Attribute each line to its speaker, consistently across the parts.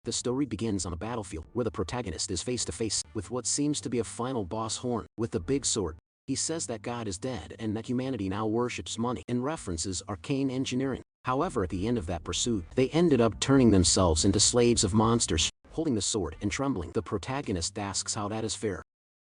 Speaker 1: The story begins on a battlefield where the protagonist is face to face with what seems to be a final boss Horn with a big sword. He says that God is dead and that humanity now worships money and references arcane engineering. However, at the end of that pursuit, they ended up turning themselves into slaves of monsters. Holding the sword and trembling, the protagonist asks how that is fair.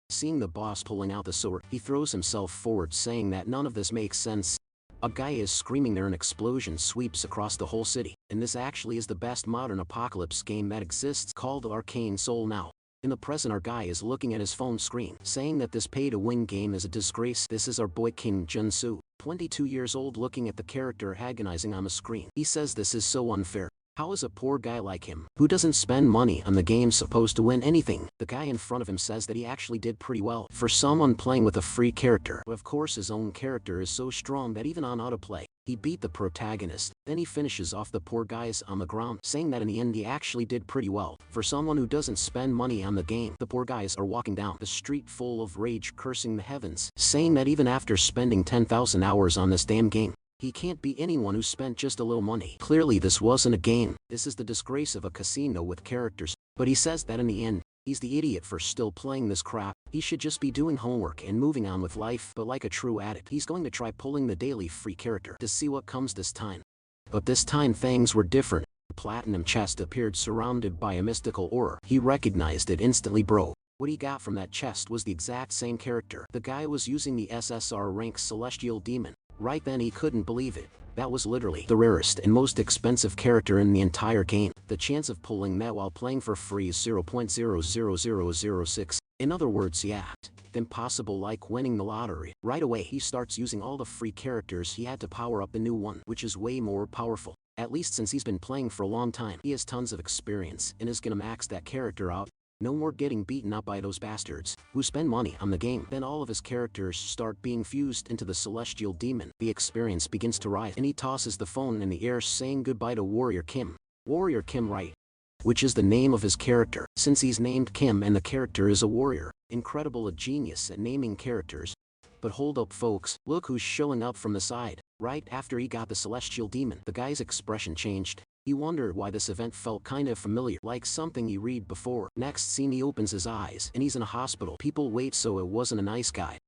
Speaker 1: Seeing the boss pulling out the sword, he throws himself forward saying that none of this makes sense. A guy is screaming there, an explosion sweeps across the whole city, and this actually is the best modern apocalypse game that exists, called Arcane Soul now. In the present, our guy is looking at his phone screen, saying that this pay-to-win game is a disgrace. This is our boy Kim Jun-soo, 22 years old, looking at the character agonizing on the screen. He says this is so unfair. How is a poor guy like him, who doesn't spend money on the game, supposed to win anything? The guy in front of him says that he actually did pretty well for someone playing with a free character. But of course his own character is so strong that even on autoplay, he beat the protagonist. Then he finishes off the poor guys on the ground, saying that in the end he actually did pretty well for someone who doesn't spend money on the game. The poor guys are walking down the street full of rage, cursing the heavens, saying that even after spending 10,000 hours on this damn game, he can't beat anyone who spent just a little money. Clearly this wasn't a game. This is the disgrace of a casino with characters. But he says that in the end, he's the idiot for still playing this crap. He should just be doing homework and moving on with life. But like a true addict, he's going to try pulling the daily free character to see what comes this time. But this time things were different. A platinum chest appeared surrounded by a mystical aura. He recognized it instantly, bro. What he got from that chest was the exact same character. The guy was using the SSR rank Celestial Demon. Right then he couldn't believe it. That was literally the rarest and most expensive character in the entire game. The chance of pulling that while playing for free is 0.00006. In other words, yeah, impossible, like winning the lottery. Right away he starts using all the free characters he had to power up the new one, which is way more powerful. At least since he's been playing for a long time. He has tons of experience and is gonna max that character out. No more getting beaten up by those bastards who spend money on the game. Then all of his characters start being fused into the Celestial Demon. The experience begins to rise and he tosses the phone in the air, saying goodbye to Warrior Kim. Warrior Kim, right? Which is the name of his character, since he's named Kim and the character is a warrior. Incredible, a genius at naming characters. But hold up folks, look who's showing up from the side. Right after he got the Celestial Demon, the guy's expression changed. He wondered why this event felt kind of familiar, like something he read before. Next scene, he opens his eyes and he's in a hospital. People wait, so it wasn't a nice guy.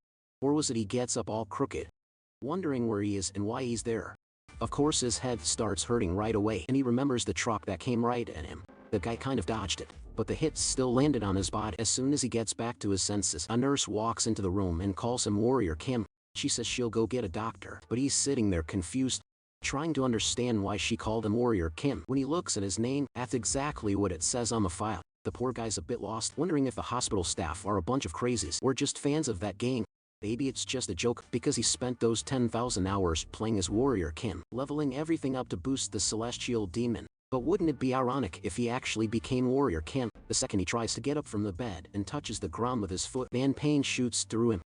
Speaker 1: Or was it he gets up all crooked, wondering where he is and why he's there. Of course his head starts hurting right away and he remembers the truck that came right at him. The guy kind of dodged it, but the hit still landed on his body. As soon as he gets back to his senses, a nurse walks into the room and calls him Warrior Kim. She says she'll go get a doctor, but he's sitting there confused, trying to understand why she called him Warrior Kim. When he looks at his name, that's exactly what it says on the file. The poor guy's a bit lost, wondering if the hospital staff are a bunch of crazies or just fans of that game. Maybe it's just a joke because he spent those 10,000 hours playing as Warrior Kim, leveling everything up to boost the Celestial Demon. But wouldn't it be ironic if he actually became Warrior Kim? The second he tries to get up from the bed and touches the ground with his foot, then pain shoots through him.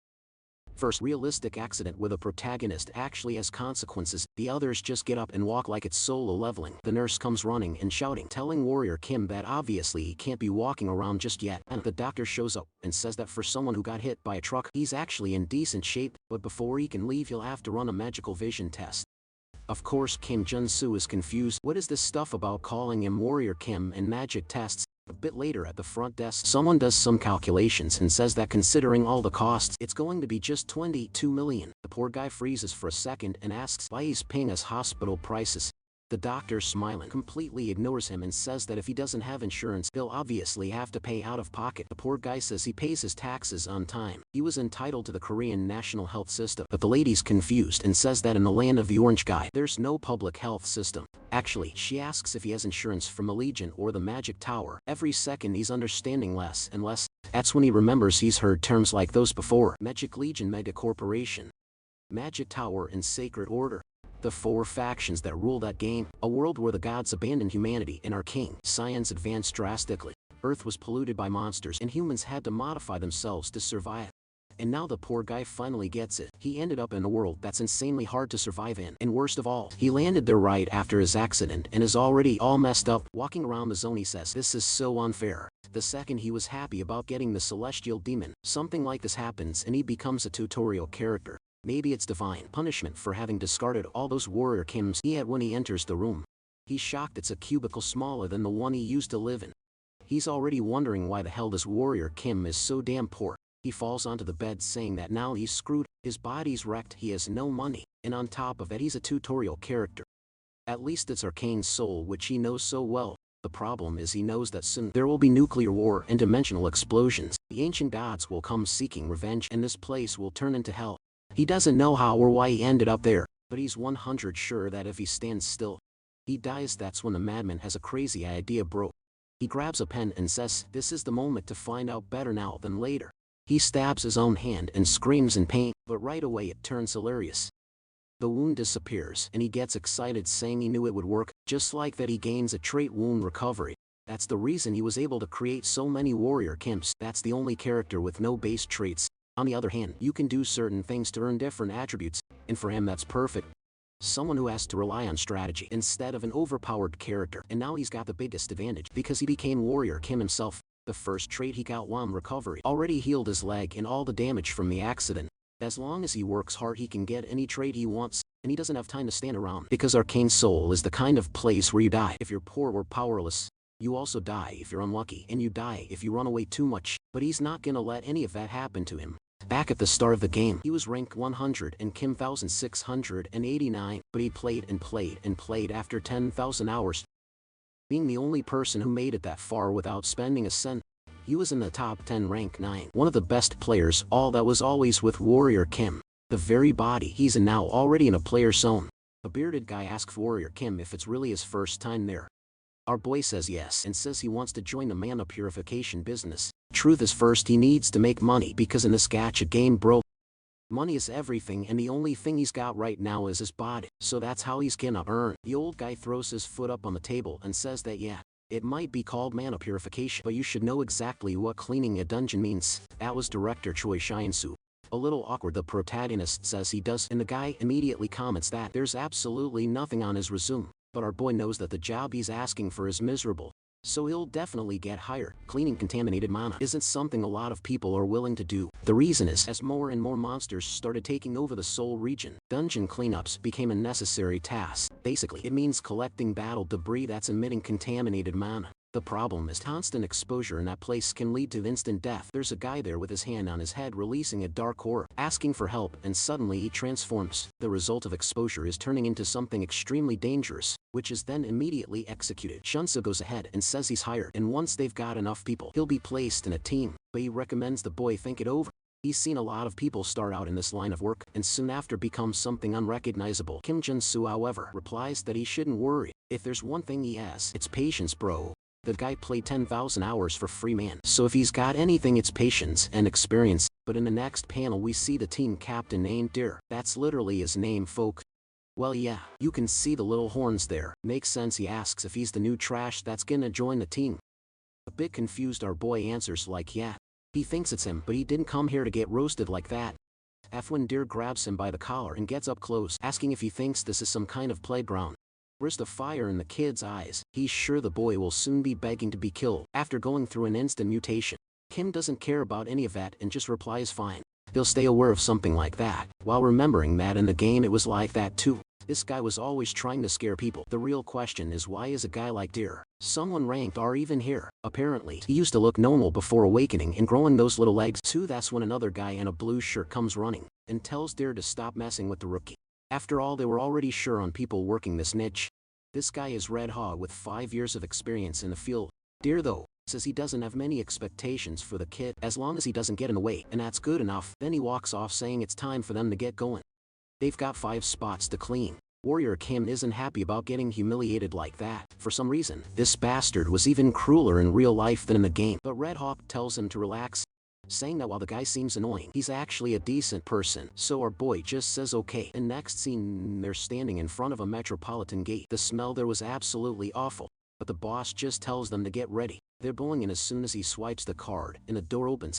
Speaker 1: First realistic accident where the protagonist actually has consequences, the others just get up and walk like it's solo leveling. The nurse comes running and shouting, telling Warrior Kim that obviously he can't be walking around just yet, and the doctor shows up and says that for someone who got hit by a truck, he's actually in decent shape, but before he can leave he'll have to run a magical vision test. Of course Kim Jun-soo is confused. What is this stuff about calling him Warrior Kim and magic tests? A bit later at the front desk, someone does some calculations and says that considering all the costs, it's going to be just 22 million. The poor guy freezes for a second and asks why he's paying us hospital prices. The doctor, smiling, completely ignores him and says that if he doesn't have insurance, he'll obviously have to pay out of pocket. The poor guy says he pays his taxes on time. He was entitled to the Korean national health system. But the lady's confused and says that in the land of the orange guy, there's no public health system. Actually, she asks if he has insurance from the Legion or the Magic Tower. Every second he's understanding less and less. That's when he remembers he's heard terms like those before. Magic Legion, Mega Corporation, Magic Tower, and Sacred Order. The four factions that rule that game. A world where the gods abandoned humanity and arcane science advanced drastically. Earth was polluted by monsters and humans had to modify themselves to survive. And now the poor guy finally gets it. He ended up in a world that's insanely hard to survive in. And worst of all, he landed there right after his accident and is already all messed up. Walking around the zone he says, "This is so unfair." The second he was happy about getting the Celestial Demon, something like this happens and he becomes a tutorial character. Maybe it's divine punishment for having discarded all those Warrior Kims he had when he enters the room. He's shocked it's a cubicle smaller than the one he used to live in. He's already wondering why the hell this warrior Kim is so damn poor. He falls onto the bed saying that now he's screwed, his body's wrecked, he has no money, and on top of it he's a tutorial character. At least it's Arcane's soul which he knows so well. The problem is he knows that soon there will be nuclear war and dimensional explosions. The ancient gods will come seeking revenge and this place will turn into hell. He doesn't know how or why he ended up there, but he's 100% sure that if he stands still, he dies. That's when the madman has a crazy idea, bro. He grabs a pen and says, "This is the moment to find out, better now than later." He stabs his own hand and screams in pain, but right away it turns hilarious. The wound disappears and he gets excited saying he knew it would work. Just like that he gains a trait, wound recovery. That's the reason he was able to create so many warrior Kims. That's the only character with no base traits. On the other hand, you can do certain things to earn different attributes, and for him that's perfect. Someone who has to rely on strategy instead of an overpowered character. And now he's got the biggest advantage because he became warrior Kim himself. The first trait he got, wound recovery, already healed his leg and all the damage from the accident. As long as he works hard he can get any trait he wants, and he doesn't have time to stand around. Because Arcane Soul is the kind of place where you die if you're poor or powerless. You also die if you're unlucky, and you die if you run away too much. But he's not gonna let any of that happen to him. Back at the start of the game, he was rank 100 and Kim 1689, but he played and played and played after 10,000 hours. Being the only person who made it that far without spending a cent. He was in the top 10, rank 9, one of the best players, all that was always with warrior Kim. The very body he's in now, already in a player zone. A bearded guy asks warrior Kim if it's really his first time there. Our boy says yes and says he wants to join the mana purification business. Truth is, first he needs to make money because in this gacha game, bro, money is everything, and the only thing he's got right now is his body, so that's how he's gonna earn. The old guy throws his foot up on the table and says that yeah, it might be called mana purification, but you should know exactly what cleaning a dungeon means. That was director Choi Shin-soo. A little awkward, the protagonist says he does, and the guy immediately comments that there's absolutely nothing on his resume. But our boy knows that the job he's asking for is miserable, so he'll definitely get hired. Cleaning contaminated mana isn't something a lot of people are willing to do. The reason is, as more and more monsters started taking over the Seoul region, dungeon cleanups became a necessary task. Basically, it means collecting battle debris that's emitting contaminated mana. The problem is constant exposure in that place can lead to instant death. There's a guy there with his hand on his head releasing a dark orb, asking for help, and suddenly he transforms. The result of exposure is turning into something extremely dangerous, which is then immediately executed. Shunsa goes ahead and says he's hired, and once they've got enough people, he'll be placed in a team, but he recommends the boy think it over. He's seen a lot of people start out in this line of work, and soon after become something unrecognizable. Kim Jun-soo, however, replies that he shouldn't worry. If there's one thing he has, it's patience, bro. The guy played 10,000 hours for free, man. So if he's got anything, it's patience and experience. But in the next panel we see the team captain named Deer. That's literally his name, folk. Well yeah, you can see the little horns there. Makes sense. He asks if he's the new trash that's gonna join the team. A bit confused, our boy answers like yeah. He thinks it's him, but he didn't come here to get roasted like that. When Deer grabs him by the collar and gets up close, asking if he thinks this is some kind of playground. Where's the fire in the kid's eyes? He's sure the boy will soon be begging to be killed after going through an instant mutation. Kim doesn't care about any of that and just replies fine. He'll stay aware of something like that, while remembering that in the game it was like that too. This guy was always trying to scare people. The real question is, why is a guy like Deer, someone ranked R, even here? Apparently, he used to look normal before awakening and growing those little legs too. That's when another guy in a blue shirt comes running and tells Deer to stop messing with the rookie. After all, they were already sure on people working this niche. This guy is Red Hawk with 5 years of experience in the field. Deer, though, says he doesn't have many expectations for the kid as long as he doesn't get in the way, and that's good enough. Then he walks off saying it's time for them to get going. They've got 5 spots to clean. Warrior Kim isn't happy about getting humiliated like that. For some reason, this bastard was even crueler in real life than in the game. But Red Hawk tells him to relax, saying that while the guy seems annoying, he's actually a decent person. So our boy just says okay. And next scene, they're standing in front of a metropolitan gate. The smell there was absolutely awful, but the boss just tells them to get ready. They're going in as soon as he swipes the card and the door opens.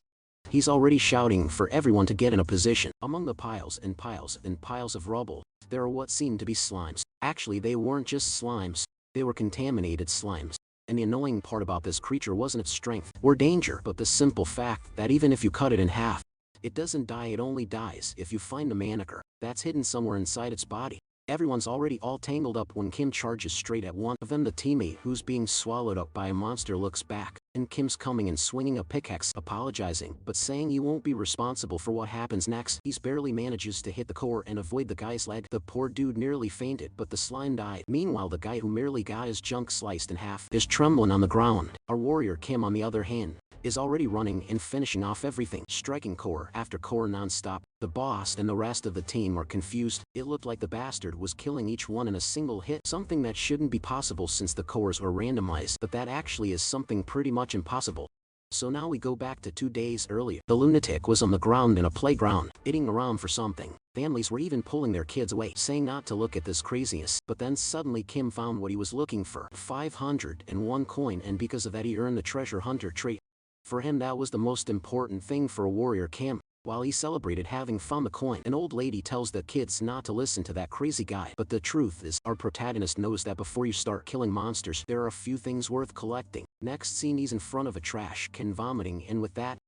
Speaker 1: He's already shouting for everyone to get in a position. Among the piles and piles and piles of rubble, there are what seemed to be slimes. Actually, they weren't just slimes, they were contaminated slimes. And the annoying part about this creature wasn't its strength or danger, but the simple fact that even if you cut it in half, it doesn't die. It only dies if you find a manicure that's hidden somewhere inside its body. Everyone's already all tangled up when Kim charges straight at one of them. The teammate who's being swallowed up by a monster looks back, and Kim's coming and swinging a pickaxe, apologizing, but saying he won't be responsible for what happens next. He's barely manages to hit the core and avoid the guy's leg. The poor dude nearly fainted, but the slime died. Meanwhile, the guy who merely got his junk sliced in half is trembling on the ground. Our warrior Kim, on the other hand, is already running and finishing off everything, striking core after core non-stop. The boss and the rest of the team are confused. It looked like the bastard was killing each one in a single hit, something that shouldn't be possible since the cores are randomized, but that actually is something pretty much impossible. So now we go back to 2 days earlier. The lunatic was on the ground in a playground, eating around for something. Families were even pulling their kids away, saying not to look at this craziness. But then suddenly Kim found what he was looking for, 501 coin, and because of that he earned the treasure hunter trait. For him, that was the most important thing for a warrior Kim. While he celebrated having found the coin, an old lady tells the kids not to listen to that crazy guy. But the truth is, our protagonist knows that before you start killing monsters, there are a few things worth collecting. Next scene, he's in front of a trash can vomiting, and with that,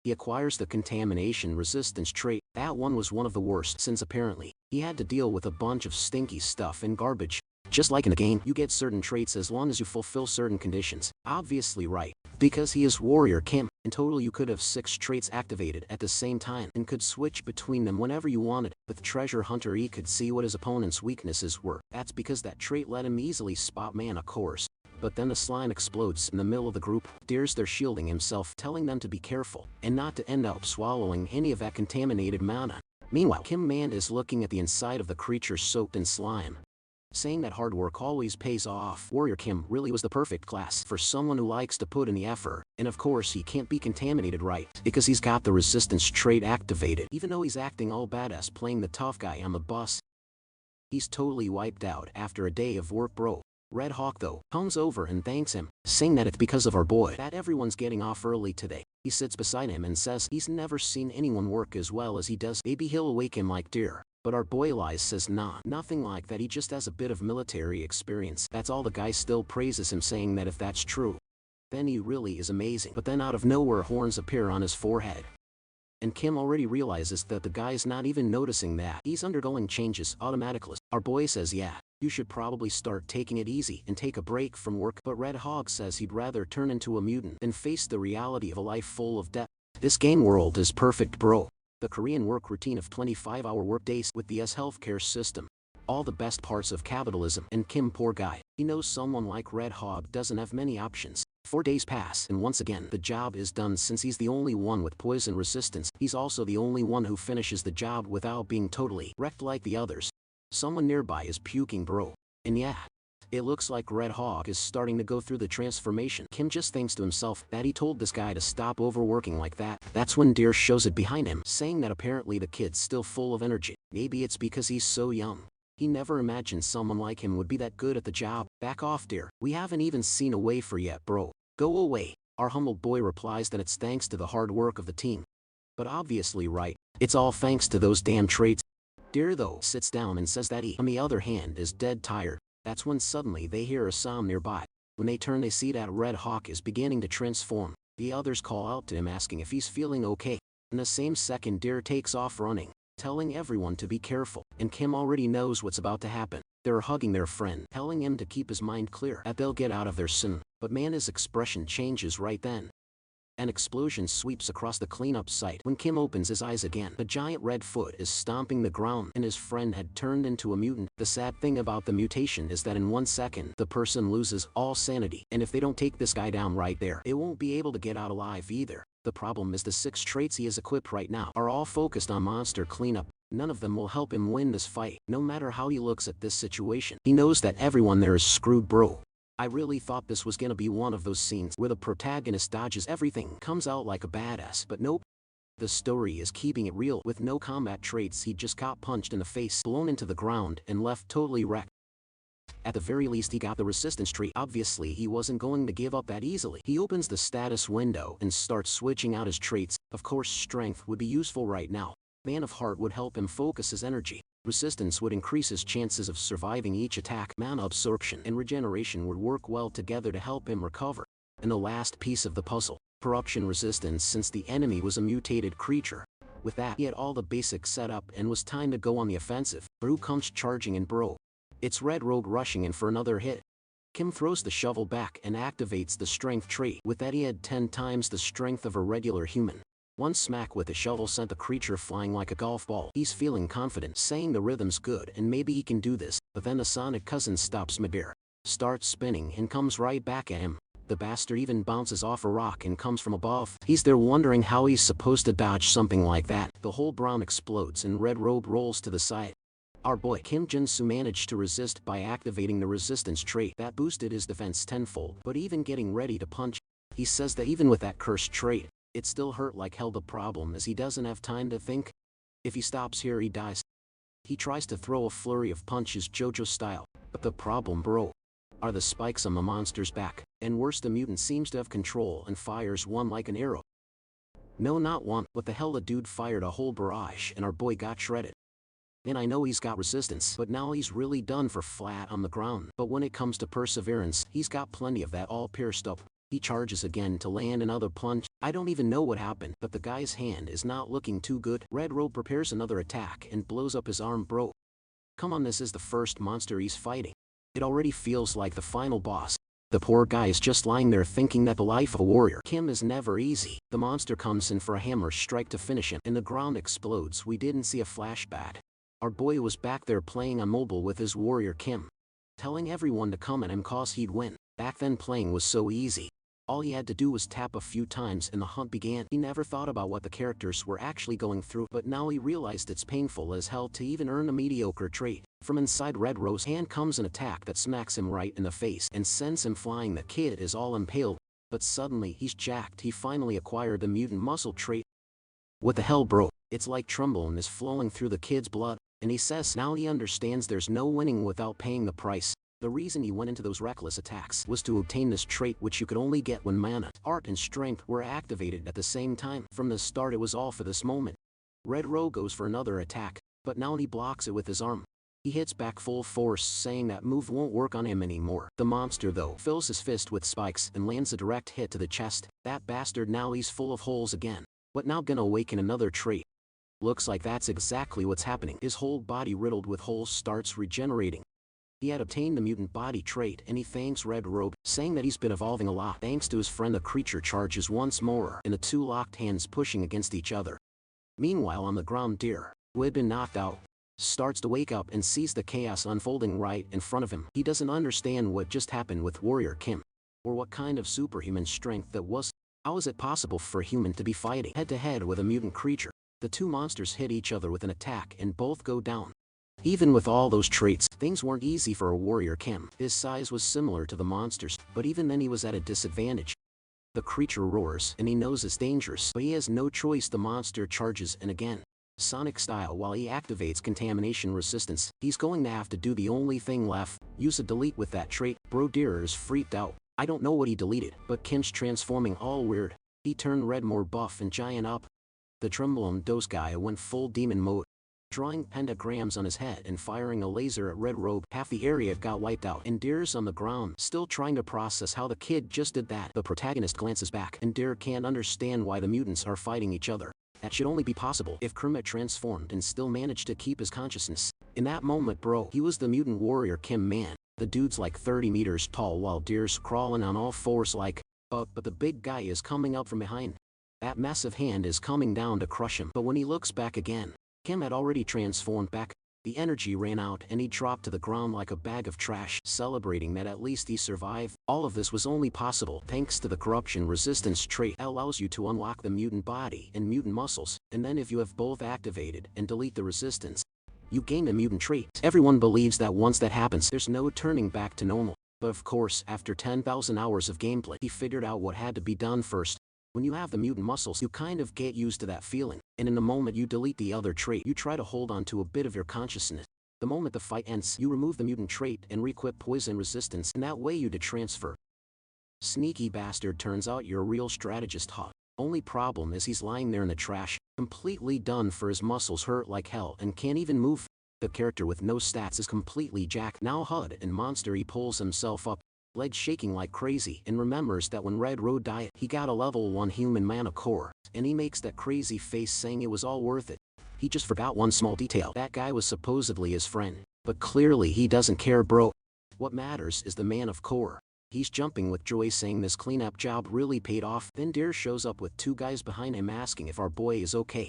Speaker 1: he acquires the contamination resistance trait. That one was one of the worst, since apparently, he had to deal with a bunch of stinky stuff and garbage. Just like in a game, you get certain traits as long as you fulfill certain conditions. Obviously right, because he is warrior Kim. In total you could have 6 traits activated at the same time and could switch between them whenever you wanted. With treasure hunter he could see what his opponent's weaknesses were. That's because that trait let him easily spot mana cores. But then the slime explodes in the middle of the group. Dares they're shielding himself, telling them to be careful and not to end up swallowing any of that contaminated mana. Meanwhile, Kim Man is looking at the inside of the creature soaked in slime, saying that hard work always pays off. Warrior Kim really was the perfect class for someone who likes to put in the effort, and of course he can't be contaminated, right? Because he's got the resistance trait activated. Even though he's acting all badass playing the tough guy on the bus, he's totally wiped out after a day of work, bro. Red Hawk though comes over and thanks him, saying that it's because of our boy that everyone's getting off early today. He sits beside him and says he's never seen anyone work as well as he does. Maybe he'll awake him like deer. But our boy Lies says nah, nothing like that, he just has a bit of military experience. That's all. The guy still praises him, saying that if that's true, then he really is amazing. But then out of nowhere horns appear on his forehead, and Kim already realizes that the guy's not even noticing that he's undergoing changes automatically. Our boy says yeah, you should probably start taking it easy and take a break from work. But Red Hawk says he'd rather turn into a mutant than face the reality of a life full of death. This game world is perfect, bro. The Korean work routine of 25-hour workdays with the healthcare system. All the best parts of capitalism. And Kim, poor guy, he knows someone like Red Hawk doesn't have many options. 4 days pass and once again the job is done. Since he's the only one with poison resistance, he's also the only one who finishes the job without being totally wrecked like the others. Someone nearby is puking, bro. And yeah, it looks like Red Hawk is starting to go through the transformation. Kim just thinks to himself that he told this guy to stop overworking like that. That's when Deer shows it behind him, saying that apparently the kid's still full of energy. Maybe it's because he's so young. He never imagined someone like him would be that good at the job. Back off, Deer. We haven't even seen a wafer yet, bro. Go away. Our humbled boy replies that it's thanks to the hard work of the team. But obviously right, it's all thanks to those damn traits. Deer though sits down and says that he, on the other hand, is dead tired. That's when suddenly they hear a sound nearby. When they turn they see that Red Hawk is beginning to transform. The others call out to him asking if he's feeling okay. In the same second Deer takes off running, telling everyone to be careful. And Kim already knows what's about to happen. They're hugging their friend, telling him to keep his mind clear, that they'll get out of there soon. But man, his expression changes right then. An explosion sweeps across the cleanup site. When Kim opens his eyes again, the giant red foot is stomping the ground and his friend had turned into a mutant. The sad thing about the mutation is that in 1 second, the person loses all sanity. And if they don't take this guy down right there, it won't be able to get out alive either. The problem is the 6 traits he has equipped right now are all focused on monster cleanup. None of them will help him win this fight. No matter how he looks at this situation, he knows that everyone there is screwed, bro. I really thought this was gonna be one of those scenes where the protagonist dodges everything, comes out like a badass, but nope. The story is keeping it real. With no combat traits, he just got punched in the face, blown into the ground, and left totally wrecked. At the very least he got the resistance trait. Obviously he wasn't going to give up that easily. He opens the status window and starts switching out his traits. Of course strength would be useful right now. Man of Heart would help him focus his energy. Resistance would increase his chances of surviving each attack. Mana absorption and regeneration would work well together to help him recover. And the last piece of the puzzle, corruption resistance, since the enemy was a mutated creature, With that, he had all the basics set up and was time to go on the offensive. Bro comes charging in bro. It's Red Rogue rushing in for another hit. Kim throws the shovel back and activates the strength trait. With that he had 10 times the strength of a regular human. One smack with the shovel sent the creature flying like a golf ball. He's feeling confident, saying the rhythm's good and maybe he can do this, but then the Sonic cousin stops midair, starts spinning and comes right back at him. The bastard even bounces off a rock and comes from above. He's there wondering how he's supposed to dodge something like that. The whole brown explodes and Red Robe rolls to the side. Our boy Kim Jin-soo managed to resist by activating the resistance trait that boosted his defense tenfold, but even getting ready to punch, he says that even with that cursed trait, it still hurt like hell. The problem is he doesn't have time to think. If he stops here he dies. He tries to throw a flurry of punches JoJo style, but the problem, bro, are the spikes on the monster's back, and worse, the mutant seems to have control and fires one like an arrow. No, not one. What the hell, the dude fired a whole barrage and our boy got shredded. And I know he's got resistance, but now he's really done for, flat on the ground. But when it comes to perseverance, he's got plenty of that, all pierced up. He charges again to land another plunge. I don't even know what happened, but the guy's hand is not looking too good. Red Robe prepares another attack and blows up his arm. Bro, come on, this is the first monster he's fighting. It already feels like the final boss. The poor guy is just lying there thinking that the life of a warrior Kim is never easy. The monster comes in for a hammer strike to finish him, and the ground explodes. We didn't see a flashback. Our boy was back there playing on mobile with his warrior Kim, telling everyone to come at him cause he'd win. Back then playing was so easy. All he had to do was tap a few times and the hunt began. He never thought about what the characters were actually going through, but now he realized it's painful as hell to even earn a mediocre trait. From inside Red Rose's hand comes an attack that smacks him right in the face and sends him flying. The kid is all impaled, but suddenly he's jacked. He finally acquired the mutant muscle trait. What the hell, bro? It's like trombone is flowing through the kid's blood. And he says now he understands there's no winning without paying the price. The reason he went into those reckless attacks was to obtain this trait, which you could only get when mana, art and strength were activated at the same time. From the start it was all for this moment. Red Rogue goes for another attack, but now he blocks it with his arm. He hits back full force, saying that move won't work on him anymore. The monster though fills his fist with spikes and lands a direct hit to the chest. That bastard, now he's full of holes again. What now, gonna awaken another trait? Looks like that's exactly what's happening. His whole body riddled with holes starts regenerating. He had obtained the mutant body trait and he thanks Red Robe, saying that he's been evolving a lot. Thanks to his friend, the creature charges once more and the two locked hands pushing against each other. Meanwhile on the ground, Deer, who had been knocked out, starts to wake up and sees the chaos unfolding right in front of him. He doesn't understand what just happened with warrior Kim, or what kind of superhuman strength that was. How is it possible for a human to be fighting head to head with a mutant creature? The two monsters hit each other with an attack and both go down. Even with all those traits, things weren't easy for a warrior Kim. His size was similar to the monsters, but even then he was at a disadvantage. The creature roars and he knows it's dangerous, but he has no choice. The monster charges and again, Sonic style, while he activates contamination resistance, he's going to have to do the only thing left, use a delete with that trait. Bro Deer is freaked out. I don't know what he deleted, but Kim's transforming all weird. He turned red, more buff and giant up. The Tremblon Dose guy went full demon mode, drawing pentagrams on his head and firing a laser at Red Robe. Half the area got wiped out and Deer's on the ground, still trying to process how the kid just did that. The protagonist glances back and Deer can't understand why the mutants are fighting each other. That should only be possible if Kermit transformed and still managed to keep his consciousness. In that moment, bro, he was the mutant warrior Kim, man. The dude's like 30 meters tall while Deer's crawling on all fours like, but the big guy is coming up from behind. That massive hand is coming down to crush him, but when he looks back again, Kim had already transformed back. The energy ran out and he dropped to the ground like a bag of trash, celebrating that at least he survived. All of this was only possible thanks to the corruption resistance trait that allows you to unlock the mutant body and mutant muscles, and then if you have both activated and delete the resistance, you gain a mutant trait. Everyone believes that once that happens, there's no turning back to normal. But of course, after 10,000 hours of gameplay, he figured out what had to be done first. When you have the mutant muscles, you kind of get used to that feeling, and in the moment you delete the other trait, you try to hold on to a bit of your consciousness. The moment the fight ends, you remove the mutant trait and re-equip poison resistance, and that way you transfer. Sneaky bastard, turns out you're a real strategist, huh? Only problem is he's lying there in the trash, completely done for. His muscles hurt like hell and can't even move. The character with no stats is completely jacked. Now HUD and monster, he pulls himself up. legs shaking like crazy, and remembers that when Red Road died, he got a level 1 human mana core, and he makes that crazy face saying it was all worth it. He just forgot one small detail. That guy was supposedly his friend, but clearly he doesn't care, bro. What matters is the man of core. He's jumping with joy saying this cleanup job really paid off. Then Deer shows up with 2 guys behind him asking if our boy is okay,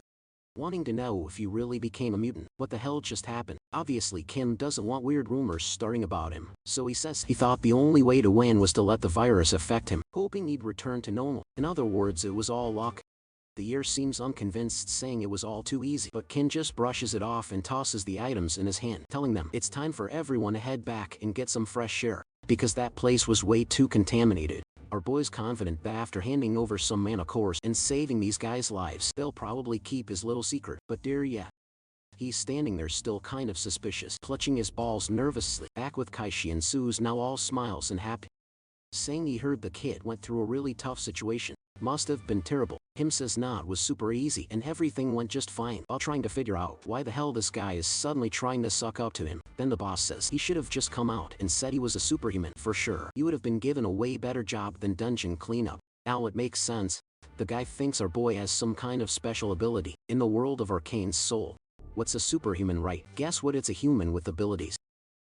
Speaker 1: wanting to know if he really became a mutant. What the hell just happened? Obviously Kim doesn't want weird rumors starting about him, so he says he thought the only way to win was to let the virus affect him, hoping he'd return to normal. In other words, it was all luck. The Year seems unconvinced, saying it was all too easy, but Kim just brushes it off and tosses the items in his hand, telling them it's time for everyone to head back and get some fresh air, because that place was way too contaminated. Our boy's confident that after handing over some mana cores and saving these guys' lives, they'll probably keep his little secret, but Deer, yeah. He's standing there still kind of suspicious, clutching his balls nervously. Back with Kaishi and Sue's now all smiles and happy, saying he heard the kid went through a really tough situation. Must have been terrible. Him says nah, it was super easy and everything went just fine, while trying to figure out why the hell this guy is suddenly trying to suck up to him. Then the boss says he should have just come out and said he was a superhuman for sure. You would have been given a way better job than dungeon cleanup. Now it makes sense. The guy thinks our boy has some kind of special ability. In the world of Arcane's soul, what's a superhuman, right? Guess what, it's a human with abilities.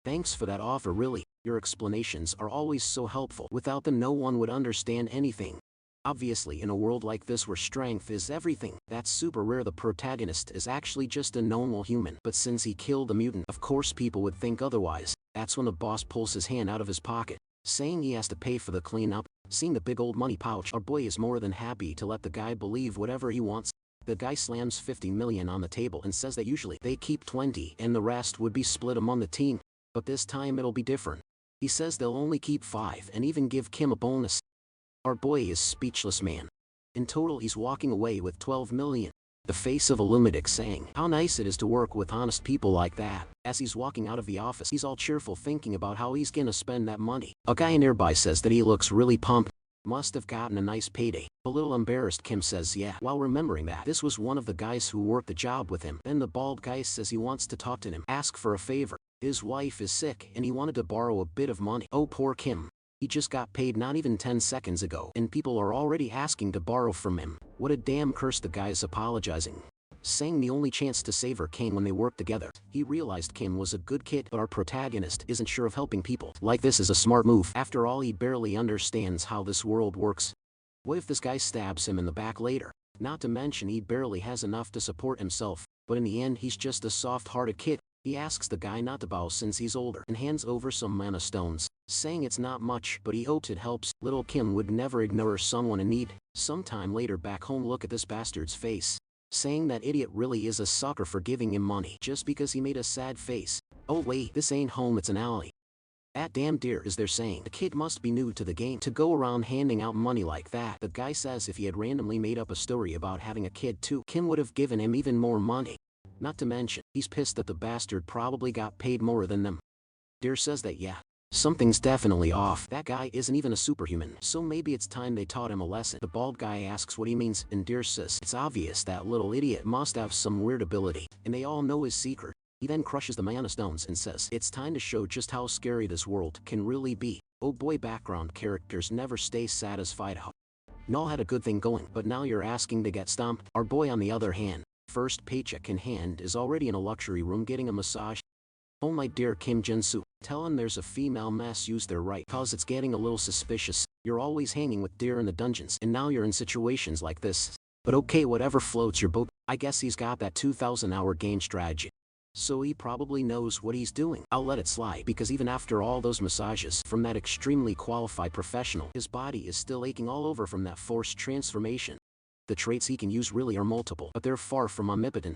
Speaker 1: Thanks for that offer, really. Your explanations are always so helpful. Without them no one would understand anything. Obviously in a world like this where strength is everything, that's super rare. The protagonist is actually just a normal human, but since he killed the mutant, of course people would think otherwise. That's when the boss pulls his hand out of his pocket, saying he has to pay for the cleanup. Seeing the big old money pouch, our boy is more than happy to let the guy believe whatever he wants. The guy slams 50 million on the table and says that usually they keep 20 and the rest would be split among the team, but this time it'll be different. He says they'll only keep 5 and even give Kim a bonus. Our boy is speechless, man. In total he's walking away with 12 million. The face of a lunatic, saying how nice it is to work with honest people like that. As he's walking out of the office, he's all cheerful thinking about how he's gonna spend that money. A guy nearby says that he looks really pumped. Must have gotten a nice payday. A little embarrassed, Kim says yeah, while remembering that this was one of the guys who worked the job with him. Then the bald guy says he wants to talk to him, ask for a favor. His wife is sick and he wanted to borrow a bit of money. Oh, poor Kim. He just got paid not even 10 seconds ago, and people are already asking to borrow from him. What a damn curse. The guy is apologizing, saying the only chance to save her came when they worked together. He realized Kim was a good kid, but our protagonist isn't sure of helping people like this is a smart move. After all, he barely understands how this world works. What if this guy stabs him in the back later? Not to mention he barely has enough to support himself, but in the end he's just a soft-hearted kid. He asks the guy not to bow since he's older and hands over some mana stones, saying it's not much but he hopes it helps. Little Kim would never ignore someone in need. Sometime later back home, look at this bastard's face, saying that idiot really is a sucker for giving him money just because he made a sad face. Oh wait, this ain't home, it's an alley. At damn Deer is there saying the kid must be new to the game to go around handing out money like that. The guy says if he had randomly made up a story about having a kid too, Kim would have given him even more money. Not to mention, he's pissed that the bastard probably got paid more than them. Deer says that yeah, something's definitely off. That guy isn't even a superhuman, so maybe it's time they taught him a lesson. The bald guy asks what he means, and Deer says it's obvious that little idiot must have some weird ability, and they all know his secret. He then crushes the mana stones and says it's time to show just how scary this world can really be. Oh boy, background characters never stay satisfied. Y'all had a good thing going, but now you're asking to get stomped. Our boy on the other hand, first paycheck in hand, is already in a luxury room getting a massage. Oh my dear Kim Jin-soo, tell him there's a female mass use there, right? Cause it's getting a little suspicious. You're always hanging with Deer in the dungeons, and now you're in situations like this. But okay, whatever floats your boat. I guess he's got that 2,000-hour game strategy, so he probably knows what he's doing. I'll let it slide, because even after all those massages from that extremely qualified professional, his body is still aching all over from that forced transformation. The traits he can use really are multiple, but they're far from omnipotent.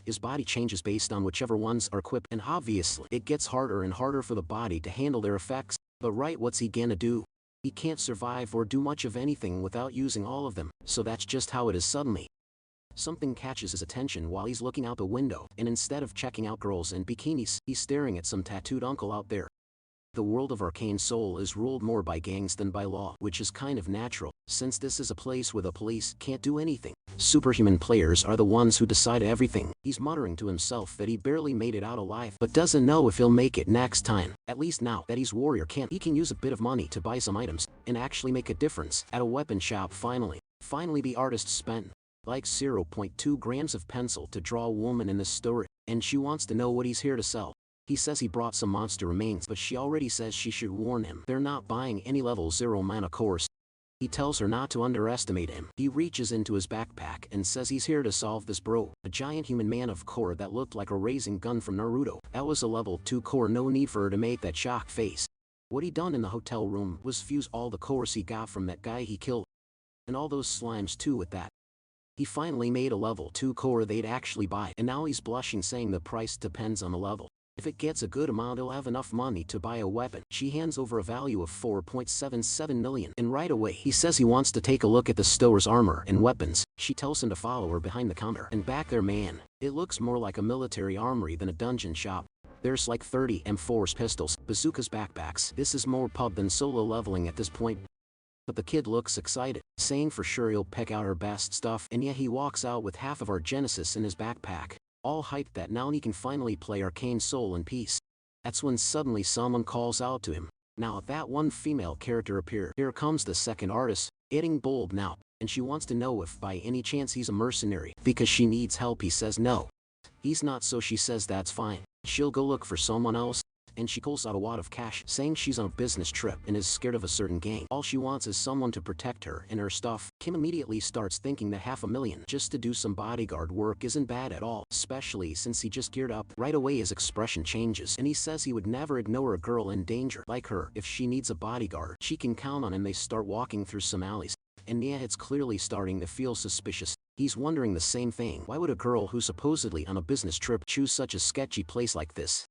Speaker 1: His body changes based on whichever ones are equipped, and obviously it gets harder and harder for the body to handle their effects. But right, what's he gonna do? He can't survive or do much of anything without using all of them, so that's just how it is. Suddenly, something catches his attention while he's looking out the window, and instead of checking out girls in bikinis, he's staring at some tattooed uncle out there. The world of Arcane Soul is ruled more by gangs than by law, which is kind of natural, since this is a place where the police can't do anything. Superhuman players are the ones who decide everything. He's muttering to himself that he barely made it out alive, but doesn't know if he'll make it next time. At least now that he's warrior camp, he can use a bit of money to buy some items, and actually make a difference at a weapon shop finally. Finally the artist spent like 0.2 grams of pencil to draw a woman in this story, and she wants to know what he's here to sell. He says he brought some monster remains, but she already says she should warn him they're not buying any level 0 mana cores. He tells her not to underestimate him. He reaches into his backpack and says he's here to solve this bro. A giant human man of core that looked like a raising gun from Naruto. That was a level 2 core, no need for her to make that shock face. What he done in the hotel room was fuse all the cores he got from that guy he killed. And all those slimes too with that. He finally made a level 2 core they'd actually buy, and now he's blushing saying the price depends on the level. If it gets a good amount he'll have enough money to buy a weapon. She hands over a value of 4.77 million, and right away he says he wants to take a look at the store's armor and weapons. She tells him to follow her behind the counter, and back there, man, it looks more like a military armory than a dungeon shop. There's like 30 M4s, pistols, bazookas, backpacks. This is more pub than solo leveling at this point. But the kid looks excited, saying for sure he'll pick out her best stuff, and yeah, he walks out with half of our Genesis in his backpack, all hyped that now he can finally play Arcane Soul in peace. That's when suddenly someone calls out to him. Now that one female character appeared. Here comes the second artist, getting bold now, and she wants to know if by any chance he's a mercenary, because she needs help. He says no. He's not, so she says that's fine. She'll go look for someone else. And she pulls out a wad of cash, saying she's on a business trip and is scared of a certain gang. All she wants is someone to protect her and her stuff. Kim immediately starts thinking that $500,000 just to do some bodyguard work isn't bad at all, especially since he just geared up. Right away his expression changes, and he says he would never ignore a girl in danger like her. If she needs a bodyguard, she can count on him. They start walking through some alleys, and yeah, it's clearly starting to feel suspicious. He's wondering the same thing. Why would a girl who's supposedly on a business trip choose such a sketchy place like this?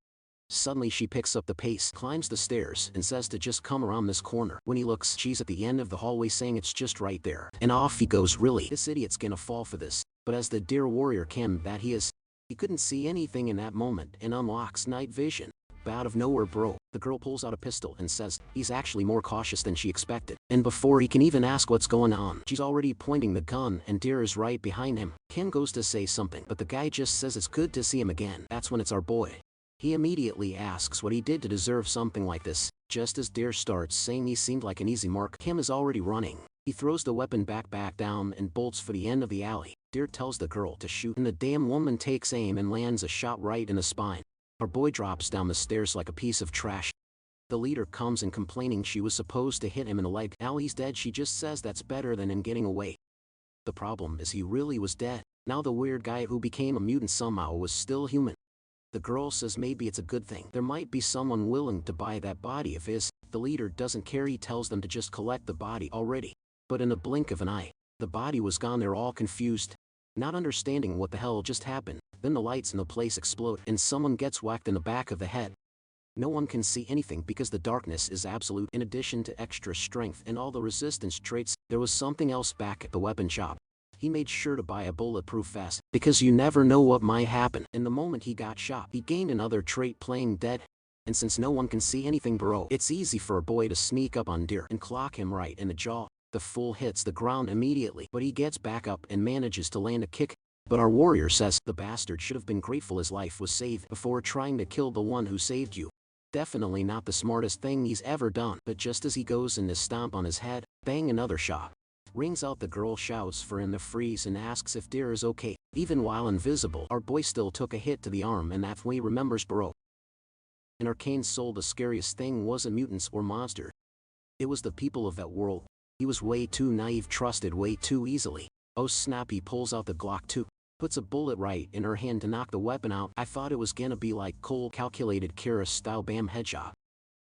Speaker 1: Suddenly she picks up the pace, climbs the stairs, and says to just come around this corner. When he looks, she's at the end of the hallway saying it's just right there. And off he goes. Really, this idiot's gonna fall for this. But as the dear warrior Kim that he is, he couldn't see anything in that moment and unlocks night vision. But out of nowhere, bro, the girl pulls out a pistol and says he's actually more cautious than she expected. And before he can even ask what's going on, she's already pointing the gun and Deer is right behind him. Kim goes to say something, but the guy just says it's good to see him again. That's when it's our boy. He immediately asks what he did to deserve something like this. Just as Deer starts saying he seemed like an easy mark, Kim is already running. He throws the weapon back down and bolts for the end of the alley. Deer tells the girl to shoot, and the damn woman takes aim and lands a shot right in the spine. Our boy drops down the stairs like a piece of trash. The leader comes in complaining she was supposed to hit him in the leg. Now he's dead. She just says that's better than him getting away. The problem is he really was dead. Now the weird guy who became a mutant somehow was still human. The girl says maybe it's a good thing. There might be someone willing to buy that body if is. The leader doesn't care. He tells them to just collect the body already. But in a blink of an eye, the body was gone. They're all confused, not understanding what the hell just happened. Then the lights in the place explode and someone gets whacked in the back of the head. No one can see anything because the darkness is absolute. In addition to extra strength and all the resistance traits, there was something else back at the weapon shop. He made sure to buy a bulletproof vest, because you never know what might happen. And the moment he got shot, he gained another trait, playing dead. And since no one can see anything, bro, it's easy for a boy to sneak up on Deer and clock him right in the jaw. The fool hits the ground immediately, but he gets back up and manages to land a kick. But our warrior says the bastard should have been grateful his life was saved before trying to kill the one who saved you. Definitely not the smartest thing he's ever done. But just as he goes in to stomp on his head, bang, another shot rings out. The girl shouts for him to freeze and asks if Deer is okay. Even while invisible, our boy still took a hit to the arm, and that's when he remembers bro. In Arcane Soul, the scariest thing wasn't mutants or monster. It was the people of that world. He was way too naive, trusted way too easily. Oh snap, he pulls out the Glock 2, puts a bullet right in her hand to knock the weapon out. I thought it was gonna be like cold calculated Kira style bam headshot.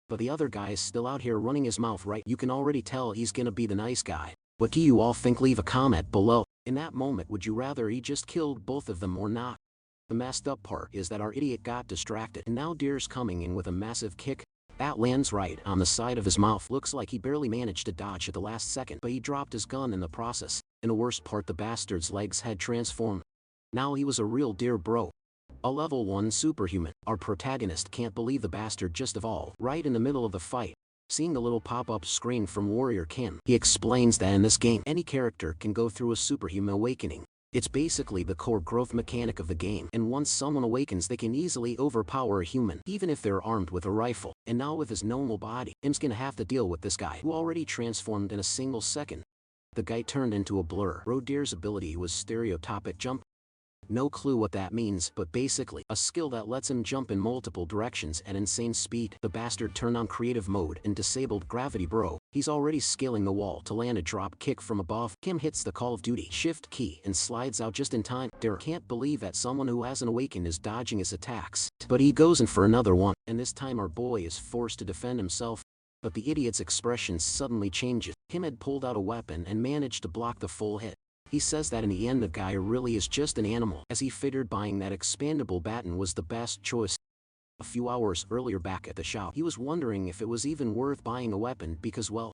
Speaker 1: But the other guy is still out here running his mouth right. You can already tell he's gonna be the nice guy. What do you all think? Leave a comment below. In that moment, would you rather he just killed both of them or not? The messed up part is that our idiot got distracted, and now Deer's coming in with a massive kick that lands right on the side of his mouth. Looks like he barely managed to dodge at the last second, but he dropped his gun in the process. And the worst part, the bastard's legs had transformed. Now he was a real Deer bro. A level 1 superhuman. Our protagonist can't believe the bastard just evolved right in the middle of the fight. Seeing the little pop-up screen from Warrior Kim, he explains that in this game, any character can go through a superhuman awakening. It's basically the core growth mechanic of the game, and once someone awakens they can easily overpower a human, even if they're armed with a rifle. And now with his normal body, Im's gonna have to deal with this guy, who already transformed in a single second. The guy turned into a blur. Rodier's ability was stereotopic jump. No clue what that means, but basically, a skill that lets him jump in multiple directions at insane speed. The bastard turned on creative mode and disabled gravity bro. He's already scaling the wall to land a drop kick from above. Kim hits the Call of Duty shift key and slides out just in time. Derek can't believe that someone who hasn't awakened is dodging his attacks. But he goes in for another one, and this time our boy is forced to defend himself. But the idiot's expression suddenly changes. Kim had pulled out a weapon and managed to block the full hit. He says that in the end the guy really is just an animal, as he figured buying that expandable baton was the best choice. A few hours earlier back at the shop, he was wondering if it was even worth buying a weapon because, well,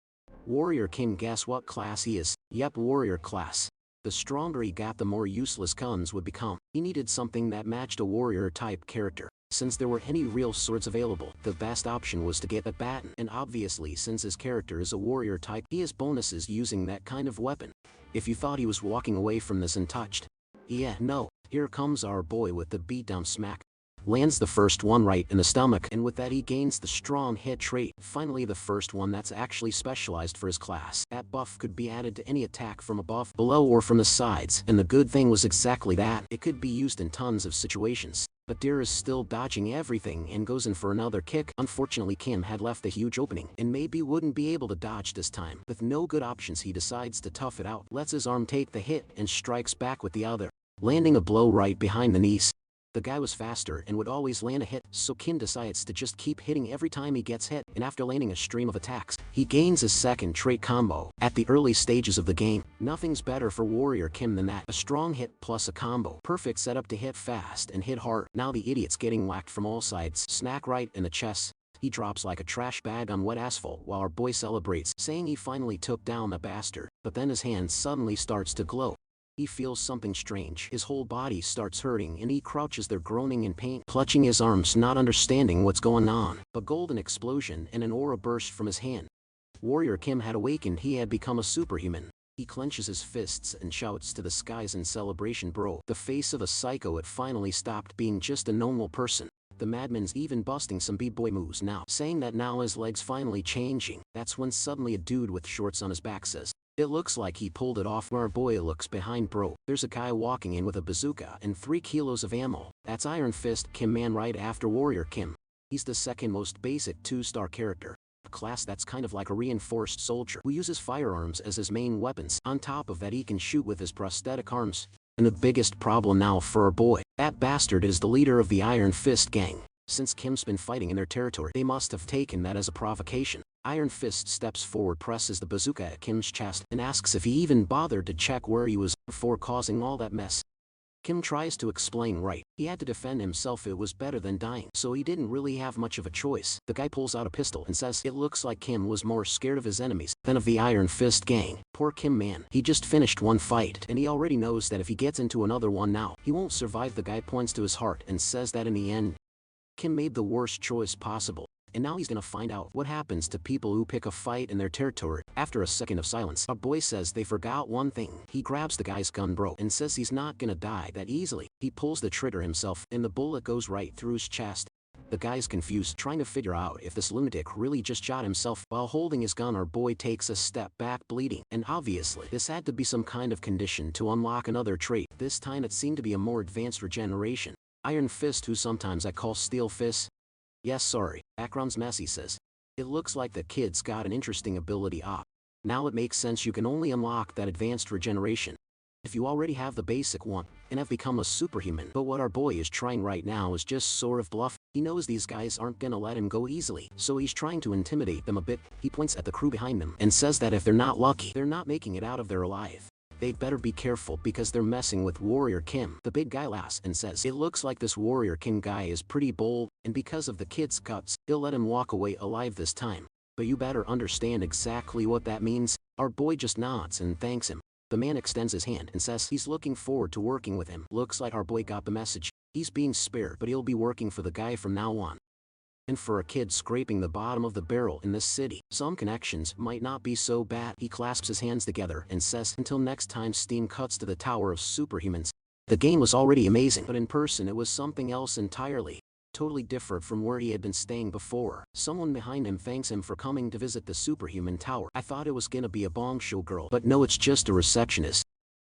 Speaker 1: Warrior Kim, guess what class he is? Yep, warrior class. The stronger he got, the more useless guns would become. He needed something that matched a warrior type character. Since there were any real swords available, the best option was to get a baton, and obviously since his character is a warrior type, he has bonuses using that kind of weapon. If you thought he was walking away from this untouched, yeah, no, here comes our boy with the beatdown smack. Lands the first one right in the stomach, and with that he gains the strong hit trait. Finally the first one that's actually specialized for his class. That buff could be added to any attack from above, below, or from the sides, and the good thing was exactly that. It could be used in tons of situations. But Deer is still dodging everything and goes in for another kick. Unfortunately Kim had left a huge opening, and maybe wouldn't be able to dodge this time. With no good options he decides to tough it out, lets his arm take the hit and strikes back with the other, landing a blow right behind the knees. The guy was faster and would always land a hit, so Kim decides to just keep hitting every time he gets hit, and after landing a stream of attacks, he gains his second trait combo. At the early stages of the game, nothing's better for Warrior Kim than that. A strong hit plus a combo. Perfect setup to hit fast and hit hard. Now the idiot's getting whacked from all sides. Snack right in the chest. He drops like a trash bag on wet asphalt while our boy celebrates, saying he finally took down the bastard. But then his hand suddenly starts to glow. He feels something strange. His whole body starts hurting and he crouches there groaning in pain, clutching his arms, not understanding what's going on. A golden explosion and an aura burst from his hand. Warrior Kim had awakened. He had become a superhuman. He clenches his fists and shouts to the skies in celebration. Bro, the face of a psycho, it finally stopped being just a normal person. The madman's even busting some b-boy moves now, saying that now his leg's finally changing. That's when suddenly a dude with shorts on his back says, "It looks like he pulled it off." Our boy looks behind. Bro, there's a guy walking in with a bazooka and 3 kilos of ammo. That's Iron Fist Kim Man right after Warrior Kim. He's the second most basic 2-star character. A class that's kind of like a reinforced soldier who uses firearms as his main weapons. On top of that he can shoot with his prosthetic arms. And the biggest problem now for our boy, that bastard is the leader of the Iron Fist gang. Since Kim's been fighting in their territory, they must have taken that as a provocation. Iron Fist steps forward, presses the bazooka at Kim's chest, and asks if he even bothered to check where he was before causing all that mess. Kim tries to explain right. He had to defend himself, it was better than dying, so he didn't really have much of a choice. The guy pulls out a pistol and says it looks like Kim was more scared of his enemies than of the Iron Fist gang. Poor Kim man, he just finished one fight, and he already knows that if he gets into another one now, he won't survive. The guy points to his heart and says that in the end, Kim made the worst choice possible. And now he's gonna find out what happens to people who pick a fight in their territory. After a second of silence, our boy says they forgot one thing. He grabs the guy's gun, bro, and says he's not gonna die that easily. He pulls the trigger himself, and the bullet goes right through his chest. The guy's confused, trying to figure out if this lunatic really just shot himself. While holding his gun, our boy takes a step back, bleeding, and obviously this had to be some kind of condition to unlock another trait. This time it seemed to be a more advanced regeneration. Iron Fist, who sometimes I call Steel Fist. Yes, sorry, background's messy, says. It looks like the kid's got an interesting ability up. Now it makes sense, you can only unlock that advanced regeneration if you already have the basic one and have become a superhuman. But what our boy is trying right now is just sort of bluff. He knows these guys aren't gonna let him go easily, so he's trying to intimidate them a bit. He points at the crew behind them and says that if they're not lucky, they're not making it out of there alive. They'd better be careful because they're messing with Warrior Kim. The big guy laughs and says, it looks like this Warrior Kim guy is pretty bold, and because of the kid's guts, he'll let him walk away alive this time. But you better understand exactly what that means. Our boy just nods and thanks him. The man extends his hand and says he's looking forward to working with him. Looks like our boy got the message. He's being spared, but he'll be working for the guy from now on. And for a kid scraping the bottom of the barrel in this city, some connections might not be so bad. He clasps his hands together and says, until next time. Steam cuts to the Tower of Superhumans. The game was already amazing, but in person it was something else entirely. Totally different from where he had been staying before. Someone behind him thanks him for coming to visit the Superhuman Tower. I thought it was gonna be a bongshow girl, but no, it's just a receptionist.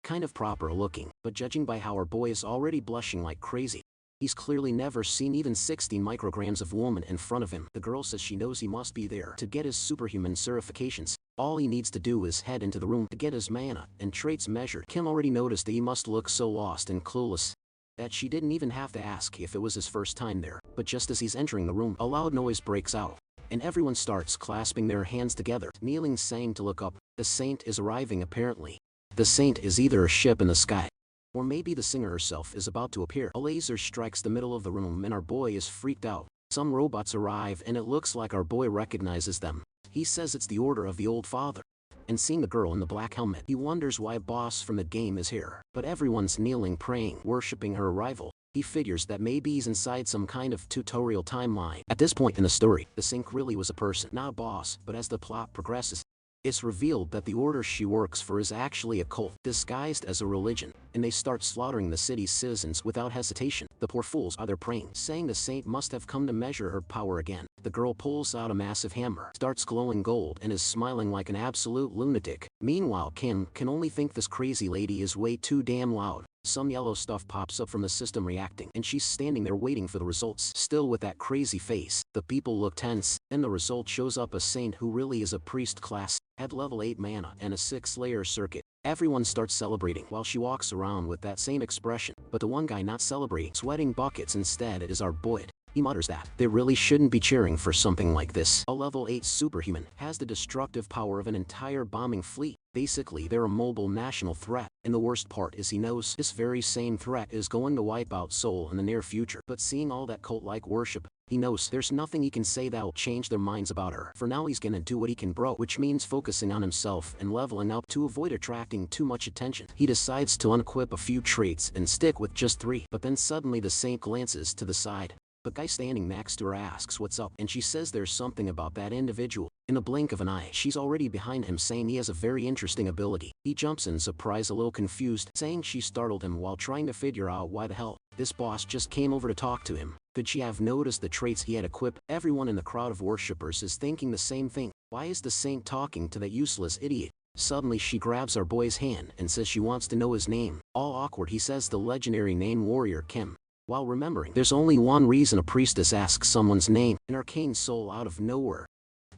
Speaker 1: Kind of proper looking, but judging by how our boy is already blushing like crazy, he's clearly never seen even 60 micrograms of woman in front of him. The girl says she knows he must be there to get his superhuman certifications. All he needs to do is head into the room to get his mana and traits measured. Kim already noticed that he must look so lost and clueless that she didn't even have to ask if it was his first time there. But just as he's entering the room, a loud noise breaks out, and everyone starts clasping their hands together, kneeling, saying to look up. The saint is arriving apparently. The saint is either a ship in the sky, or maybe the singer herself is about to appear. A laser strikes the middle of the room and our boy is freaked out. Some robots arrive and it looks like our boy recognizes them. He says it's the order of the old father. And seeing the girl in the black helmet, he wonders why a boss from the game is here. But everyone's kneeling, praying, worshipping her arrival. He figures that maybe he's inside some kind of tutorial timeline. At this point in the story, the Sync really was a person, not a boss. But as the plot progresses, it's revealed that the order she works for is actually a cult, disguised as a religion, and they start slaughtering the city's citizens without hesitation. The poor fools are there praying, saying the saint must have come to measure her power again. The girl pulls out a massive hammer, starts glowing gold, and is smiling like an absolute lunatic. Meanwhile, Kim can only think this crazy lady is way too damn loud. Some yellow stuff pops up from the system reacting, and she's standing there waiting for the results, still with that crazy face. The people look tense, and the result shows up a saint who really is a priest class, had level 8 mana and a 6-layer circuit. Everyone starts celebrating while she walks around with that same expression, but the one guy not celebrating, sweating buckets instead, is our boy. He mutters that they really shouldn't be cheering for something like this. A level 8 superhuman has the destructive power of an entire bombing fleet. Basically, they're a mobile national threat, and the worst part is he knows this very same threat is going to wipe out Seoul in the near future. But seeing all that cult-like worship, he knows there's nothing he can say that'll change their minds about her. For now, he's gonna do what he can, bro, which means focusing on himself and leveling up to avoid attracting too much attention. He decides to unequip a few traits and stick with just 3, but then suddenly the saint glances to the side. The guy standing next to her asks what's up, and she says there's something about that individual. In a blink of an eye, she's already behind him, saying he has a very interesting ability. He jumps in surprise, a little confused, saying she startled him while trying to figure out why the hell this boss just came over to talk to him. Could she have noticed the traits he had equipped? Everyone in the crowd of worshippers is thinking the same thing. Why is the saint talking to that useless idiot? Suddenly she grabs our boy's hand and says she wants to know his name. All awkward, he says the legendary name Warrior Kim, while remembering there's only one reason a priestess asks someone's name: an arcane soul out of nowhere.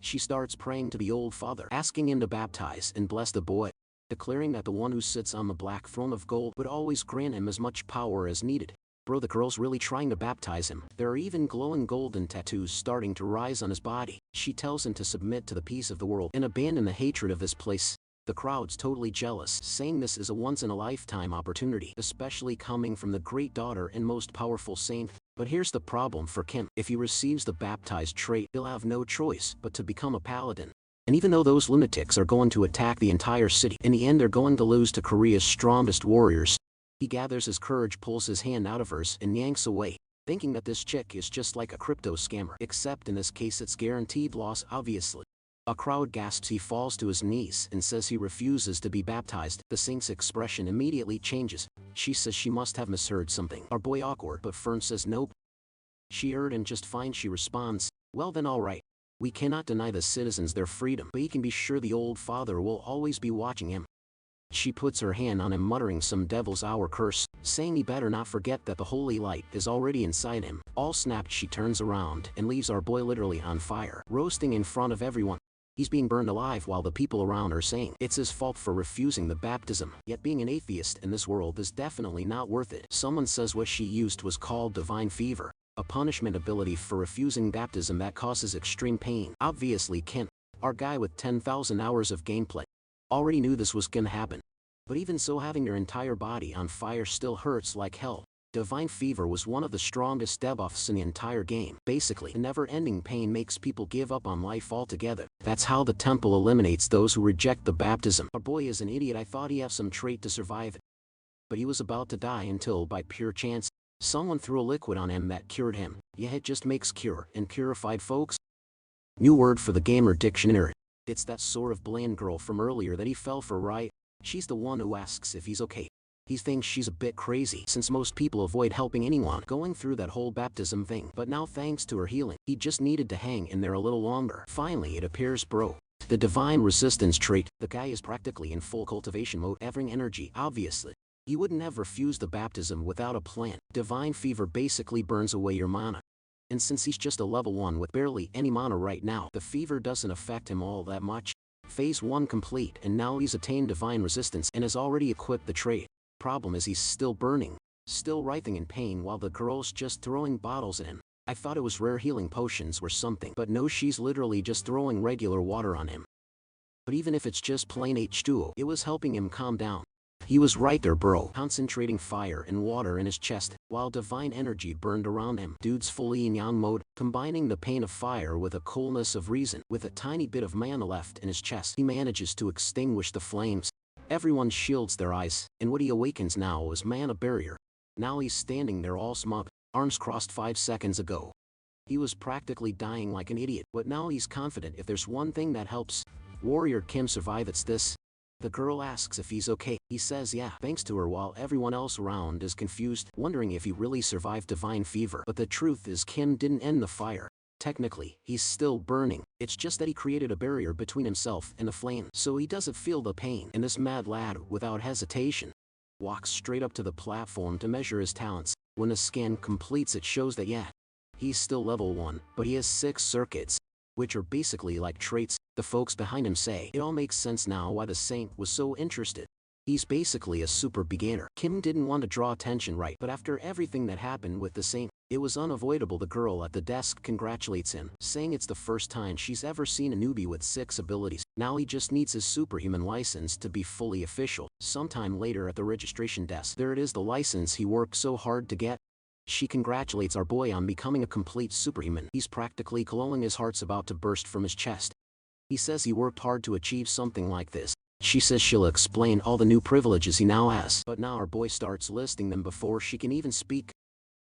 Speaker 1: She starts praying to the old father, asking him to baptize and bless the boy, declaring that the one who sits on the black throne of gold would always grant him as much power as needed. Bro, the girl's really trying to baptize him. There are even glowing golden tattoos starting to rise on his body. She tells him to submit to the peace of the world and abandon the hatred of this place. The crowd's totally jealous, saying this is a once-in-a-lifetime opportunity, especially coming from the great daughter and most powerful saint. But here's the problem for Kim: if he receives the baptized trait, he'll have no choice but to become a paladin. And even though those lunatics are going to attack the entire city, in the end they're going to lose to Korea's strongest warriors. He gathers his courage, pulls his hand out of hers, and yanks away, thinking that this chick is just like a crypto scammer, except in this case it's guaranteed loss, obviously. A crowd gasps. He falls to his knees and says he refuses to be baptized. The saint's expression immediately changes. She says she must have misheard something. Our boy awkward, but Fern says nope, she heard him just fine. She responds, well then alright. We cannot deny the citizens their freedom, but he can be sure the old father will always be watching him. She puts her hand on him, muttering some devil's hour curse, saying he better not forget that the holy light is already inside him. All snapped, she turns around and leaves our boy literally on fire, roasting in front of everyone. He's being burned alive while the people around are saying it's his fault for refusing the baptism. Yet being an atheist in this world is definitely not worth it. Someone says what she used was called divine fever, a punishment ability for refusing baptism that causes extreme pain. Obviously Kent, our guy with 10,000 hours of gameplay, already knew this was gonna happen. But even so, having your entire body on fire still hurts like hell. Divine Fever was one of the strongest debuffs in the entire game. Basically, the never-ending pain makes people give up on life altogether. That's how the temple eliminates those who reject the baptism. Our boy is an idiot. I thought he had some trait to survive it. But he was about to die until, by pure chance, someone threw a liquid on him that cured him. Yeah, it just makes cure and purified, folks. New word for the gamer dictionary. It's that sort of bland girl from earlier that he fell for, right? She's the one who asks if he's okay. He thinks she's a bit crazy since most people avoid helping anyone going through that whole baptism thing. But now thanks to her healing, he just needed to hang in there a little longer. Finally it appears, bro. The divine resistance trait. The guy is practically in full cultivation mode, having energy, obviously. You wouldn't have refused the baptism without a plan. Divine Fever basically burns away your mana. And since he's just a level 1 with barely any mana right now, the fever doesn't affect him all that much. Phase 1 complete, and now he's attained divine resistance and has already equipped the trait. Problem is he's still burning, still writhing in pain while the girl's just throwing bottles at him. I thought it was rare healing potions or something, but no, she's literally just throwing regular water on him. But even if it's just plain H2O, it was helping him calm down. He was right there, bro, concentrating fire and water in his chest, while divine energy burned around him. Dude's full yin-yang mode, combining the pain of fire with the coolness of reason. With a tiny bit of mana left in his chest, he manages to extinguish the flames. Everyone shields their eyes, and what he awakens now is mana barrier. Now he's standing there all smug, arms crossed 5 seconds ago. He was practically dying like an idiot, but now he's confident if there's one thing that helps Warrior Kim survive, it's this. The girl asks if he's okay. He says yeah, thanks to her, while everyone else around is confused, wondering if he really survived Divine Fever. But the truth is Kim didn't end the fire. Technically, he's still burning. It's just that he created a barrier between himself and the flame, so he doesn't feel the pain. And this mad lad, without hesitation, walks straight up to the platform to measure his talents. When the scan completes, it shows that yeah, he's still level 1, but he has 6 circuits, which are basically like traits. The folks behind him say it all makes sense now why the saint was so interested. He's basically a super beginner. Kim didn't want to draw attention, right? But after everything that happened with the saint, it was unavoidable. The girl at the desk congratulates him, saying it's the first time she's ever seen a newbie with 6 abilities. Now he just needs his superhuman license to be fully official. Sometime later at the registration desk, there it is, the license he worked so hard to get. She congratulates our boy on becoming a complete superhuman. He's practically glowing, his heart's about to burst from his chest. He says he worked hard to achieve something like this. She says she'll explain all the new privileges he now has. But now our boy starts listing them before she can even speak.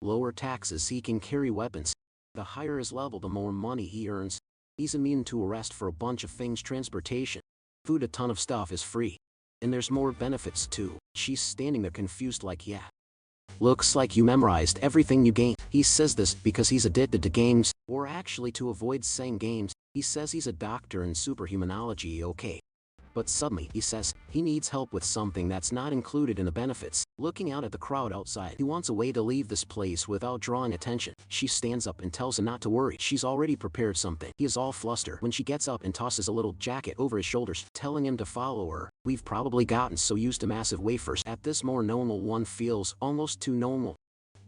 Speaker 1: Lower taxes, he can carry weapons. The higher his level, the more money he earns. He's immune to arrest for a bunch of things, transportation, food, a ton of stuff is free. And there's more benefits too. She's standing there confused like yeah. Looks like you memorized everything you gained. He says this because he's addicted to games, or actually to avoid saying games. He says he's a doctor in superhumanology, okay. But suddenly, he says, he needs help with something that's not included in the benefits. Looking out at the crowd outside, he wants a way to leave this place without drawing attention. She stands up and tells him not to worry. She's already prepared something. He is all flustered when she gets up and tosses a little jacket over his shoulders, telling him to follow her. We've probably gotten so used to massive wafers. At this more normal one feels almost too normal.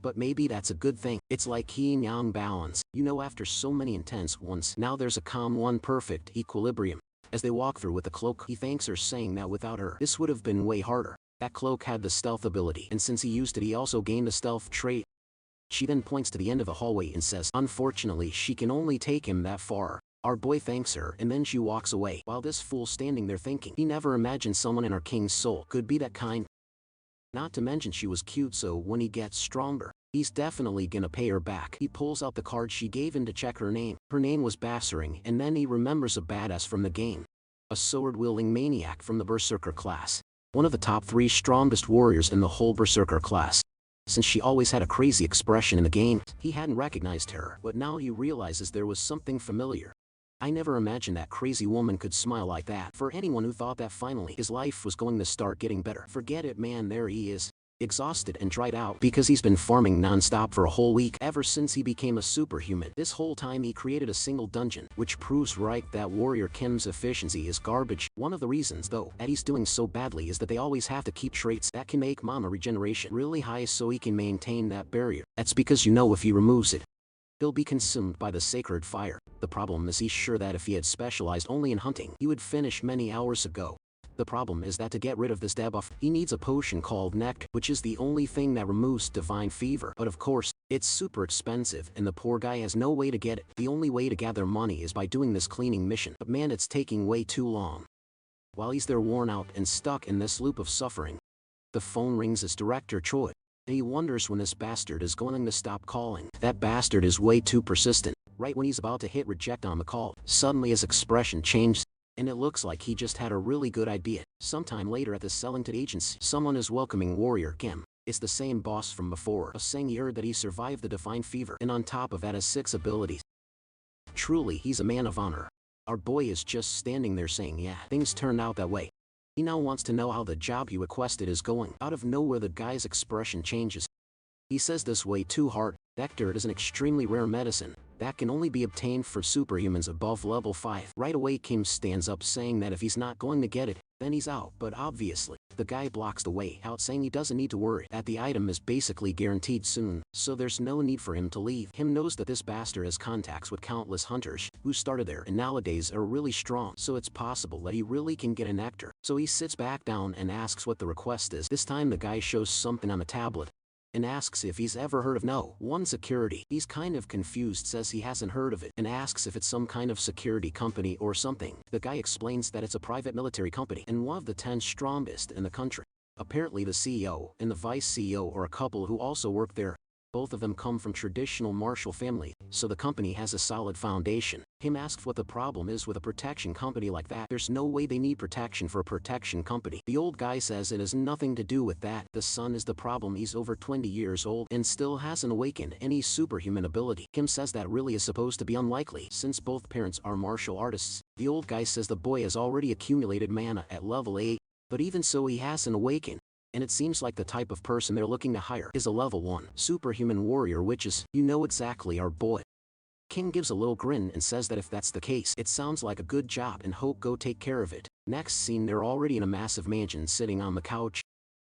Speaker 1: But maybe that's a good thing. It's like yin yang balance. You know, after so many intense ones, now there's a calm one, perfect equilibrium. As they walk through with the cloak, he thanks her, saying that without her, this would have been way harder. That cloak had the stealth ability, and since he used it, he also gained the stealth trait. She then points to the end of the hallway and says, unfortunately, she can only take him that far. Our boy thanks her, and then she walks away, while this fool standing there thinking, he never imagined someone in our king's soul could be that kind. Not to mention she was cute, so when he gets stronger, he's definitely gonna pay her back. He pulls out the card she gave him to check her name. Her name was Bassering, and then he remembers a badass from the game. A sword-wielding maniac from the Berserker class. One of the top 3 strongest warriors in the whole Berserker class. Since she always had a crazy expression in the game, he hadn't recognized her, but now he realizes there was something familiar. I never imagined that crazy woman could smile like that. For anyone who thought that finally his life was going to start getting better, forget it, man. There he is, exhausted and dried out because he's been farming non-stop for a whole week ever since he became a superhuman. This whole time he created a single dungeon, which proves right that Warrior Kim's efficiency is garbage. One of the reasons though that he's doing so badly is that they always have to keep traits that can make mana regeneration really high so he can maintain that barrier. That's because, you know, if he removes it, he'll be consumed by the sacred fire. The problem is he's sure that if he had specialized only in hunting, he would finish many hours ago. The problem is that to get rid of this debuff, he needs a potion called Nectar, which is the only thing that removes divine fever. But of course, it's super expensive and the poor guy has no way to get it. The only way to gather money is by doing this cleaning mission. But man, it's taking way too long. While he's there worn out and stuck in this loop of suffering, the phone rings as Director Choi. And he wonders when this bastard is going to stop calling. That bastard is way too persistent. Right when he's about to hit reject on the call, suddenly his expression changes, and it looks like he just had a really good idea. Sometime later at the selling to agency, someone is welcoming Warrior Kim. It's the same boss from before, saying he heard that he survived the divine fever, and on top of that has 6 abilities. Truly, he's a man of honor. Our boy is just standing there saying, yeah, things turned out that way. He now wants to know how the job he requested is going. Out of nowhere the guy's expression changes. He says this way too hard. Nectar is an extremely rare medicine that can only be obtained for superhumans above level 5. Right away Kim stands up saying that if he's not going to get it, then he's out. But obviously, the guy blocks the way out saying he doesn't need to worry, that the item is basically guaranteed soon, so there's no need for him to leave. Kim knows that this bastard has contacts with countless hunters who started there and nowadays are really strong, so it's possible that he really can get a nectar. So he sits back down and asks what the request is. This time the guy shows something on a tablet and asks if he's ever heard of No. 1 Security. He's kind of confused, says he hasn't heard of it, and asks if it's some kind of security company or something. The guy explains that it's a private military company and one of the 10 strongest in the country. Apparently the CEO and the vice CEO are a couple who also work there. Both of them come from traditional martial family, so the company has a solid foundation. Him asks what the problem is with a protection company like that. There's no way they need protection for a protection company. The old guy says it has nothing to do with that. The son is the problem. He's over 20 years old and still hasn't awakened any superhuman ability. Kim says that really is supposed to be unlikely since both parents are martial artists. The old guy says the boy has already accumulated mana at level 8, but even so he hasn't awakened. And it seems like the type of person they're looking to hire is a level 1 superhuman warrior, which is, you know exactly, our boy. King gives a little grin and says that if that's the case, it sounds like a good job and hope go take care of it. Next scene, they're already in a massive mansion sitting on the couch.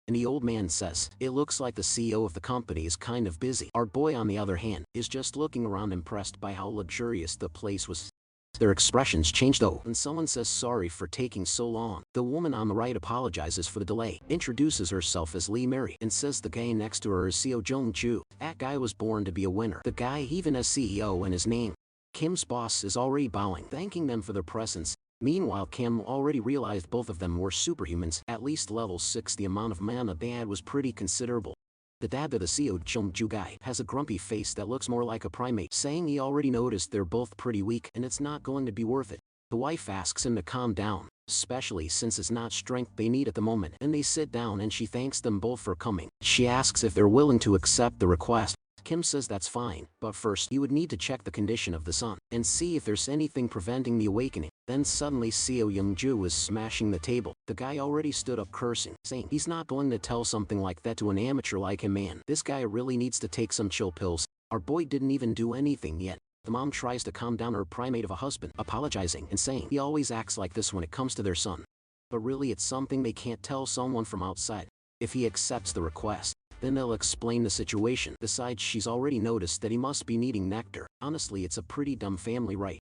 Speaker 1: And the old man says, it looks like the CEO of the company is kind of busy. Our boy on the other hand, is just looking around impressed by how luxurious the place was. Their expressions change though, and someone says sorry for taking so long. The woman on the right apologizes for the delay, introduces herself as Lee Mary, and says the guy next to her is Seo Jung-ju. That guy was born to be a winner. The guy even has CEO in his name. Kim's boss is already bowing, thanking them for their presence. Meanwhile, Kim already realized both of them were superhumans, at least level 6. The amount of mana they had was pretty considerable. The dad of the Seo Jung-ju guy has a grumpy face that looks more like a primate, saying he already noticed they're both pretty weak and it's not going to be worth it. The wife asks him to calm down, especially since it's not strength they need at the moment, and they sit down and she thanks them both for coming. She asks if they're willing to accept the request. Kim says that's fine, but first you would need to check the condition of the son and see if there's anything preventing the awakening. Then suddenly Seo Young-ju is smashing the table. The guy already stood up cursing, saying he's not going to tell something like that to an amateur like him. Man, this guy really needs to take some chill pills. Our boy didn't even do anything yet. The mom tries to calm down her primate of a husband, apologizing and saying he always acts like this when it comes to their son. But really it's something they can't tell someone from outside. If he accepts the request, then they'll explain the situation. Besides, she's already noticed that he must be needing nectar. Honestly, it's a pretty dumb family, right?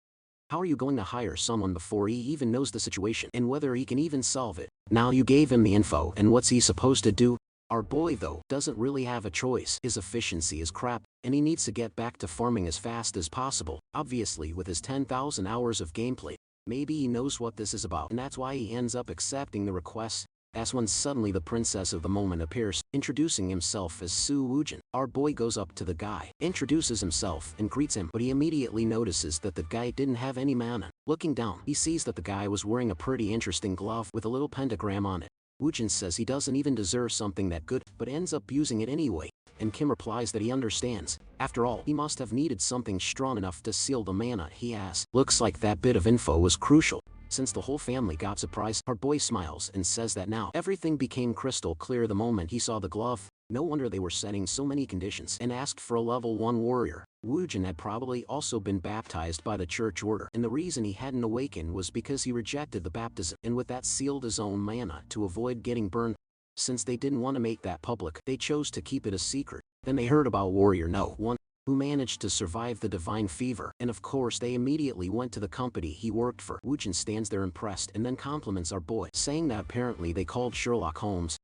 Speaker 1: How are you going to hire someone before he even knows the situation and whether he can even solve it? Now you gave him the info, and what's he supposed to do? Our boy though doesn't really have a choice. His efficiency is crap, and he needs to get back to farming as fast as possible. Obviously with his 10,000 hours of gameplay, maybe he knows what this is about, and that's why he ends up accepting the request. That's when suddenly the princess of the moment appears, introducing himself as Su Woojin. Our boy goes up to the guy, introduces himself, and greets him, but he immediately notices that the guy didn't have any mana. Looking down, he sees that the guy was wearing a pretty interesting glove with a little pentagram on it. Woojin says he doesn't even deserve something that good, but ends up using it anyway, and Kim replies that he understands. After all, he must have needed something strong enough to seal the mana he has. Looks like that bit of info was crucial. Since the whole family got surprised, our boy smiles and says that now everything became crystal clear the moment he saw the glove. No wonder they were setting so many conditions and asked for a level 1 warrior. Woojin had probably also been baptized by the church order, and the reason he hadn't awakened was because he rejected the baptism and with that sealed his own mana to avoid getting burned. Since they didn't want to make that public, they chose to keep it a secret. Then they heard about Warrior No. 1. who managed to survive the divine fever, and of course they immediately went to the company he worked for. Woojin stands there impressed and then compliments our boy, saying that apparently they called Sherlock Holmes.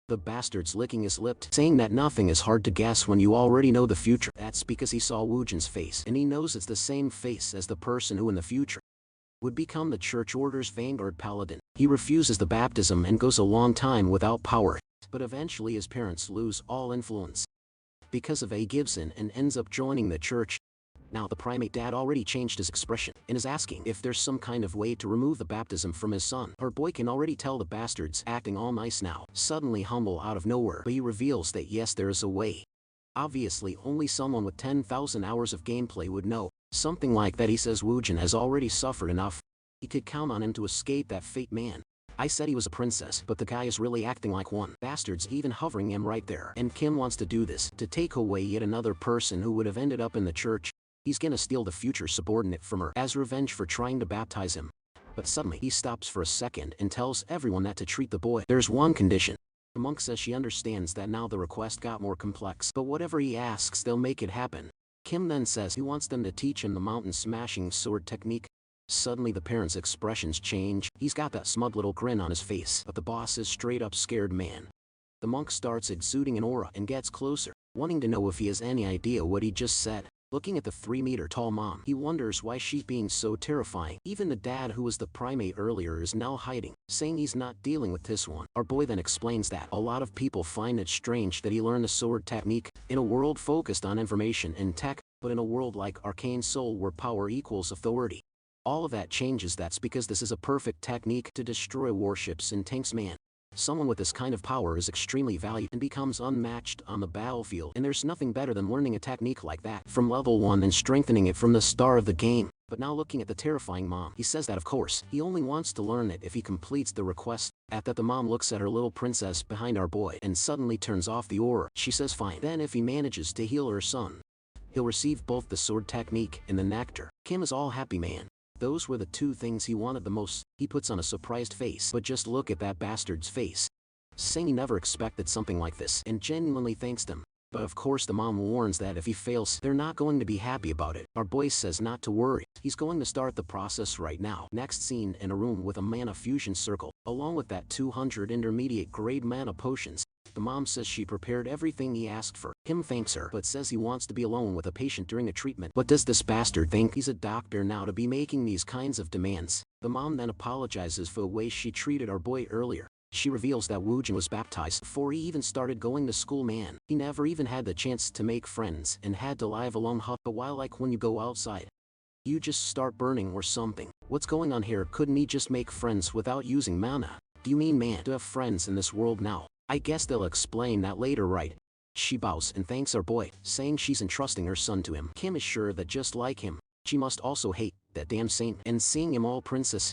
Speaker 1: The bastard's licking his lip, saying that nothing is hard to guess when you already know the future. That's because he saw Woojin's face, and he knows it's the same face as the person who in the future would become the Church Order's vanguard paladin. He refuses the baptism and goes a long time without power, but eventually his parents lose all influence because of A. Gibson and ends up joining the church. Now the primate dad already changed his expression and is asking if there's some kind of way to remove the baptism from his son. Our boy can already tell the bastard's acting all nice now, suddenly humble out of nowhere, but he reveals that yes, there is a way. Obviously only someone with 10,000 hours of gameplay would know. Something like that. He says Woojin has already suffered enough. He could count on him to escape that fate. Man, I said he was a princess, but the guy is really acting like one. Bastard's even hovering him right there. And Kim wants to do this, to take away yet another person who would have ended up in the church. He's gonna steal the future subordinate from her as revenge for trying to baptize him. But suddenly he stops for a second and tells everyone that to treat the boy, there's one condition. The monk says she understands that now the request got more complex, but whatever he asks they'll make it happen. Kim then says he wants them to teach him the mountain smashing sword technique. Suddenly the parents' expressions change. He's got that smug little grin on his face, but the boss is straight up scared. Man. The monk starts exuding an aura and gets closer, wanting to know if he has any idea what he just said. Looking at the 3-meter-tall mom, he wonders why she's being so terrifying. Even the dad who was the primate earlier is now hiding, saying he's not dealing with this one. Our boy then explains that a lot of people find it strange that he learned the sword technique in a world focused on information and tech, but in a world like Arcane Soul where power equals authority. All of that changes. That's because this is a perfect technique to destroy warships and tanks. Man. Someone with this kind of power is extremely valued and becomes unmatched on the battlefield, and there's nothing better than learning a technique like that from level 1 and strengthening it from the start of the game. But now looking at the terrifying mom, he says that of course, he only wants to learn it if he completes the request. At that the mom looks at her little princess behind our boy and suddenly turns off the aura. She says fine. Then if he manages to heal her son, he'll receive both the sword technique and the nectar. Kim is all happy. Man. Those were the two things he wanted the most. He puts on a surprised face, but just look at that bastard's face, saying he never expected something like this and genuinely thanks them. But of course the mom warns that if he fails, they're not going to be happy about it. Our boy says not to worry, he's going to start the process right now. Next scene, in a room with a mana fusion circle, along with that 200 intermediate grade mana potions. The mom says she prepared everything he asked for. Kim thanks her, but says he wants to be alone with a patient during a treatment. What does this bastard think? He's a doctor now to be making these kinds of demands. The mom then apologizes for the way she treated our boy earlier. She reveals that Woojin was baptized before he even started going to school. Man. He never even had the chance to make friends and had to live alone. But why, like when you go outside, you just start burning or something? What's going on here? Couldn't he just make friends without using mana? Do you mean man to have friends in this world now? I guess they'll explain that later, right? She bows and thanks our boy, saying she's entrusting her son to him. Kim is sure that just like him, she must also hate that damn saint. And seeing him all princess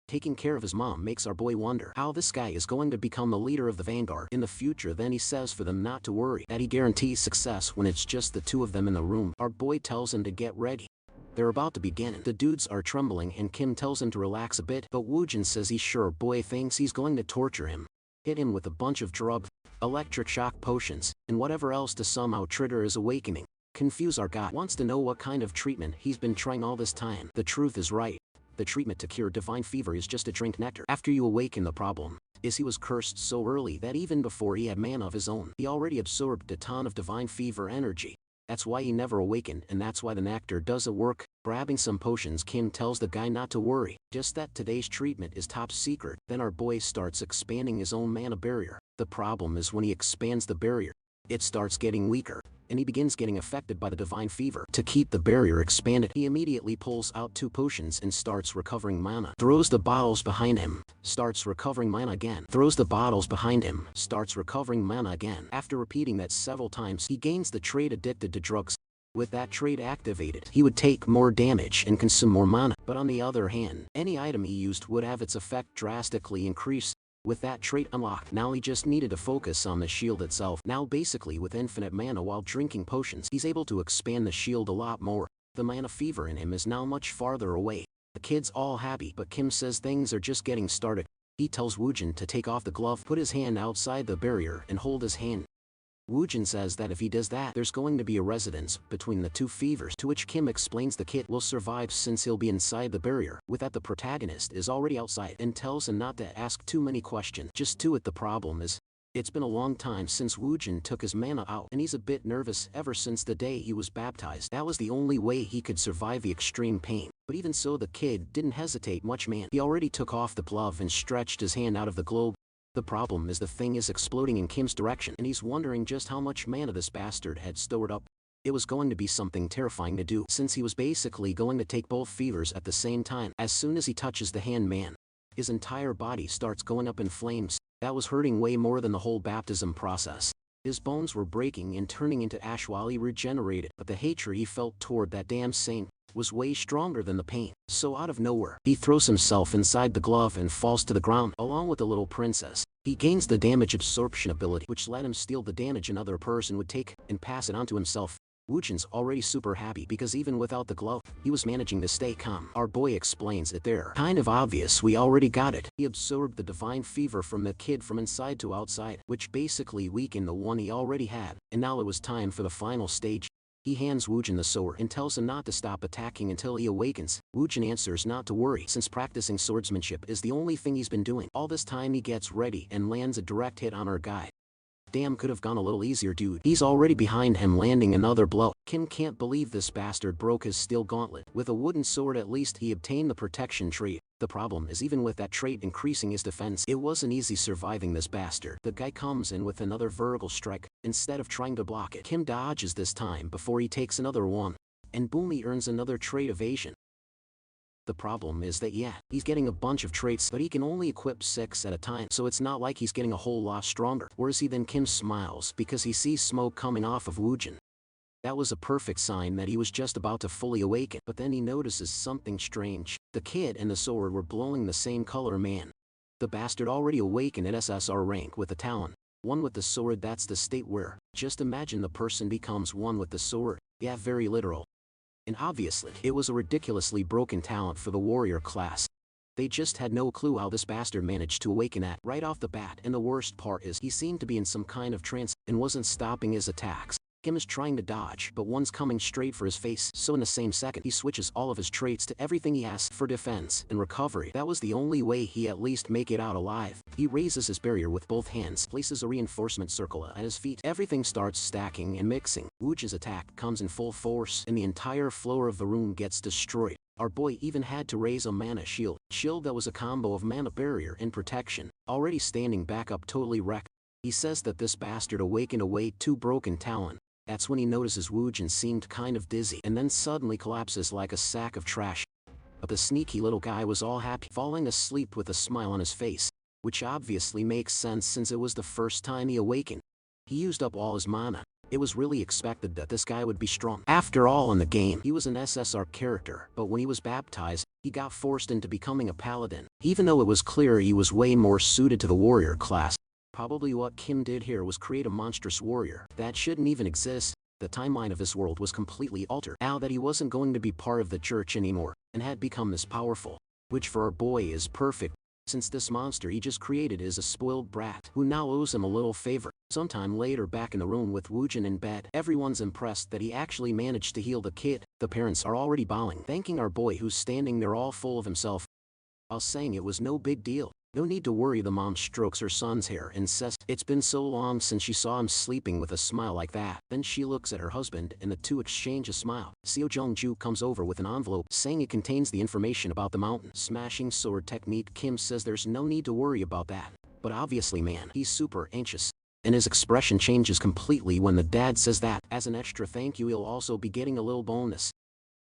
Speaker 1: taking care of his mom makes our boy wonder how this guy is going to become the leader of the vanguard in the future. Then he says for them not to worry, that he guarantees success when it's just the two of them in the room. Our boy tells him to get ready. They're about to begin. The dudes are trembling and Kim tells him to relax a bit, but Woojin says he's sure. Boy thinks he's going to torture him, hit him with a bunch of drugs, electric shock potions, and whatever else to somehow trigger his awakening. Confuse our god wants to know what kind of treatment he's been trying all this time. The truth is right. The treatment to cure divine fever is just to drink nectar after you awaken. The problem is he was cursed so early that even before he had mana of his own, he already absorbed a ton of divine fever energy. That's why he never awakened, and that's why the nectar doesn't work. Grabbing some potions, Kim tells the guy not to worry, just that today's treatment is top secret. Then our boy starts expanding his own mana barrier. The problem is when he expands the barrier, it starts getting weaker, and he begins getting affected by the divine fever. To keep the barrier expanded, he immediately pulls out 2 potions and starts recovering mana. Throws the bottles behind him, starts recovering mana again. Throws the bottles behind him, starts recovering mana again. After repeating that several times, he gains the trait addicted to drugs. With that trait activated, he would take more damage and consume more mana. But on the other hand, any item he used would have its effect drastically increase. With that trait unlocked, now he just needed to focus on the shield itself. Now basically with infinite mana while drinking potions, he's able to expand the shield a lot more. The mana fever in him is now much farther away. The kid's all happy, but Kim says things are just getting started. He tells Woojin to take off the glove, put his hand outside the barrier and hold his hand. Woojin says that if he does that, there's going to be a resonance between the two fevers, to which Kim explains the kid will survive since he'll be inside the barrier. With that, the protagonist is already outside and tells him not to ask too many questions, just do it. The problem is, it's been a long time since Woojin took his mana out, and he's a bit nervous ever since the day he was baptized. That was the only way he could survive the extreme pain. But even so, the kid didn't hesitate much, man. He already took off the glove and stretched his hand out of the globe. The problem is the thing is exploding in Kim's direction, and he's wondering just how much mana this bastard had stored up. It was going to be something terrifying to do, since he was basically going to take both fevers at the same time. As soon as he touches the hand, man, his entire body starts going up in flames. That was hurting way more than the whole baptism process. His bones were breaking and turning into ash while he regenerated, but the hatred he felt toward that damn saint was way stronger than the pain. So out of nowhere, he throws himself inside the glove and falls to the ground, along with the little princess. He gains the damage absorption ability, which let him steal the damage another person would take and pass it on to himself. Woojin's already super happy because even without the glove, he was managing to stay calm. Our boy explains it there. Kind of obvious, we already got it. He absorbed the divine fever from the kid from inside to outside, which basically weakened the one he already had, and now it was time for the final stage. He hands Woojin the sword and tells him not to stop attacking until he awakens. Woojin answers not to worry, since practicing swordsmanship is the only thing he's been doing. All this time he gets ready and lands a direct hit on our guy. Damn, could have gone a little easier, dude. He's already behind him, landing another blow. Kim can't believe this bastard broke his steel gauntlet. With a wooden sword, at least he obtained the protection trait. The problem is, even with that trait increasing his defense, it wasn't easy surviving this bastard. The guy comes in with another vertical strike. Instead of trying to block it, Kim dodges this time before he takes another one. And boom, he earns another trait, evasion. The problem is that he's getting a bunch of traits, but he can only equip 6 at a time, so it's not like he's getting a whole lot stronger. Whereas then Kim smiles because he sees smoke coming off of Woojin. That was a perfect sign that he was just about to fully awaken, but then he notices something strange. The kid and the sword were glowing the same color, man. The bastard already awakened at SSR rank with the talent. One with the sword, that's the state where, just imagine the person becomes one with the sword. Yeah, very literal. And obviously, it was a ridiculously broken talent for the warrior class. They just had no clue how this bastard managed to awaken at right off the bat, and the worst part is he seemed to be in some kind of trance and wasn't stopping his attacks. Kim is trying to dodge, but one's coming straight for his face, so in the same second he switches all of his traits to everything he has for defense and recovery. That was the only way he at least make it out alive. He raises his barrier with both hands, places a reinforcement circle at his feet. Everything starts stacking and mixing. Woojin's attack comes in full force, and the entire floor of the room gets destroyed. Our boy even had to raise a mana shield that was a combo of mana barrier and protection, already standing back up totally wrecked. He says that this bastard awakened away 2 broken talent. That's when he notices Woojin seemed kind of dizzy and then suddenly collapses like a sack of trash. But the sneaky little guy was all happy, falling asleep with a smile on his face, which obviously makes sense since it was the first time he awakened. He used up all his mana. It was really expected that this guy would be strong. After all, in the game, he was an SSR character, but when he was baptized, he got forced into becoming a paladin, even though it was clear he was way more suited to the warrior class. Probably what Kim did here was create a monstrous warrior that shouldn't even exist. The timeline of this world was completely altered now that he wasn't going to be part of the church anymore, and had become this powerful, which for our boy is perfect, since this monster he just created is a spoiled brat who now owes him a little favor. Sometime later, back in the room with Woojin in bed, everyone's impressed that he actually managed to heal the kid. The parents are already bowing, thanking our boy who's standing there all full of himself, while saying it was no big deal. No need to worry. The mom strokes her son's hair and says it's been so long since she saw him sleeping with a smile like that. Then she looks at her husband and the two exchange a smile. Seo Jung-ju comes over with an envelope saying it contains the information about the mountain smashing sword technique. Kim says there's no need to worry about that. But obviously, man, he's super anxious. And his expression changes completely when the dad says that, as an extra thank you, he'll also be getting a little bonus.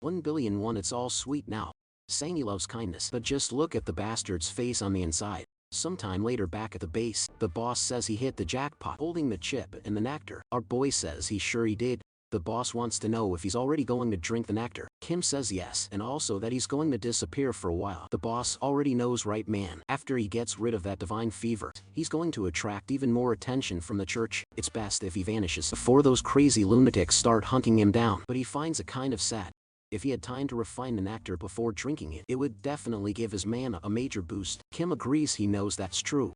Speaker 1: 1,000,000,001. It's all sweet now, saying he loves kindness, but just look at the bastard's face on the inside. Sometime later, back at the base, the boss says he hit the jackpot, holding the chip and the nectar. Our boy says he's sure he did. The boss wants to know if he's already going to drink the nectar. Kim says yes, and also that he's going to disappear for a while. The boss already knows, right, man? After he gets rid of that divine fever, he's going to attract even more attention from the church. It's best if he vanishes before those crazy lunatics start hunting him down. But he finds it kind of sad. If he had time to refine the nectar before drinking it, it would definitely give his mana a major boost. Kim agrees, he knows that's true.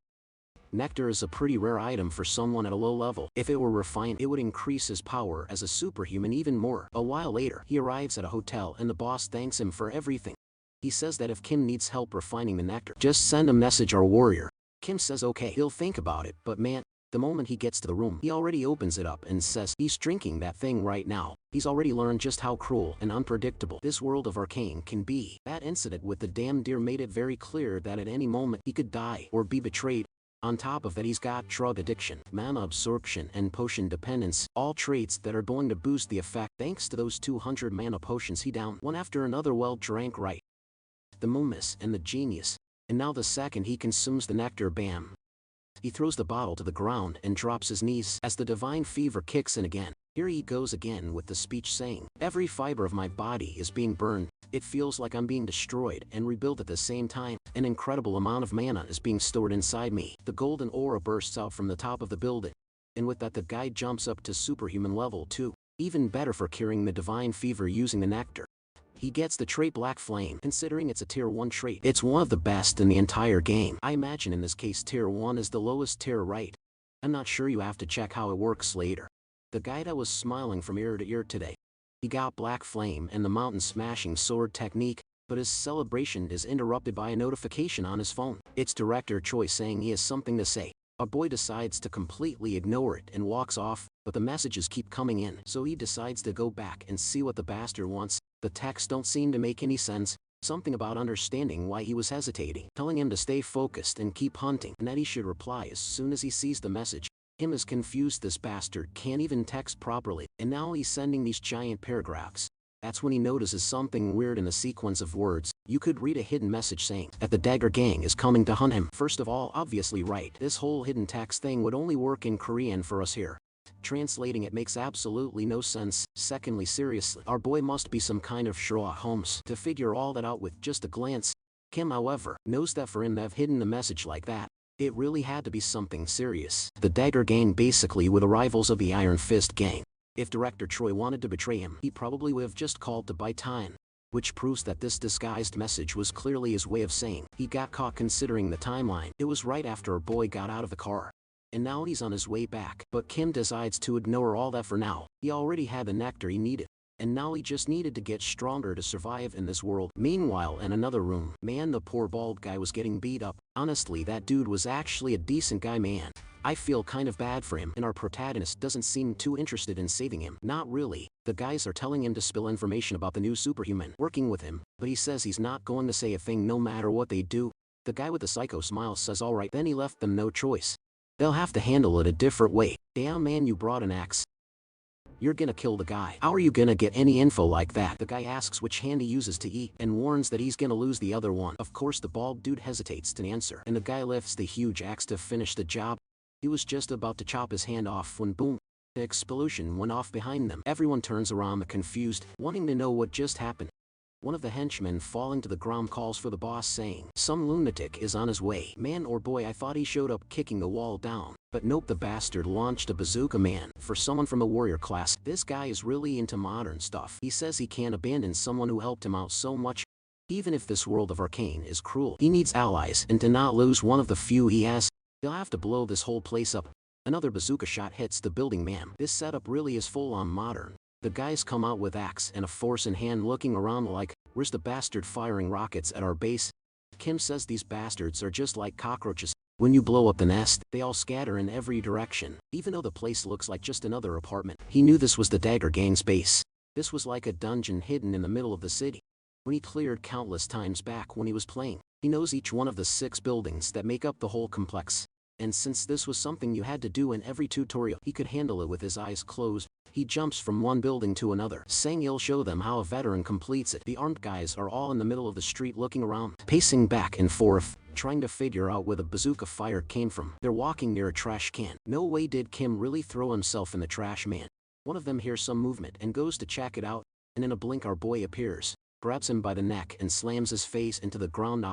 Speaker 1: Nectar is a pretty rare item for someone at a low level. If it were refined, it would increase his power as a superhuman even more. A while later, he arrives at a hotel and the boss thanks him for everything. He says that if Kim needs help refining the nectar, just send a message our warrior. Kim says okay, he'll think about it, but man, the moment he gets to the room, he already opens it up and says he's drinking that thing right now. He's already learned just how cruel and unpredictable this world of Arcane can be. That incident with the damn deer made it very clear that at any moment he could die or be betrayed. On top of that, he's got drug addiction, mana absorption, and potion dependence, all traits that are going to boost the effect thanks to those 200 mana potions he downed one after another well drank right. The Momus and the genius. And now the second he consumes the nectar, bam. He throws the bottle to the ground and drops his knees as the divine fever kicks in again. Here he goes again with the speech saying, every fiber of my body is being burned. It feels like I'm being destroyed and rebuilt at the same time. An incredible amount of mana is being stored inside me. The golden aura bursts out from the top of the building. And with that, the guy jumps up to superhuman level 2. Even better for curing the divine fever using the nectar. He gets the trait Black Flame. Considering it's a tier 1 trait, it's one of the best in the entire game. I imagine in this case tier 1 is the lowest tier, right? I'm not sure, you have to check how it works later. The guy that was smiling from ear to ear today. He got Black Flame and the mountain smashing sword technique, but his celebration is interrupted by a notification on his phone. It's Director Choi saying he has something to say. Our boy decides to completely ignore it and walks off, but the messages keep coming in, so he decides to go back and see what the bastard wants. The texts don't seem to make any sense, something about understanding why he was hesitating, telling him to stay focused and keep hunting, and that he should reply as soon as he sees the message. Him is confused, this bastard can't even text properly, and now he's sending these giant paragraphs. That's when he notices something weird in the sequence of words. You could read a hidden message saying that the Dagger gang is coming to hunt him. First of all, obviously right, this whole hidden text thing would only work in Korean for us here. Translating it makes absolutely no sense. Secondly, seriously, our boy must be some kind of Sherlock Holmes to figure all that out with just a glance. Kim, however, knows that for him to have hidden the message like that, it really had to be something serious. The Dagger gang basically were the rivals of the Iron Fist gang. If Director Choi wanted to betray him, he probably would have just called to buy time. Which proves that this disguised message was clearly his way of saying he got caught. Considering the timeline, it was right after our boy got out of the car. And now he's on his way back. But Kim decides to ignore all that for now. He already had the nectar he needed. And now he just needed to get stronger to survive in this world. Meanwhile, in another room, man, the poor bald guy was getting beat up. Honestly, that dude was actually a decent guy, man. I feel kind of bad for him, and our protagonist doesn't seem too interested in saving him. Not really. The guys are telling him to spill information about the new superhuman working with him, but he says he's not going to say a thing no matter what they do. The guy with the psycho smile says alright, then he left them no choice. They'll have to handle it a different way. Damn man, you brought an axe. You're gonna kill the guy. How are you gonna get any info like that? The guy asks which hand he uses to eat and warns that he's gonna lose the other one. Of course the bald dude hesitates to answer, and the guy lifts the huge axe to finish the job. He was just about to chop his hand off when boom, the explosion went off behind them. Everyone turns around confused, wanting to know what just happened. One of the henchmen falling to the ground calls for the boss saying, some lunatic is on his way. Man or boy, I thought he showed up kicking the wall down. But nope, the bastard launched a bazooka. Man, for someone from a warrior class, this guy is really into modern stuff. He says he can't abandon someone who helped him out so much. Even if this world of Arcane is cruel, he needs allies, and to not lose one of the few he has, they'll have to blow this whole place up. Another bazooka shot hits the building. Man, this setup really is full on modern. The guys come out with axe and a force in hand, looking around like, where's the bastard firing rockets at our base? Kim says these bastards are just like cockroaches. When you blow up the nest, they all scatter in every direction. Even though the place looks like just another apartment, he knew this was the Dagger gang's base. This was like a dungeon hidden in the middle of the city. When he cleared countless times back when he was playing, he knows each one of the 6 buildings that make up the whole complex. And since this was something you had to do in every tutorial, he could handle it with his eyes closed. He jumps from one building to another, saying he'll show them how a veteran completes it. The armed guys are all in the middle of the street looking around, pacing back and forth, trying to figure out where the bazooka fire came from. They're walking near a trash can. No way did Kim really throw himself in the trash, man. One of them hears some movement and goes to check it out, and in a blink our boy appears, grabs him by the neck and slams his face into the ground.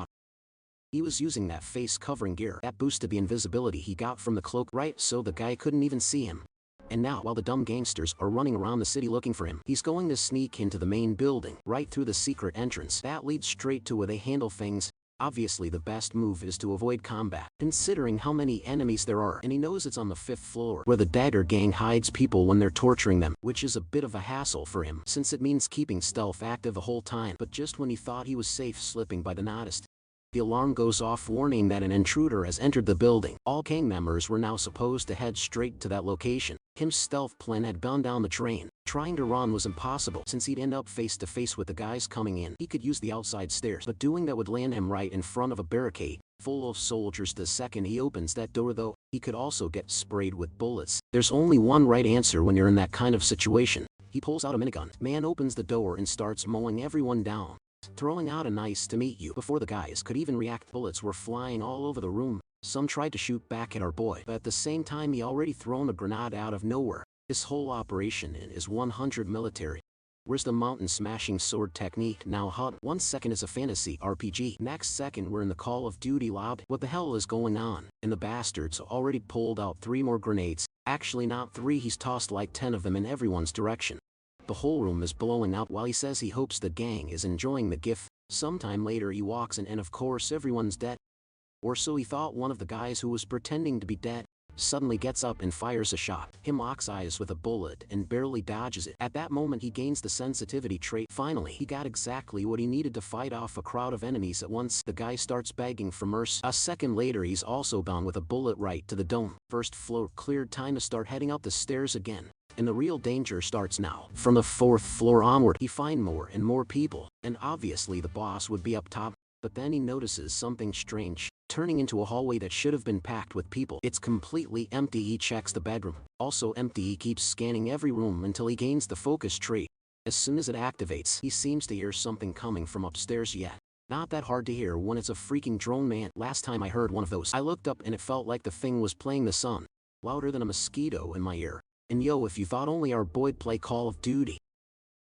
Speaker 1: He was using that face covering gear that boosted the invisibility he got from the cloak, right, so the guy couldn't even see him. And now, while the dumb gangsters are running around the city looking for him, he's going to sneak into the main building, right through the secret entrance that leads straight to where they handle things. Obviously the best move is to avoid combat, considering how many enemies there are, and he knows it's on the 5th floor where the Dagger gang hides people when they're torturing them, which is a bit of a hassle for him since it means keeping stealth active the whole time. But just when he thought he was safe slipping by the noticed, the alarm goes off warning that an intruder has entered the building. All gang members were now supposed to head straight to that location. Kim's stealth plan had gone down the drain. Trying to run was impossible since he'd end up face to face with the guys coming in. He could use the outside stairs, but doing that would land him right in front of a barricade full of soldiers. The second he opens that door though, he could also get sprayed with bullets. There's only one right answer when you're in that kind of situation. He pulls out a minigun. Man opens the door and starts mowing everyone down, throwing out a nice to meet you. Before the guys could even react, bullets were flying all over the room. Some tried to shoot back at our boy, but at the same time he already thrown a grenade out of nowhere. This whole operation is 100 military. Where's the mountain smashing sword technique now hot? 1 second is a fantasy RPG. Next second we're in the Call of Duty lobby. What the hell is going on? And the bastards already pulled out 3 more grenades. Actually not 3, he's tossed like 10 of them in everyone's direction. The whole room is blowing out while he says he hopes the gang is enjoying the gift. Sometime later he walks in and of course everyone's dead. Or so he thought. One of the guys who was pretending to be dead suddenly gets up and fires a shot. Him locks eyes with a bullet and barely dodges it. At that moment he gains the sensitivity trait. Finally, he got exactly what he needed to fight off a crowd of enemies at once. The guy starts begging for mercy. A second later he's also bound with a bullet right to the dome. 1st floor cleared, time to start heading up the stairs again. And the real danger starts now. From the 4th floor onward, he finds more and more people, and obviously the boss would be up top. But then he notices something strange. Turning into a hallway that should have been packed with people, it's completely empty. He checks the bedroom, also empty. He keeps scanning every room until he gains the focus trait. As soon as it activates, he seems to hear something coming from upstairs. Yet not that hard to hear when it's a freaking drone, man. Last time I heard one of those, I looked up and it felt like the thing was playing the sun, louder than a mosquito in my ear. And yo, if you thought only our boy'd play Call of Duty,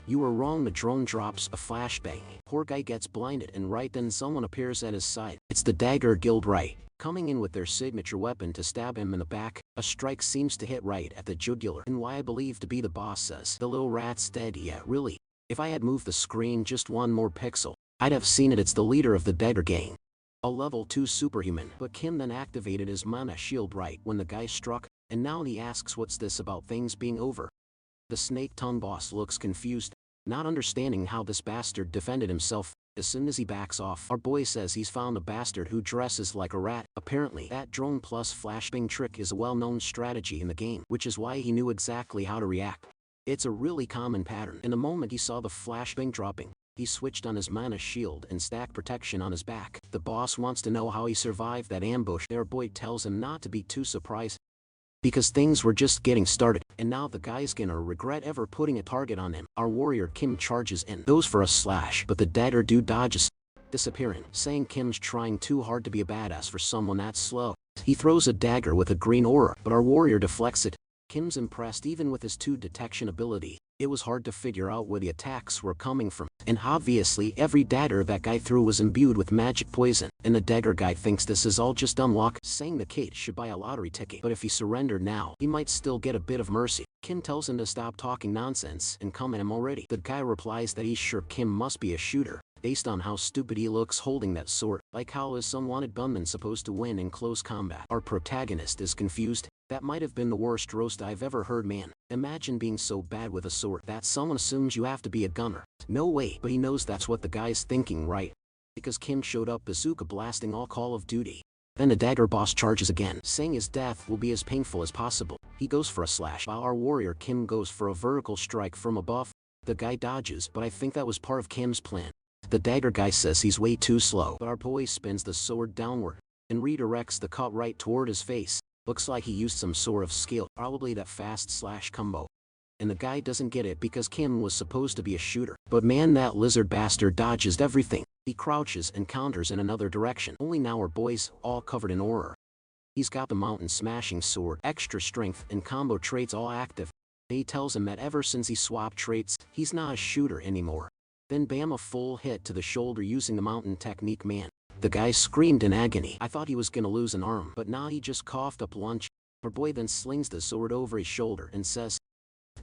Speaker 1: you were wrong. The drone drops a flashbang. Poor guy gets blinded, and right then someone appears at his side. It's the Dagger Guild, right? Coming in with their signature weapon to stab him in the back. A strike seems to hit right at the jugular, and why I believe to be the boss says, "The little rat's dead." Yeah, really? If I had moved the screen just 1 more pixel, I'd have seen it. It's the leader of the Dagger gang, a level 2 superhuman. But Kim then activated his mana shield right when the guy struck, and now he asks what's this about things being over. The snake tongue boss looks confused, not understanding how this bastard defended himself. As soon as he backs off, our boy says he's found a bastard who dresses like a rat. Apparently, that drone plus flashbang trick is a well-known strategy in the game, which is why he knew exactly how to react. It's a really common pattern. In the moment he saw the flashbang dropping, he switched on his mana shield and stacked protection on his back. The boss wants to know how he survived that ambush. Our boy tells him not to be too surprised, because things were just getting started, and now the guy's gonna regret ever putting a target on him. Our warrior Kim charges in, goes for a slash, but the Dagger dude dodges, disappearing, saying Kim's trying too hard to be a badass for someone that slow. He throws a dagger with a green aura, but our warrior deflects it. Kim's impressed even with his 2 detection ability. It was hard to figure out where the attacks were coming from, and obviously every dagger that guy threw was imbued with magic poison, and the Dagger guy thinks this is all just dumb luck, saying the kid should buy a lottery ticket, but if he surrendered now, he might still get a bit of mercy. Kim tells him to stop talking nonsense and come at him already. The guy replies that he's sure Kim must be a shooter, based on how stupid he looks holding that sword. Like, how is some wanted gunman supposed to win in close combat? Our protagonist is confused. That might have been the worst roast I've ever heard, man. Imagine being so bad with a sword that someone assumes you have to be a gunner. No way, but he knows that's what the guy's thinking, right? Because Kim showed up bazooka blasting all Call of Duty. Then the Dagger boss charges again, saying his death will be as painful as possible. He goes for a slash, while our warrior Kim goes for a vertical strike from above. The guy dodges, but I think that was part of Kim's plan. The Dagger guy says he's way too slow, but our boy spins the sword downward and redirects the cut right toward his face. Looks like he used some sort of skill, probably that fast slash combo. And the guy doesn't get it because Kim was supposed to be a shooter. But man, that lizard bastard dodges everything. He crouches and counters in another direction. Only now our boy's all covered in aura. He's got the mountain smashing sword, extra strength, and combo traits all active. He tells him that ever since he swapped traits, he's not a shooter anymore. Then bam, a full hit to the shoulder using the mountain technique, man. The guy screamed in agony. I thought he was gonna lose an arm, but nah, he just coughed up lunch. Our boy then slings the sword over his shoulder and says,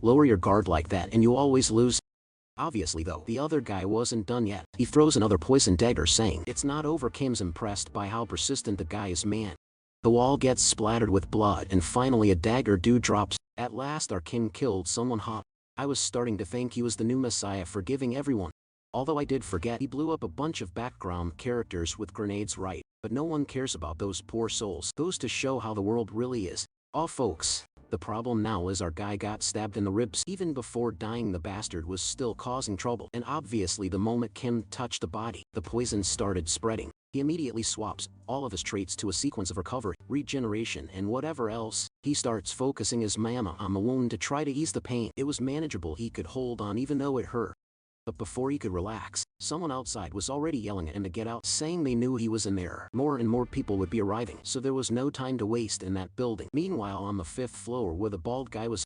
Speaker 1: "Lower your guard like that and you always lose." Obviously though, the other guy wasn't done yet. He throws another poison dagger saying it's not over. Kim's impressed by how persistent the guy is, man. The wall gets splattered with blood and finally a dagger dude drops. At last our Kim killed someone hot. I was starting to think he was the new messiah forgiving everyone. Although I did forget he blew up a bunch of background characters with grenades, right? But no one cares about those poor souls. Goes to show how the world really is. Oh folks, the problem now is our guy got stabbed in the ribs. Even before dying the bastard was still causing trouble. And obviously the moment Kim touched the body, the poison started spreading. He immediately swaps all of his traits to a sequence of recovery, regeneration and whatever else. He starts focusing his mana on the wound to try to ease the pain. It was manageable, he could hold on even though it hurt. But before he could relax, someone outside was already yelling at him to get out, saying they knew he was in there. More and more people would be arriving, so there was no time to waste in that building. Meanwhile on the 5th floor where the bald guy was,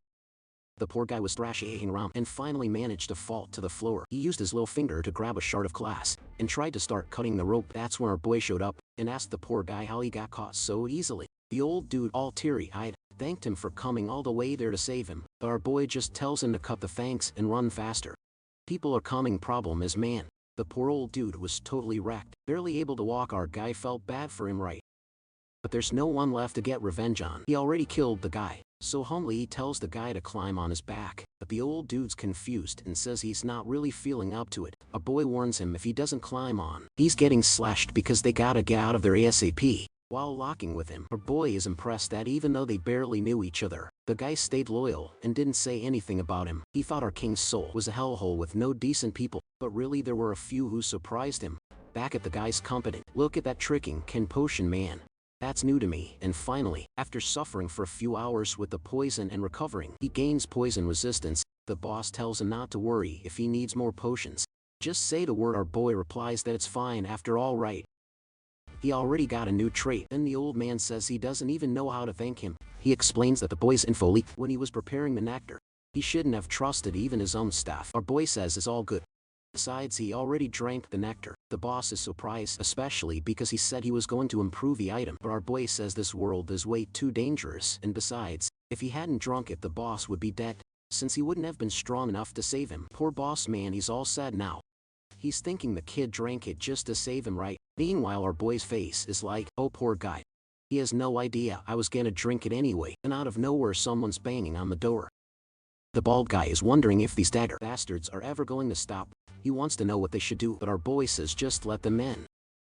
Speaker 1: the poor guy was thrashing around and finally managed to fall to the floor. He used his little finger to grab a shard of glass and tried to start cutting the rope. That's when our boy showed up and asked the poor guy how he got caught so easily. The old dude, all teary-eyed, thanked him for coming all the way there to save him, but our boy just tells him to cut the thanks and run faster. People are coming. Problem is, man, the poor old dude was totally wrecked, barely able to walk. Our guy felt bad for him, right? But there's no one left to get revenge on. He already killed the guy, so humbly he tells the guy to climb on his back. But the old dude's confused and says he's not really feeling up to it. A boy warns him if he doesn't climb on, he's getting slashed because they gotta get out of there ASAP. While locking with him, her boy is impressed that even though they barely knew each other, the guy stayed loyal and didn't say anything about him. He thought our king's soul was a hellhole with no decent people, but really there were a few who surprised him. Back at the guy's competent, look at that tricking Ken potion, man. That's new to me. And finally, after suffering for a few hours with the poison and recovering, he gains poison resistance. The boss tells him not to worry if he needs more potions. Just say the word. Our boy replies that it's fine after all, right? He already got a new trait. Then the old man says he doesn't even know how to thank him. He explains that the boy's info leaked when he was preparing the nectar. He shouldn't have trusted even his own staff. Our boy says it's all good. Besides, he already drank the nectar. The boss is surprised, especially because he said he was going to improve the item. But our boy says this world is way too dangerous, and besides, if he hadn't drunk it the boss would be dead, since he wouldn't have been strong enough to save him. Poor boss man, he's all sad now. He's thinking the kid drank it just to save him, right? Meanwhile our boy's face is like, oh poor guy. He has no idea I was gonna drink it anyway, and out of nowhere someone's banging on the door. The bald guy is wondering if these dagger bastards are ever going to stop. He wants to know what they should do, but our boy says just let them in.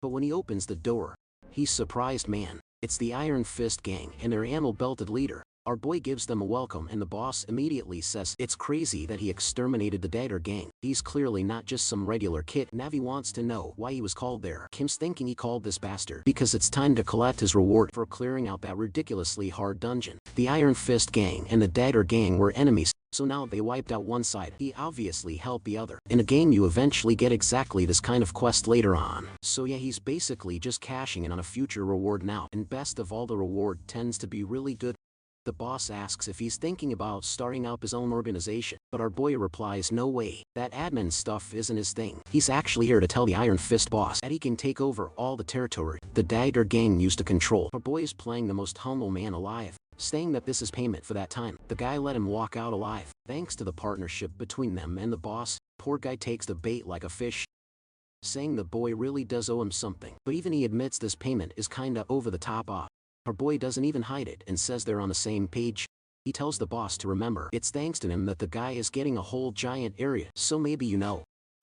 Speaker 1: But when he opens the door, he's surprised, man. It's the Iron Fist gang and their ammo-belted leader. Our boy gives them a welcome and the boss immediately says it's crazy that he exterminated the Dagger gang. He's clearly not just some regular kid. Navi wants to know why he was called there. Kim's thinking he called this bastard because it's time to collect his reward for clearing out that ridiculously hard dungeon. The Iron Fist gang and the Dagger gang were enemies, so now they wiped out one side. He obviously helped the other. In a game you eventually get exactly this kind of quest later on. So yeah, he's basically just cashing in on a future reward now. And best of all, the reward tends to be really good. The boss asks if he's thinking about starting up his own organization, but our boy replies no way, that admin stuff isn't his thing. He's actually here to tell the Iron Fist boss that he can take over all the territory the Dagger gang used to control. Our boy is playing the most humble man alive, saying that this is payment for that time. The guy let him walk out alive, thanks to the partnership between them and the boss. Poor guy takes the bait like a fish, saying the boy really does owe him something, but even he admits this payment is kinda over the top off. Our boy doesn't even hide it and says they're on the same page. He tells the boss to remember it's thanks to him that the guy is getting a whole giant area, so maybe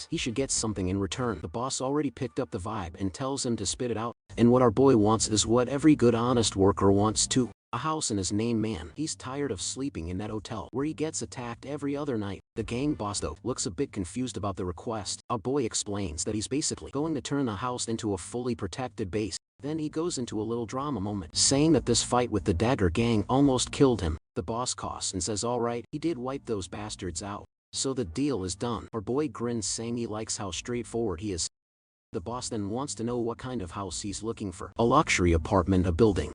Speaker 1: he should get something in return. The boss already picked up the vibe and tells him to spit it out, and what our boy wants is what every good honest worker wants too. A house in his name, man. He's tired of sleeping in that hotel where he gets attacked every other night. The gang boss though looks a bit confused about the request. Our boy explains that he's basically going to turn the house into a fully protected base. Then he goes into a little drama moment, saying that this fight with the Dagger gang almost killed him. The boss coughs and says alright, he did wipe those bastards out, so the deal is done. Our boy grins, saying he likes how straightforward he is. The boss then wants to know what kind of house he's looking for. A luxury apartment, a building,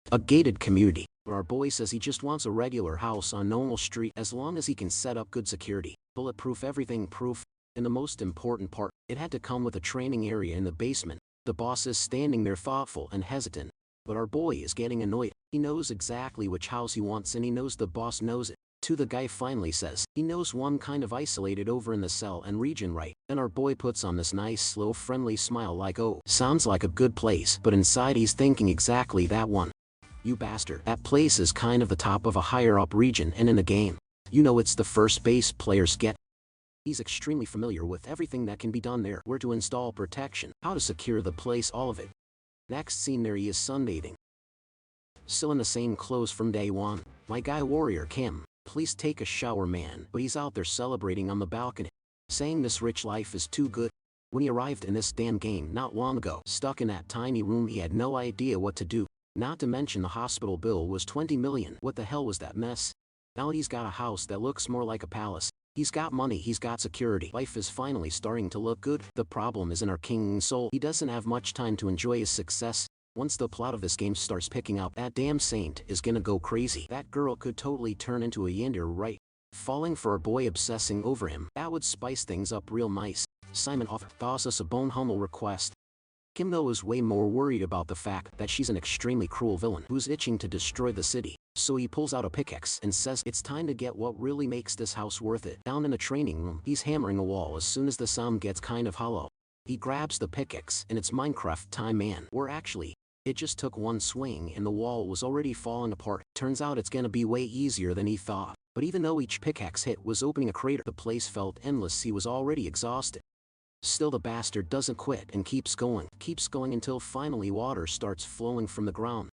Speaker 1: a gated community. But our boy says he just wants a regular house on normal street as long as he can set up good security, bulletproof, everything proof. And the most important part, it had to come with a training area in the basement. The boss is standing there thoughtful and hesitant, but our boy is getting annoyed. He knows exactly which house he wants and he knows the boss knows it. To the guy finally says, he knows one kind of isolated over in the cell and region, right? And our boy puts on this nice slow friendly smile like, oh, sounds like a good place, but inside he's thinking exactly that one. You bastard, that place is kind of the top of a higher up region and in the game. You know it's the first base players get. He's extremely familiar with everything that can be done there, where to install protection, how to secure the place, all of it. Next scene, there he is sunbathing. Still in the same clothes from day one. My guy warrior Kim, please take a shower man, but he's out there celebrating on the balcony, saying this rich life is too good. When he arrived in this damn game not long ago, stuck in that tiny room, he had no idea what to do. Not to mention the hospital bill was 20 million. What the hell was that mess? Now he's got a house that looks more like a palace. He's got money, he's got security. Life is finally starting to look good. The problem is in our king's soul. He doesn't have much time to enjoy his success. Once the plot of this game starts picking up, that damn saint is gonna go crazy. That girl could totally turn into a yandere, right? Falling for a boy obsessing over him. That would spice things up real nice. Simon offers us a bone humble request. Kim though is way more worried about the fact that she's an extremely cruel villain who's itching to destroy the city. So he pulls out a pickaxe and says it's time to get what really makes this house worth it. Down in the training room, he's hammering a wall as soon as the sound gets kind of hollow. He grabs the pickaxe and it's Minecraft time, man. Or actually, it just took one swing and the wall was already falling apart. Turns out it's gonna be way easier than he thought. But even though each pickaxe hit was opening a crater, the place felt endless. He was already exhausted. Still the bastard doesn't quit and keeps going until finally water starts flowing from the ground.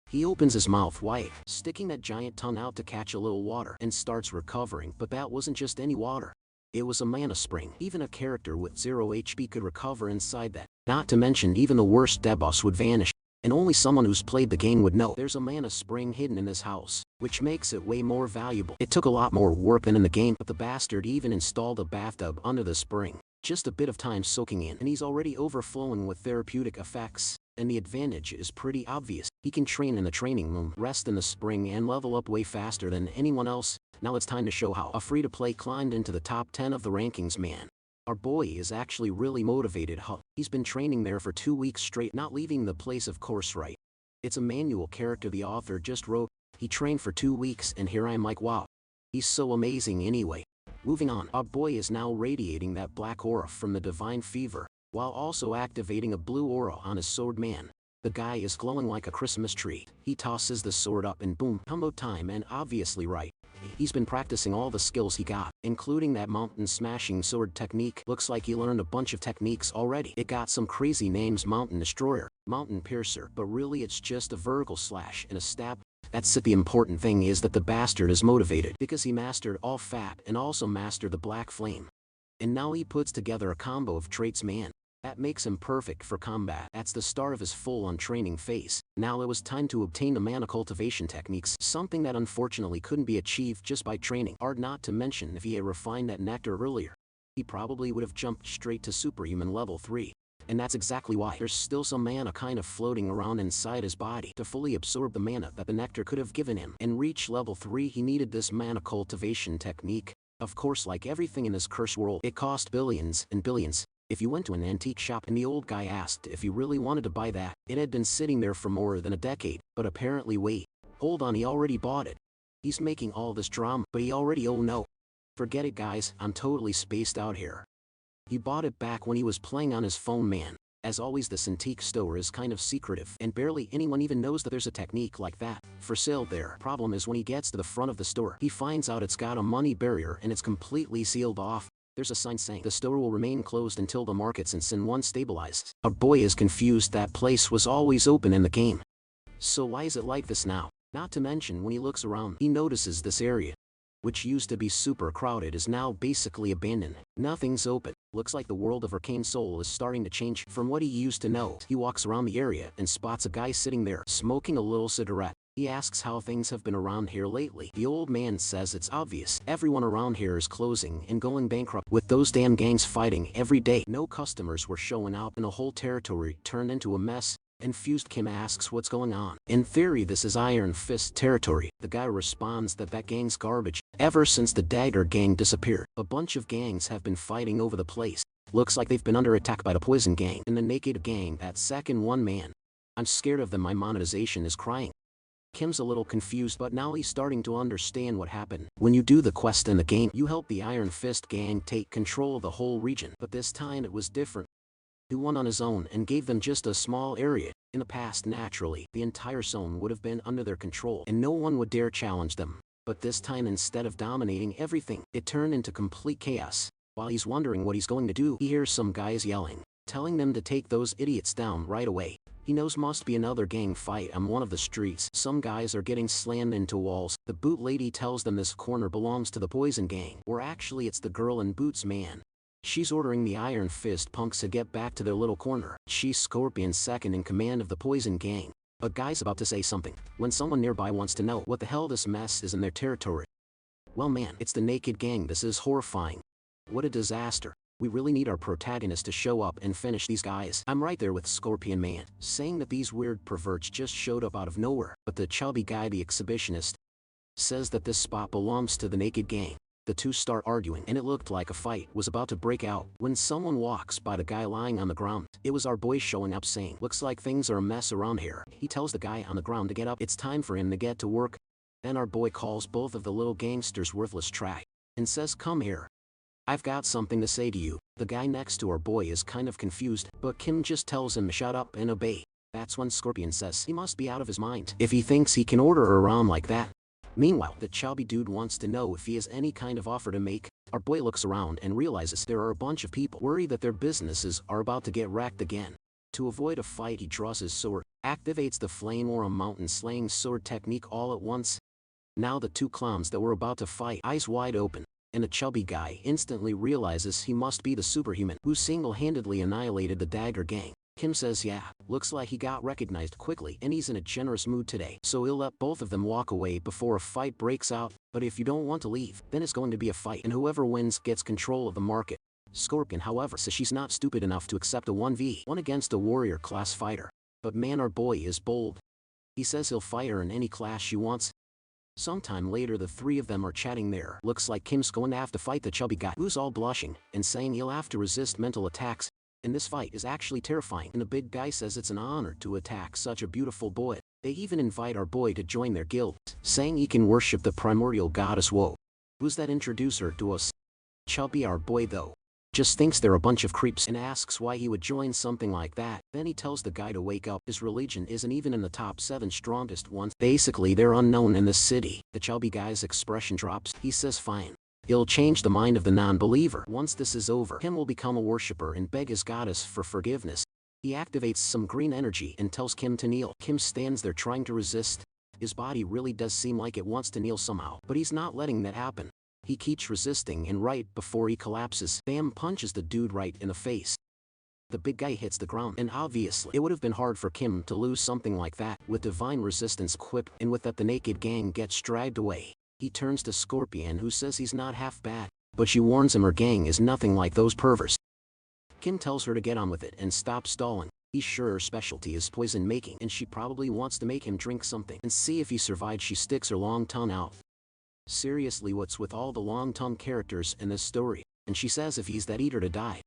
Speaker 1: He opens his mouth wide, sticking that giant tongue out to catch a little water, and starts recovering. But that wasn't just any water. It was a mana spring. Even a character with 0 HP could recover inside that. Not to mention even the worst dead boss would vanish. And only someone who's played the game would know there's a mana spring hidden in this house, which makes it way more valuable. It took a lot more work than in the game, but the bastard even installed a bathtub under the spring. Just a bit of time soaking in, and he's already overflowing with therapeutic effects. And the advantage is pretty obvious. He can train in the training room, rest in the spring, and level up way faster than anyone else. Now it's time to show how a free-to-play climbed into the top 10 of the rankings, man. Our boy is actually really motivated. He's been training there for 2 weeks straight, not leaving the place, of course, right? It's a manual character the author just wrote. He trained for 2 weeks, and here I'm like, wow. He's so amazing anyway. Moving on, our boy is now radiating that black aura from the divine fever, while also activating a blue aura on his sword, man. The guy is glowing like a Christmas tree. He tosses the sword up and boom, combo time, and obviously right. He's been practicing all the skills he got, including that mountain smashing sword technique. Looks like he learned a bunch of techniques already. It got some crazy names: Mountain Destroyer, Mountain Piercer, but really it's just a vertical slash and a stab. That's it. The important thing is that the bastard is motivated because he mastered all fat and also mastered the black flame. And now he puts together a combo of traits, man. That makes him perfect for combat. That's the start of his full-on training phase. Now it was time to obtain the mana cultivation techniques, something that unfortunately couldn't be achieved just by training hard. Not to mention, if he had refined that nectar earlier, he probably would have jumped straight to superhuman level 3. And that's exactly why there's still some mana kind of floating around inside his body. To fully absorb the mana that the nectar could have given him and reach level 3, he needed this mana cultivation technique. Of course, like everything in this cursed world, it cost billions and billions. If you went to an antique shop and the old guy asked if you really wanted to buy that, it had been sitting there for more than a decade. But apparently, wait, hold on, he already bought it. He's making all this drama, but he already, oh no. Forget it, guys, I'm totally spaced out here. He bought it back when he was playing on his phone, man. As always, this antique store is kind of secretive, and barely anyone even knows that there's a technique like that for sale there. Problem is, when he gets to the front of the store, he finds out it's got a money barrier and it's completely sealed off. There's a sign saying the store will remain closed until the markets in Sin 1 stabilize. Our boy is confused. That place was always open in the game. So why is it like this now? Not to mention, when he looks around, he notices this area, which used to be super crowded, is now basically abandoned. Nothing's open. Looks like the world of Arcane Soul is starting to change from what he used to know. He walks around the area and spots a guy sitting there, smoking a little cigarette. He asks how things have been around here lately. The old man says it's obvious. Everyone around here is closing and going bankrupt. With those damn gangs fighting every day, no customers were showing up and the whole territory turned into a mess. Confused Kim asks what's going on. In theory, this is Iron Fist territory. The guy responds that gang's garbage. Ever since the Dagger gang disappeared, a bunch of gangs have been fighting over the place. Looks like they've been under attack by the Poison gang and the Naked gang, that second one, man. I'm scared of them. My monetization is crying. Kim's a little confused, but now he's starting to understand what happened. When you do the quest in the game, you help the Iron Fist gang take control of the whole region, but this time it was different. He won on his own and gave them just a small area. In the past, naturally, the entire zone would have been under their control and no one would dare challenge them. But this time, instead of dominating everything, it turned into complete chaos. While he's wondering what he's going to do, he hears some guys yelling, telling them to take those idiots down right away. He knows must be another gang fight on one of the streets. Some guys are getting slammed into walls. The boot lady tells them this corner belongs to the Poison Gang, or actually it's the girl in boots man. She's ordering the Iron Fist punks to get back to their little corner. She's Scorpion's second in command of the Poison Gang. A guy's about to say something, when someone nearby wants to know what the hell this mess is in their territory. Well man, it's the Naked Gang. This is horrifying. What a disaster. We really need our protagonist to show up and finish these guys. I'm right there with Scorpion Man, saying that these weird perverts just showed up out of nowhere, but the chubby guy, the exhibitionist, says that this spot belongs to the Naked Gang. The two start arguing and it looked like a fight was about to break out when someone walks by the guy lying on the ground. It was our boy showing up saying, "Looks like things are a mess around here." He tells the guy on the ground to get up. It's time for him to get to work. Then our boy calls both of the little gangsters worthless trash and says, "Come here. I've got something to say to you." The guy next to our boy is kind of confused, but Kim just tells him to shut up and obey. That's when Scorpion says he must be out of his mind if he thinks he can order her around like that. Meanwhile, the chubby dude wants to know if he has any kind of offer to make. Our boy looks around and realizes there are a bunch of people worried that their businesses are about to get wrecked again. To avoid a fight, he draws his sword, activates the flame or a mountain slaying sword technique all at once. Now the two clowns that were about to fight, eyes wide open, and the chubby guy instantly realizes he must be the superhuman who single-handedly annihilated the Dagger gang. Kim says yeah, looks like he got recognized quickly and he's in a generous mood today, so he'll let both of them walk away before a fight breaks out. But if you don't want to leave, then it's going to be a fight and whoever wins gets control of the market. Scorpion, however, says she's not stupid enough to accept a 1v1 against a warrior class fighter. But man, our boy is bold. He says he'll fight her in any class she wants. Sometime later, the three of them are chatting there. Looks like Kim's going to have to fight the chubby guy who's all blushing and saying he'll have to resist mental attacks. And this fight is actually terrifying, and the big guy says it's an honor to attack such a beautiful boy. They even invite our boy to join their guild, saying he can worship the primordial goddess Woe. Who's that introducer to us? Chubby, our boy, though, just thinks they're a bunch of creeps and asks why he would join something like that. Then he tells the guy to wake up. His religion isn't even in the top 7 strongest ones. Basically, they're unknown in the city. The chubby guy's expression drops. He says fine. He'll change the mind of the non-believer. Once this is over, Kim will become a worshipper and beg his goddess for forgiveness. He activates some green energy and tells Kim to kneel. Kim stands there trying to resist. His body really does seem like it wants to kneel somehow, but he's not letting that happen. He keeps resisting, and right before he collapses, Bam punches the dude right in the face. The big guy hits the ground, and obviously it would have been hard for Kim to lose something like that. With divine resistance equipped, and with that, the Naked Gang gets dragged away. He turns to Scorpion, who says he's not half bad, but she warns him her gang is nothing like those perverts. Kim tells her to get on with it and stop stalling. He's sure her specialty is poison making, and she probably wants to make him drink something and see if he survives. She sticks her long tongue out. Seriously, what's with all the long tongue characters in this story? And she says if he's that eager to die,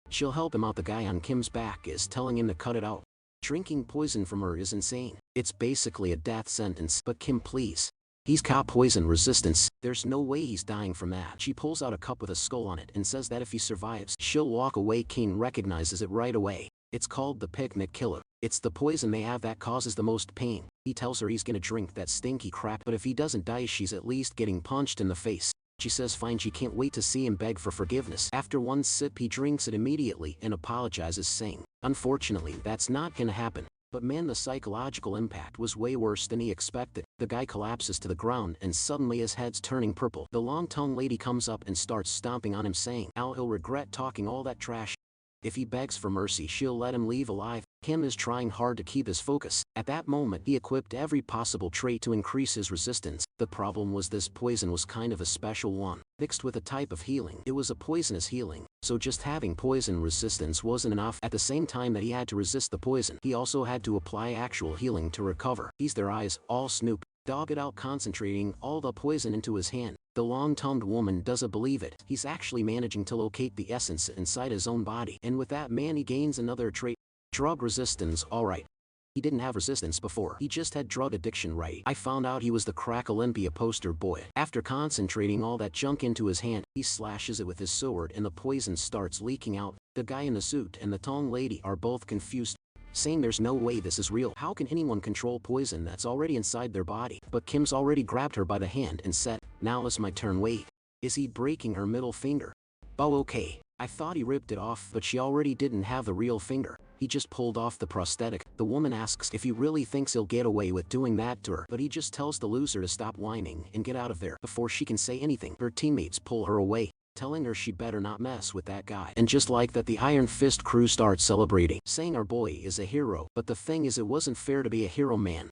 Speaker 1: she'll help him out. The guy on Kim's back is telling him to cut it out. Drinking poison from her is insane. It's basically a death sentence. But Kim, please. He's got poison resistance. There's no way he's dying from that. She pulls out a cup with a skull on it and says that if he survives, she'll walk away. Kane recognizes it right away. It's called the Picnic Killer. It's the poison they have that causes the most pain. He tells her he's gonna drink that stinky crap, but if he doesn't die, she's at least getting punched in the face. She says fine. She can't wait to see him beg for forgiveness. After one sip, he drinks it immediately and apologizes, saying, unfortunately, that's not gonna happen. But man, the psychological impact was way worse than he expected. The guy collapses to the ground and suddenly his head's turning purple. The long-tongued lady comes up and starts stomping on him, saying he'll regret talking all that trash. If he begs for mercy, she'll let him leave alive. Kim is trying hard to keep his focus. At that moment, he equipped every possible trait to increase his resistance. The problem was this poison was kind of a special one, mixed with a type of healing. It was a poisonous healing, so just having poison resistance wasn't enough. At the same time that he had to resist the poison, he also had to apply actual healing to recover. He's their eyes, all Snoop Dogg it out, concentrating all the poison into his hand. The long-tongued woman doesn't believe it. He's actually managing to locate the essence inside his own body, and with that, man, he gains another trait. Drug resistance. Alright. He didn't have resistance before. He just had drug addiction, right? I found out he was the crack Olympia poster boy. After concentrating all that junk into his hand, he slashes it with his sword and the poison starts leaking out. The guy in the suit and the tongue lady are both confused, saying there's no way this is real. How can anyone control poison that's already inside their body? But Kim's already grabbed her by the hand and said, "Now it's my turn." Wait, is he breaking her middle finger? Oh, okay. I thought he ripped it off, but she already didn't have the real finger. He just pulled off the prosthetic. The woman asks if he really thinks he'll get away with doing that to her, but he just tells the loser to stop whining and get out of there. Before she can say anything, her teammates pull her away, telling her she better not mess with that guy. And just like that, the Iron Fist crew starts celebrating, saying our boy is a hero. But the thing is, it wasn't fair to be a hero, man.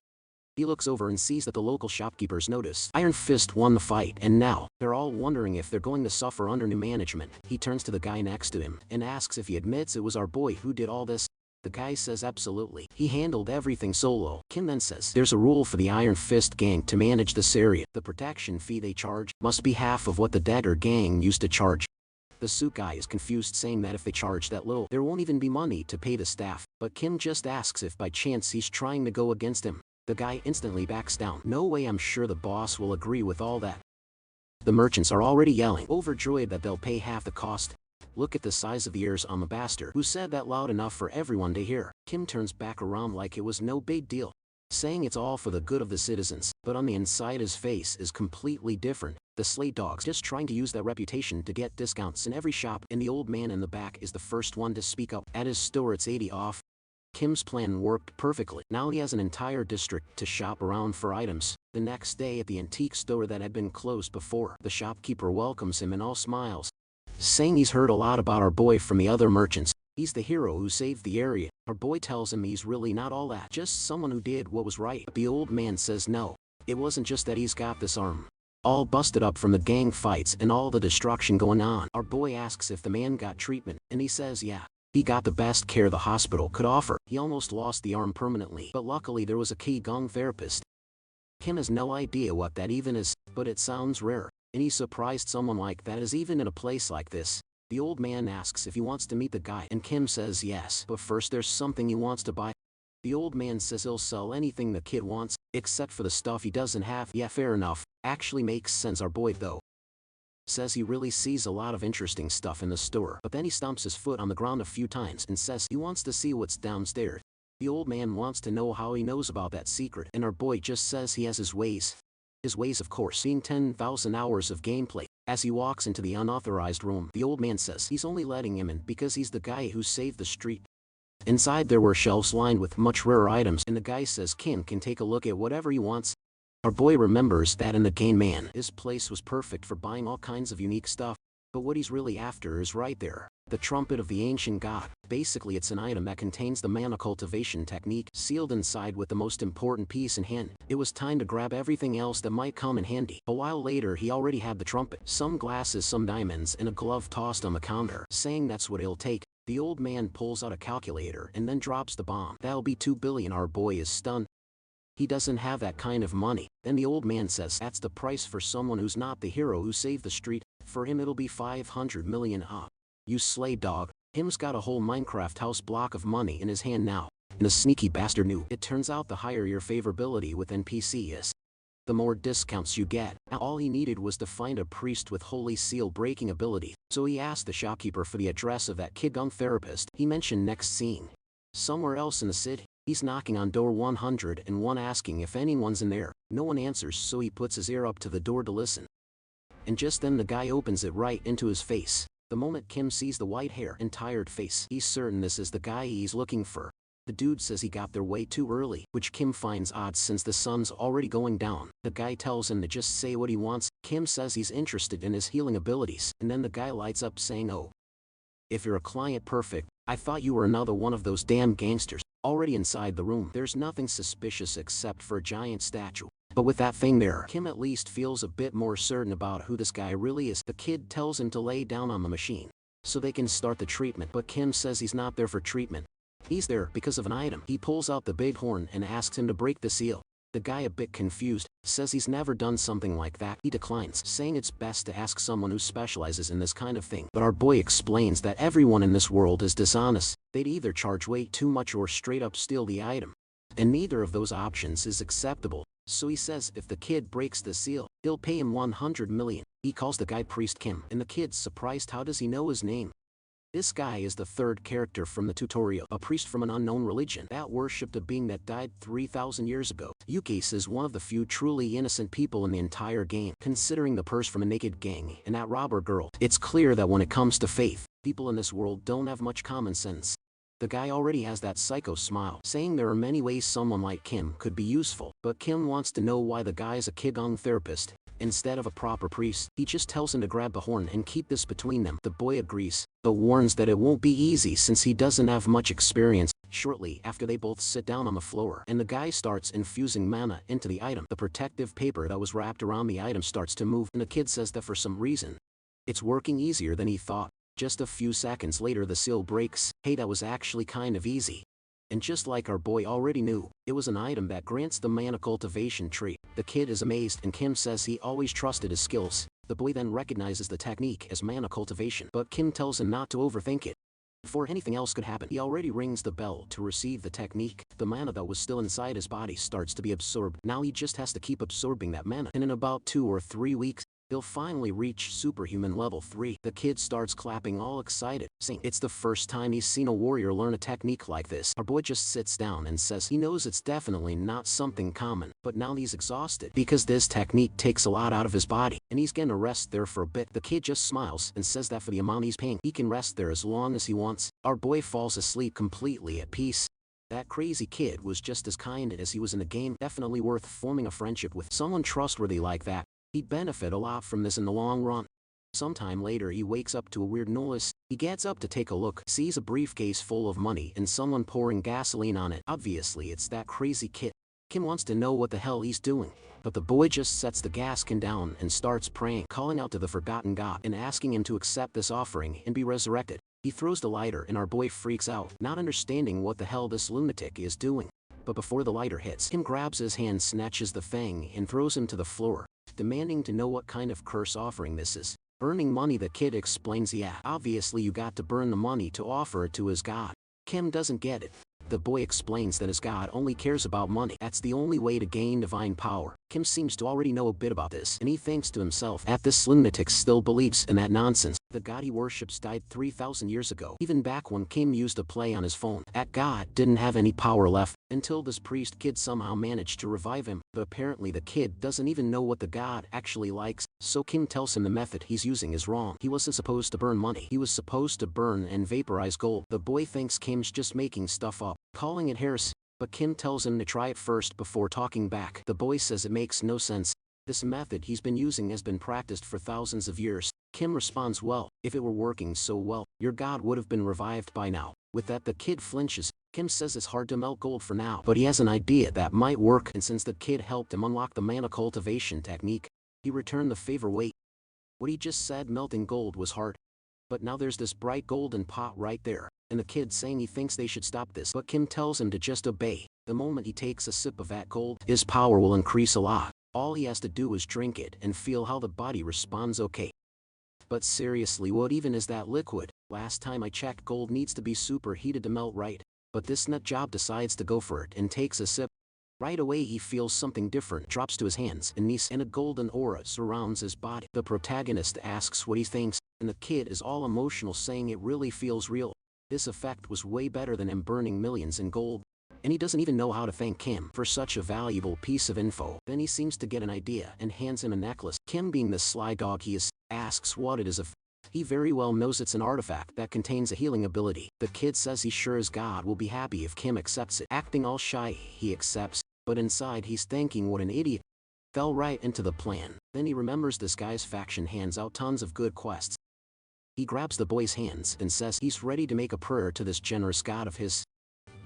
Speaker 1: He looks over and sees that the local shopkeepers notice Iron Fist won the fight, and now they're all wondering if they're going to suffer under new management. He turns to the guy next to him and asks if he admits it was our boy who did all this. The guy says absolutely. He handled everything solo. Kim then says there's a rule for the Iron Fist gang to manage this area. The protection fee they charge must be half of what the Dagger gang used to charge. The suit guy is confused, saying that if they charge that little, there won't even be money to pay the staff. But Kim just asks if by chance he's trying to go against him. The guy instantly backs down. No way, I'm sure the boss will agree with all that. The merchants are already yelling, overjoyed that they'll pay half the cost. Look at the size of the ears on the bastard who said that loud enough for everyone to hear. Kim turns back around like it was no big deal, saying it's all for the good of the citizens, but on the inside his face is completely different. The slate dog's just trying to use that reputation to get discounts in every shop, and the old man in the back is the first one to speak up. At his store it's 80 off. Kim's plan worked perfectly. Now he has an entire district to shop around for items. The next day at the antique store that had been closed before, the shopkeeper welcomes him and all smiles, saying he's heard a lot about our boy from the other merchants. He's the hero who saved the area. Our boy tells him he's really not all that, just someone who did what was right. The old man says no, it wasn't just that he's got this arm all busted up from the gang fights and all the destruction going on. Our boy asks if the man got treatment, and he says yeah. He got the best care the hospital could offer. He almost lost the arm permanently, but luckily there was a Qigong therapist. Kim has no idea what that even is, but it sounds rare, and he's surprised someone like that is even in a place like this. The old man asks if he wants to meet the guy, and Kim says yes, but first there's something he wants to buy. The old man says he'll sell anything the kid wants, except for the stuff he doesn't have. Yeah, fair enough. Actually makes sense. Our boy, though, says he really sees a lot of interesting stuff in the store, but then he stomps his foot on the ground a few times and says he wants to see what's downstairs. The old man wants to know how he knows about that secret, and our boy just says he has his ways. His ways, of course, seeing 10,000 hours of gameplay. As he walks into the unauthorized room, the old man says he's only letting him in because he's the guy who saved the street. Inside there were shelves lined with much rarer items, and the guy says Kim can take a look at whatever he wants. Our boy remembers that in the game man, his place was perfect for buying all kinds of unique stuff, but what he's really after is right there. The trumpet of the ancient god. Basically it's an item that contains the mana cultivation technique, sealed inside with the most important piece in hand. It was time to grab everything else that might come in handy. A while later he already had the trumpet, some glasses, some diamonds, and a glove tossed on the counter, saying that's what it'll take. The old man pulls out a calculator and then drops the bomb. That'll be 2 billion. Our boy is stunned. He doesn't have that kind of money. Then the old man says that's the price for someone who's not the hero who saved the street. For him it'll be 500 million. You slave dog. Him's got a whole Minecraft house block of money in his hand now. And the sneaky bastard knew. It turns out the higher your favorability with NPC is, the more discounts you get. Now all he needed was to find a priest with holy seal breaking ability. So he asked the shopkeeper for the address of that Qigong therapist he mentioned next scene. Somewhere else in the city. He's knocking on door 101 asking if anyone's in there. No one answers, so he puts his ear up to the door to listen. And just then the guy opens it right into his face. The moment Kim sees the white hair and tired face, he's certain this is the guy he's looking for. The dude says he got there way too early, which Kim finds odd since the sun's already going down. The guy tells him to just say what he wants. Kim says he's interested in his healing abilities, and then the guy lights up saying, "Oh, if you're a client, perfect. I thought you were another one of those damn gangsters." Already inside the room, there's nothing suspicious except for a giant statue. But with that thing there, Kim at least feels a bit more certain about who this guy really is. The kid tells him to lay down on the machine so they can start the treatment, but Kim says he's not there for treatment. He's there because of an item. He pulls out the big horn and asks him to break the seal. The guy, a bit confused, says he's never done something like that. He declines, saying it's best to ask someone who specializes in this kind of thing. But our boy explains that everyone in this world is dishonest. They'd either charge way too much or straight up steal the item. and neither of those options is acceptable. So he says if the kid breaks the seal, he'll pay him 100 million. He calls the guy Priest Kim, and the kid's surprised how does he know his name. This guy is the third character from the tutorial, a priest from an unknown religion that worshipped a being that died 3,000 years ago. Yukis is one of the few truly innocent people in the entire game, considering the purse from a naked gang and that robber girl. It's clear that when it comes to faith, people in this world don't have much common sense. The guy already has that psycho smile, saying there are many ways someone like Kim could be useful, but Kim wants to know why the guy is a Qigong therapist instead of a proper priest. He just tells him to grab the horn and keep this between them. The boy agrees, but warns that it won't be easy since he doesn't have much experience. Shortly after, they both sit down on the floor, and the guy starts infusing mana into the item. The protective paper that was wrapped around the item starts to move, and the kid says that for some reason, it's working easier than he thought. Just a few seconds later the seal breaks. Hey, that was actually kind of easy. And just like our boy already knew, it was an item that grants the mana cultivation tree. The kid is amazed, and Kim says he always trusted his skills. The boy then recognizes the technique as mana cultivation, but Kim tells him not to overthink it. Before anything else could happen, he already rings the bell to receive the technique. The mana that was still inside his body starts to be absorbed. Now he just has to keep absorbing that mana, and in about 2 or 3 weeks, he'll finally reach superhuman level 3. The kid starts clapping all excited, saying it's the first time he's seen a warrior learn a technique like this. Our boy just sits down and says he knows it's definitely not something common, but now he's exhausted because this technique takes a lot out of his body, and he's gonna rest there for a bit. The kid just smiles and says that for the amount he's paying, he can rest there as long as he wants. Our boy falls asleep completely at peace. That crazy kid was just as kind as he was in the game. Definitely worth forming a friendship with someone trustworthy like that. He'd benefit a lot from this in the long run. Sometime later he wakes up to a weird noise. He gets up to take a look, sees a briefcase full of money and someone pouring gasoline on it. Obviously it's that crazy kid. Kim wants to know what the hell he's doing, but the boy just sets the gas can down and starts praying, calling out to the forgotten god and asking him to accept this offering and be resurrected. He throws the lighter and our boy freaks out, not understanding what the hell this lunatic is doing. But before the lighter hits, Kim grabs his hand, snatches the fang and throws him to the floor, demanding to know what kind of curse offering this is. Burning money, the kid explains, yeah, obviously you got to burn the money to offer it to his god. Kim doesn't get it. The boy explains that his god only cares about money. That's the only way to gain divine power. Kim seems to already know a bit about this, and he thinks to himself that this lunatic still believes in that nonsense. The god he worships died 3,000 years ago, even back when Kim used to play on his phone. That god didn't have any power left, until this priest kid somehow managed to revive him. But apparently the kid doesn't even know what the god actually likes, so Kim tells him the method he's using is wrong. He wasn't supposed to burn money. He was supposed to burn and vaporize gold. The boy thinks Kim's just making stuff up, calling it heresy, but Kim tells him to try it first before talking back. The boy says it makes no sense. This method he's been using has been practiced for thousands of years. Kim responds, well, if it were working so well, your god would have been revived by now. With that the kid flinches. Kim says it's hard to melt gold for now, but he has an idea that might work, and since the kid helped him unlock the mana cultivation technique, he returned the favor. Wait, what he just said, melting gold was hard? But now there's this bright golden pot right there, and the kid saying he thinks they should stop this, but Kim tells him to just obey. The moment he takes a sip of that gold, his power will increase a lot. All he has to do is drink it and feel how the body responds. Okay. But seriously, what even is that liquid? Last time I checked, gold needs to be superheated to melt, right? But this nut job decides to go for it and takes a sip. Right away he feels something different drops to his hands and knees, and a golden aura surrounds his body. The protagonist asks what he thinks, and the kid is all emotional, saying it really feels real. This effect was way better than him burning millions in gold. And he doesn't even know how to thank Kim for such a valuable piece of info. Then he seems to get an idea and hands him a necklace. Kim, being the sly dog he is, asks what it is. He very well knows it's an artifact that contains a healing ability. The kid says he's sure his god will be happy if Kim accepts it. Acting all shy, he accepts, but inside he's thinking what an idiot. Fell right into the plan. Then he remembers this guy's faction hands out tons of good quests. He grabs the boy's hands and says he's ready to make a prayer to this generous god of his.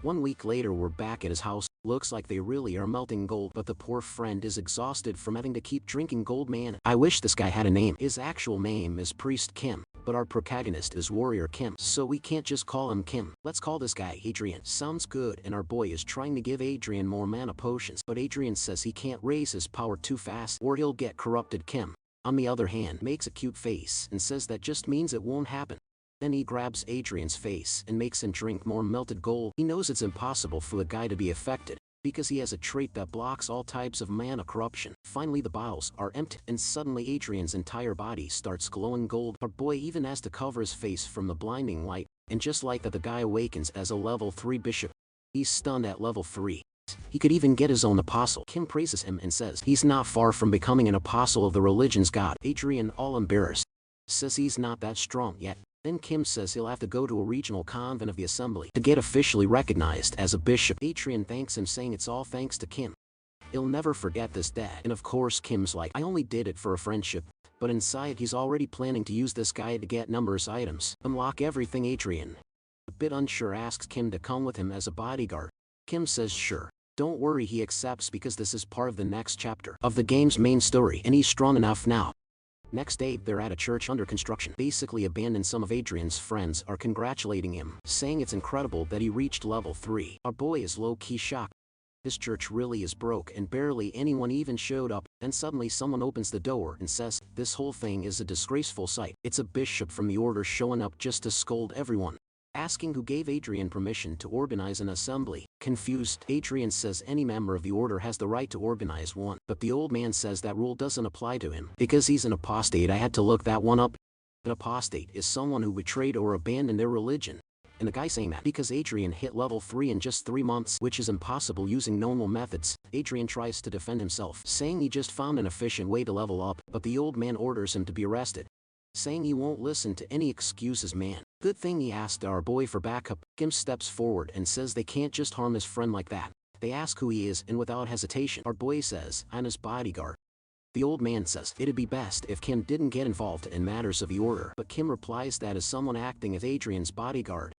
Speaker 1: 1 week later we're back at his house. Looks like they really are melting gold, but the poor friend is exhausted from having to keep drinking gold. Man, I wish this guy had a name. His actual name is Priest Kim, but our protagonist is Warrior Kim, so we can't just call him Kim. Let's call this guy Adrian. Sounds good, and our boy is trying to give Adrian more mana potions, but Adrian says he can't raise his power too fast or he'll get corrupted. Kim, on the other hand, makes a cute face and says that just means it won't happen. Then he grabs Adrian's face and makes him drink more melted gold. He knows it's impossible for the guy to be affected, because he has a trait that blocks all types of mana corruption. Finally the vials are emptied and suddenly Adrian's entire body starts glowing gold. Our boy even has to cover his face from the blinding light, and just like that the guy awakens as a level 3 bishop. He's stunned at level 3. He could even get his own apostle. Kim praises him and says he's not far from becoming an apostle of the religion's god. Adrian, all embarrassed, says he's not that strong yet. Then Kim says he'll have to go to a regional convent of the assembly to get officially recognized as a bishop. Adrian thanks him, saying it's all thanks to Kim. He'll never forget this dad. And of course Kim's like, I only did it for a friendship. But inside he's already planning to use this guy to get numbers items. Unlock everything. Adrian, a bit unsure, asks Kim to come with him as a bodyguard. Kim says sure. Don't worry, he accepts because this is part of the next chapter of the game's main story and he's strong enough now. Next day, they're at a church under construction. Basically abandoned. Some of Adrian's friends are congratulating him, saying it's incredible that he reached level 3. Our boy is low-key shocked. This church really is broke and barely anyone even showed up. Then suddenly someone opens the door and says, this whole thing is a disgraceful sight. It's a bishop from the order showing up just to scold everyone, asking who gave Adrian permission to organize an assembly. Confused, Adrian says any member of the order has the right to organize one, but the old man says that rule doesn't apply to him because he's an apostate. I had to look that one up. An apostate is someone who betrayed or abandoned their religion. And the guy saying that because Adrian hit level 3 in just 3 months, which is impossible using normal methods. Adrian tries to defend himself, saying he just found an efficient way to level up, but the old man orders him to be arrested, saying he won't listen to any excuses. Man, good thing he asked our boy for backup. Kim steps forward and says they can't just harm his friend like that. They ask who he is and without hesitation, our boy says, I'm his bodyguard. The old man says it'd be best if Kim didn't get involved in matters of the order, but Kim replies that as someone acting as Adrian's bodyguard,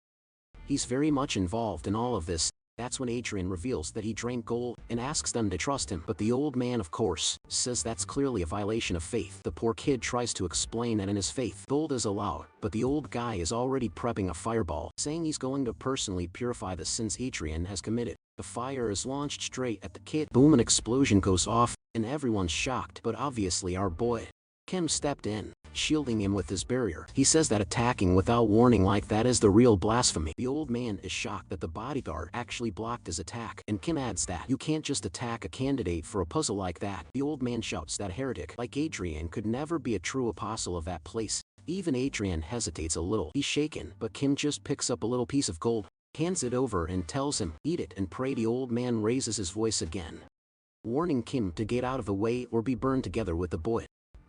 Speaker 1: he's very much involved in all of this. That's when Adrian reveals that he drank gold and asks them to trust him. But the old man, of course, says that's clearly a violation of faith. The poor kid tries to explain that in his faith, gold is allowed, but the old guy is already prepping a fireball, saying he's going to personally purify the sins Adrian has committed. The fire is launched straight at the kid. Boom, an explosion goes off, and everyone's shocked. But obviously our boy, Kim, stepped in, shielding him with his barrier. He says that attacking without warning like that is the real blasphemy. The old man is shocked that the bodyguard actually blocked his attack, and Kim adds that you can't just attack a candidate for a puzzle like that. The old man shouts that heretic like Adrian could never be a true apostle of that place. Even Adrian hesitates a little. He's shaken, but Kim just picks up a little piece of gold, hands it over and tells him, eat it and pray. The old man raises his voice again, warning Kim to get out of the way or be burned together with the boy.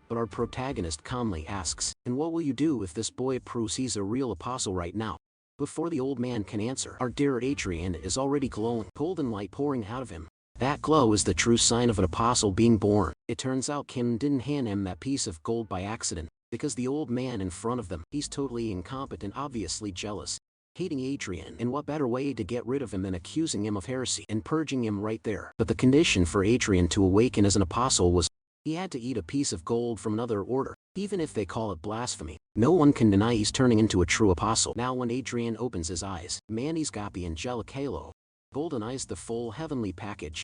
Speaker 1: But our protagonist calmly asks, and what will you do if this boy proves he's a real apostle right now? Before the old man can answer, our dear Adrian is already glowing, golden light pouring out of him. That glow is the true sign of an apostle being born. It turns out Kim didn't hand him that piece of gold by accident, because the old man in front of them, he's totally incompetent, obviously jealous, hating Adrian, and what better way to get rid of him than accusing him of heresy and purging him right there. But the condition for Adrian to awaken as an apostle was he had to eat a piece of gold from another order, even if they call it blasphemy. No one can deny he's turning into a true apostle. Now when Adrian opens his eyes, man, he's got the angelic halo, golden eyes, the full heavenly package.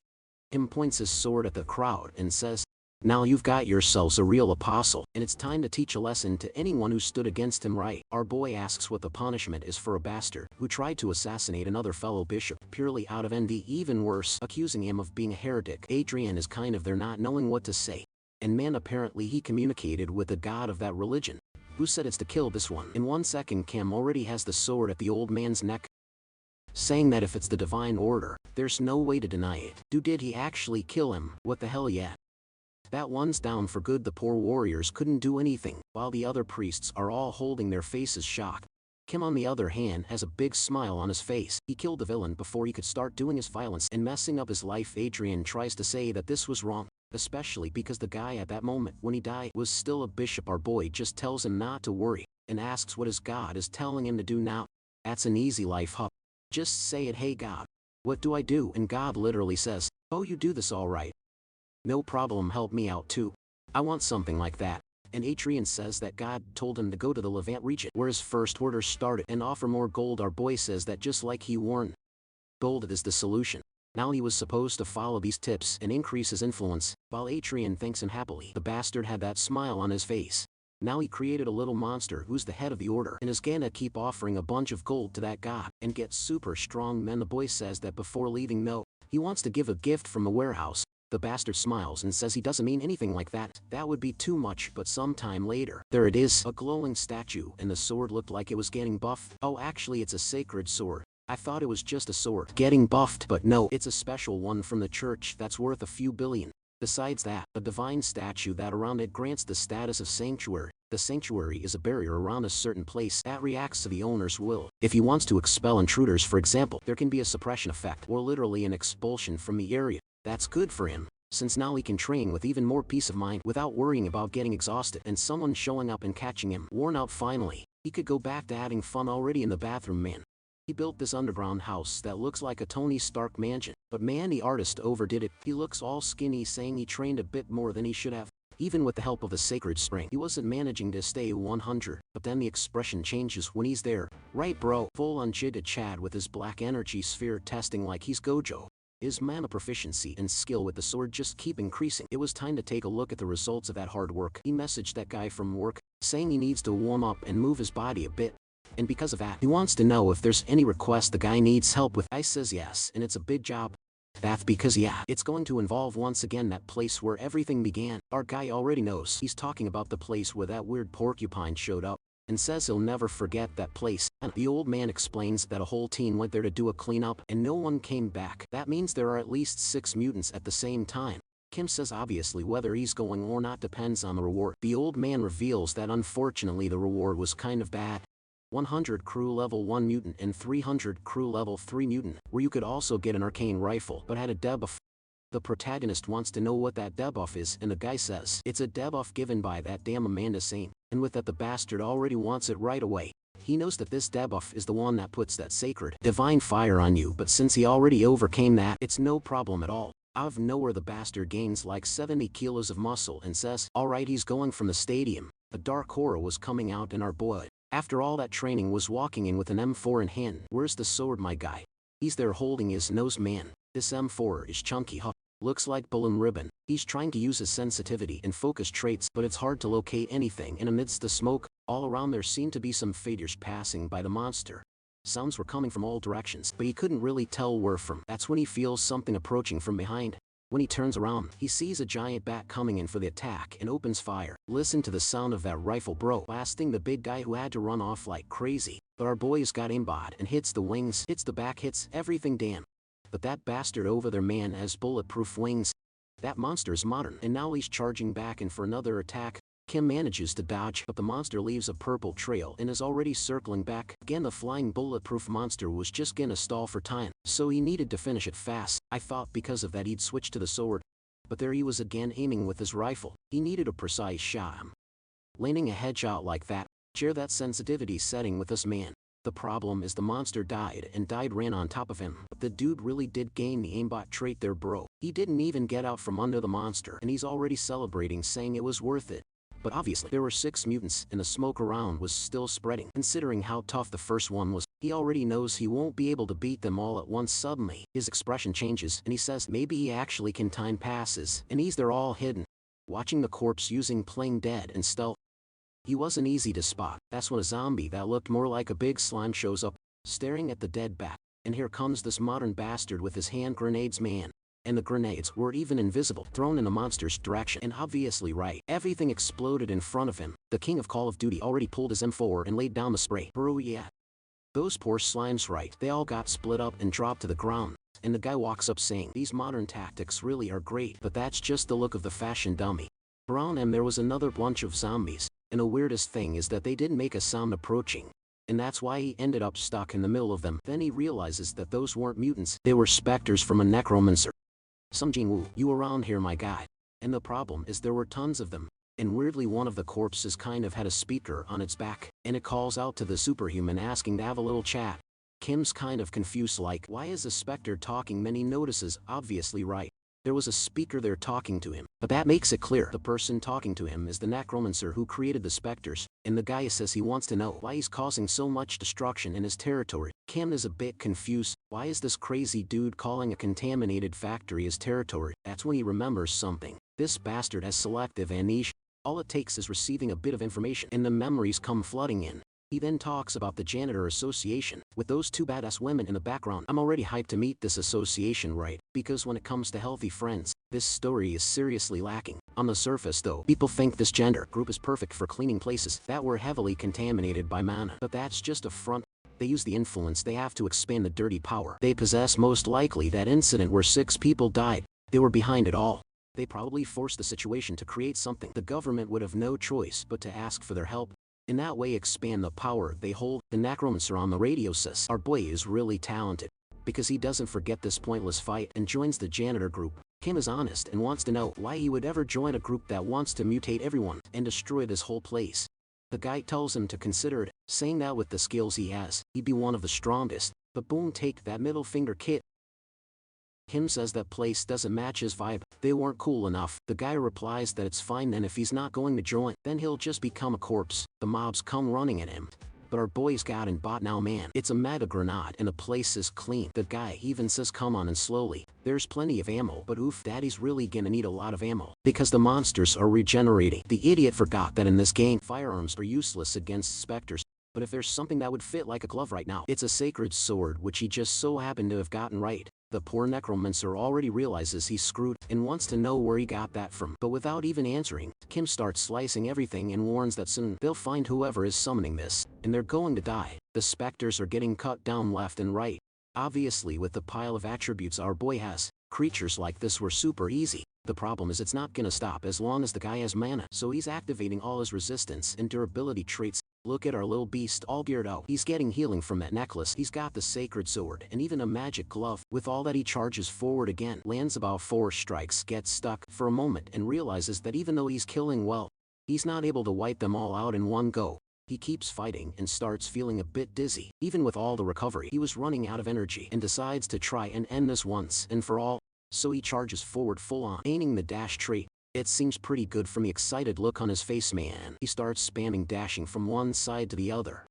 Speaker 1: Him points his sword at the crowd and says, now you've got yourselves a real apostle, and it's time to teach a lesson to anyone who stood against him. Right? Our boy asks what the punishment is for a bastard who tried to assassinate another fellow bishop, purely out of envy, even worse, accusing him of being a heretic. Adrian is kind of there, not knowing what to say. And man, apparently he communicated with the god of that religion, who said it's to kill this one. In 1 second, Kim already has the sword at the old man's neck, saying that if it's the divine order, there's no way to deny it. Did he actually kill him? What the hell, yeah. That one's down for good. The poor warriors couldn't do anything, while the other priests are all holding their faces shocked. Kim, on the other hand, has a big smile on his face. He killed the villain before he could start doing his violence and messing up his life. Adrian tries to say that this was wrong, especially because the guy at that moment when he died was still a bishop. Our boy just tells him not to worry and asks what his God is telling him to do now. That's an easy life, huh? Just say it, hey God, what do I do? And God literally says, oh, you do this all right. No problem, help me out too. I want something like that. And Adrian says that God told him to go to the Levant region where his first order started and offer more gold. Our boy says that just like he warned, gold is the solution. Now he was supposed to follow these tips and increase his influence, while Adrian thanks him happily. The bastard had that smile on his face. Now he created a little monster who's the head of the order and is gonna keep offering a bunch of gold to that god and get super strong. Then the boy says that before leaving, no, He wants to give a gift from a warehouse. The bastard smiles and says he doesn't mean anything like that. That would be too much, but sometime later. There it is, a glowing statue, and the sword looked like it was getting buffed. Oh, actually it's a sacred sword. I thought it was just a sword getting buffed, but no, it's a special one from the church that's worth a few billion. Besides that, a divine statue that around it grants the status of sanctuary. The sanctuary is a barrier around a certain place that reacts to the owner's will. If he wants to expel intruders, for example, there can be a suppression effect, or literally an expulsion from the area. That's good for him, since now he can train with even more peace of mind without worrying about getting exhausted and someone showing up and catching him. Worn out finally, he could go back to having fun already in the bathroom, man. He built this underground house that looks like a Tony Stark mansion, but man, the artist overdid it. He looks all skinny, saying he trained a bit more than he should have. Even with the help of the sacred spring, he wasn't managing to stay 100, but then the expression changes when he's there. Right bro, full on jitted Chad with his black energy sphere testing like he's Gojo. His mana proficiency and skill with the sword just keep increasing. It was time to take a look at the results of that hard work. He messaged that guy from work, saying he needs to warm up and move his body a bit. And because of that, he wants to know if there's any request the guy needs help with. I says yes, and it's a big job. That's because yeah, it's going to involve once again that place where everything began. Our guy already knows. He's talking about the place where that weird porcupine showed up, and says he'll never forget that place. And the old man explains that a whole team went there to do a cleanup and no one came back. That means there are at least 6 mutants at the same time. Kim says obviously whether he's going or not depends on the reward. The old man reveals that unfortunately the reward was kind of bad. 100 crew level 1 mutant and 300 crew level 3 mutant, where you could also get an arcane rifle but had a debuff. The protagonist wants to know what that debuff is, and the guy says it's a debuff given by that damn Amanda Saint, and with that the bastard already wants it right away. He knows that this debuff is the one that puts that sacred divine fire on you, but since he already overcame that, it's no problem at all. Out of nowhere the bastard gains like 70 kilos of muscle and says, alright, he's going from the stadium. A dark horror was coming out in our boy. After all that training was walking in with an M4 in hand. Where's the sword, my guy? He's there holding his nose, man. This M4 is chunky, huh? Looks like balloon ribbon. He's trying to use his sensitivity and focus traits, but it's hard to locate anything, and amidst the smoke, all around there seemed to be some figures passing by the monster. Sounds were coming from all directions, but he couldn't really tell where from. That's when he feels something approaching from behind. When he turns around, he sees a giant bat coming in for the attack and opens fire. Listen to the sound of that rifle, bro, blasting the big guy who had to run off like crazy. But our boy's got aimbot and hits the wings, hits the back, hits everything, damn. But that bastard over there, man, has bulletproof wings. That monster's modern, and now he's charging back in for another attack. Kim manages to dodge, but the monster leaves a purple trail and is already circling back. Again, the flying bulletproof monster was just gonna stall for time, so he needed to finish it fast. I thought because of that he'd switch to the sword. But there he was again aiming with his rifle. He needed a precise shot. Landing a headshot like that, share that sensitivity setting with us, man. The problem is the monster died and ran on top of him. But the dude really did gain the aimbot trait there, bro. He didn't even get out from under the monster, and he's already celebrating, saying it was worth it. But obviously, there were 6 mutants, and the smoke around was still spreading. Considering how tough the first one was, he already knows he won't be able to beat them all at once. Suddenly, his expression changes, and he says maybe he actually can. Time passes, and he's there all hidden, watching the corpse using playing dead and stealth. He wasn't easy to spot. That's when a zombie that looked more like a big slime shows up, staring at the dead bat. And here comes this modern bastard with his hand grenades, man. And the grenades were even invisible, thrown in the monster's direction, and obviously right. Everything exploded in front of him. The king of Call of Duty already pulled his M4 and laid down the spray. Bro, yeah. Those poor slimes, right, they all got split up and dropped to the ground. And the guy walks up saying, these modern tactics really are great, but that's just the look of the fashion dummy. Around him there was another bunch of zombies, and the weirdest thing is that they didn't make a sound approaching. And that's why he ended up stuck in the middle of them. Then he realizes that those weren't mutants, they were specters from a necromancer. Some Jinwoo, you around here, my guy? And the problem is there were tons of them. And weirdly one of the corpses kind of had a speaker on its back, and it calls out to the superhuman asking to have a little chat. Kim's kind of confused like, why is the specter talking? Then he notices, obviously right. There was a speaker there talking to him, but that makes it clear the person talking to him is the necromancer who created the specters, and the guy says he wants to know why he's causing so much destruction in his territory. Kim is a bit confused. Why is this crazy dude calling a contaminated factory his territory? That's when he remembers something. This bastard has selective amnesia. All it takes is receiving a bit of information, and the memories come flooding in. He then talks about the janitor association, with those two badass women in the background. I'm already hyped to meet this association, right? Because when it comes to healthy friends, this story is seriously lacking. On the surface though, people think this gender group is perfect for cleaning places that were heavily contaminated by mana. But that's just a front. They use the influence they have to expand the dirty power they possess. Most likely that incident where 6 people died, they were behind it all. They probably forced the situation to create something the government would have no choice but to ask for their help. In that way expand the power they hold. The necromancer on the radio says our boy is really talented, because he doesn't forget this pointless fight and joins the janitor group. Kim is honest and wants to know why he would ever join a group that wants to mutate everyone and destroy this whole place. The guy tells him to consider it, saying that with the skills he has, he'd be one of the strongest, but boom, take that middle finger, kid. Kim says that place doesn't match his vibe, they weren't cool enough. The guy replies that it's fine then if he's not going to join, then he'll just become a corpse. The mobs come running at him. But our boy's gotten bought now, man. It's a meta grenade and the place is clean. The guy even says come on, and slowly, there's plenty of ammo, but oof, daddy's really gonna need a lot of ammo, because the monsters are regenerating. The idiot forgot that in this game, firearms are useless against specters. But if there's something that would fit like a glove right now, it's a sacred sword, which he just so happened to have gotten right. The poor necromancer already realizes he's screwed and wants to know where he got that from. But without even answering, Kim starts slicing everything and warns that soon they'll find whoever is summoning this, and they're going to die. The specters are getting cut down left and right. Obviously, with the pile of attributes our boy has, creatures like this were super easy. The problem is it's not gonna stop as long as the guy has mana, so he's activating all his resistance and durability traits. Look at our little beast all geared out. He's getting healing from that necklace. He's got the sacred sword and even a magic glove. With all that, he charges forward again, lands about 4 strikes, gets stuck for a moment and realizes that even though he's killing well, he's not able to wipe them all out in one go. He keeps fighting and starts feeling a bit dizzy. Even with all the recovery, he was running out of energy and decides to try and end this once and for all. So he charges forward full on, aiming the dash trait. It seems pretty good from the excited look on his face, man. He starts spamming dashing from one side to the other,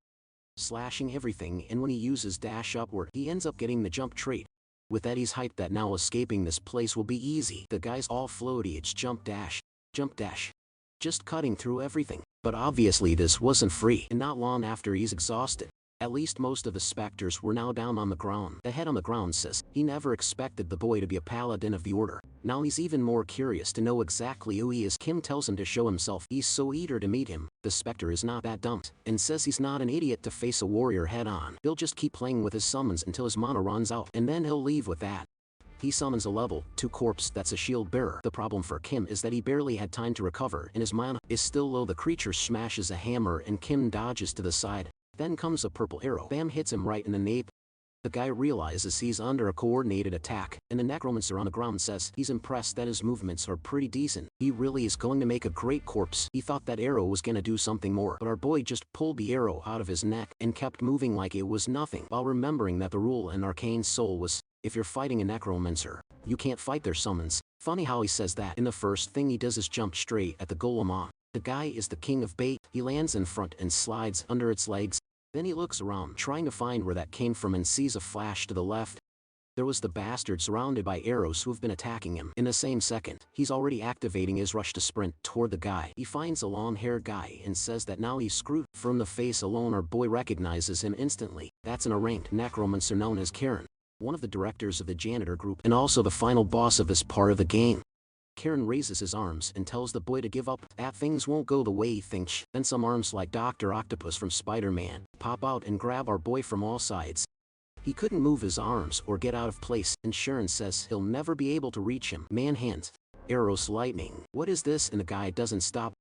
Speaker 1: slashing everything, and when he uses dash upward, he ends up getting the jump trait. With that, he's hyped that now escaping this place will be easy. The guy's all floaty, it's jump dash, just cutting through everything. But obviously this wasn't free, and not long after he's exhausted. At least most of the specters were now down on the ground. The head on the ground says he never expected the boy to be a paladin of the order. Now he's even more curious to know exactly who he is. Kim tells him to show himself. He's so eager to meet him. The specter is not that dumb, and says he's not an idiot to face a warrior head on. He'll just keep playing with his summons until his mana runs out, and then he'll leave with that. He summons a level 2 corpse that's a shield bearer. The problem for Kim is that he barely had time to recover and his mana is still low. The creature smashes a hammer and Kim dodges to the side. Then comes a purple arrow. Bam, hits him right in the nape. The guy realizes he's under a coordinated attack, and the necromancer on the ground says he's impressed that his movements are pretty decent. He really is going to make a great corpse. He thought that arrow was gonna do something more, but our boy just pulled the arrow out of his neck and kept moving like it was nothing, while remembering that the rule in Arcane Soul was, if you're fighting a necromancer, you can't fight their summons. Funny how he says that, and the first thing he does is jump straight at the golem on. The guy is the king of bait. He lands in front and slides under its legs. Then he looks around, trying to find where that came from, and sees a flash to the left. There was the bastard surrounded by arrows who've been attacking him. In the same second, he's already activating his rush to sprint toward the guy. He finds a long-haired guy and says that now he's screwed. From the face alone, our boy recognizes him instantly. That's an arraigned necromancer known as Karen, one of the directors of the janitor group and also the final boss of this part of the game. Karen raises his arms and tells the boy to give up, that things won't go the way he thinks. Then some arms like Dr. Octopus from Spider-Man pop out and grab our boy from all sides. He couldn't move his arms or get out of place, and Sharon says he'll never be able to reach him. Man-hands, arrows, lightning. What is this? And the guy doesn't stop.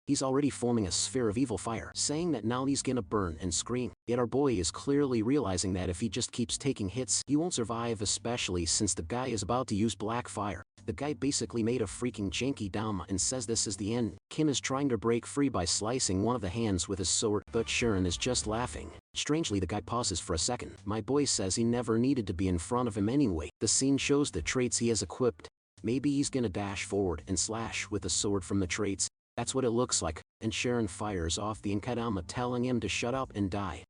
Speaker 1: He's already forming a sphere of evil fire, saying that now he's gonna burn and scream. Yet our boy is clearly realizing that if he just keeps taking hits, he won't survive, especially since the guy is about to use black fire. The guy basically made a freaking janky dama and says this is the end. Kim is trying to break free by slicing one of the hands with his sword, but Sharon is just laughing. Strangely, the guy pauses for a second. My boy says he never needed to be in front of him anyway. The scene shows the traits he has equipped. Maybe he's gonna dash forward and slash with the sword from the traits. That's what it looks like, and Sharon fires off the Inkadama, telling him to shut up and die.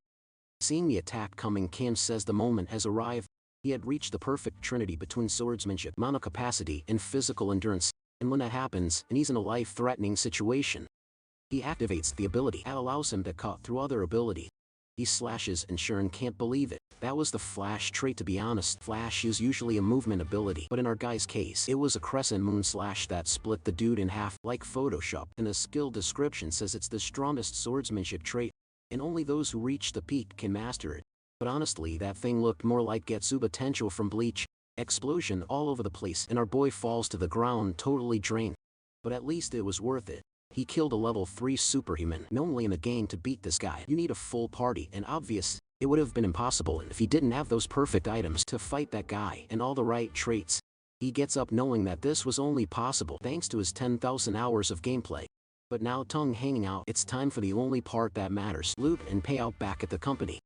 Speaker 1: Seeing the attack coming, Kim says the moment has arrived. He had reached the perfect trinity between swordsmanship, mana capacity, and physical endurance, and when that happens, and he's in a life-threatening situation, He activates the ability that allows him to cut through other abilities. He slashes and Sharon can't believe it. That was the Flash trait, to be honest. Flash is usually a movement ability, but in our guy's case, it was a crescent moon slash that split the dude in half like Photoshop, and the skill description says it's the strongest swordsmanship trait, and only those who reach the peak can master it. But honestly, that thing looked more like Getsuba Tencho from Bleach. Explosion all over the place, and our boy falls to the ground totally drained. But at least it was worth it. He killed a level 3 superhuman. Normally in the game to beat this guy, you need a full party, and obvious, it would have been impossible if he didn't have those perfect items to fight that guy and all the right traits. He gets up knowing that this was only possible thanks to his 10,000 hours of gameplay. But now tongue hanging out, it's time for the only part that matters, loot and payout back at the company.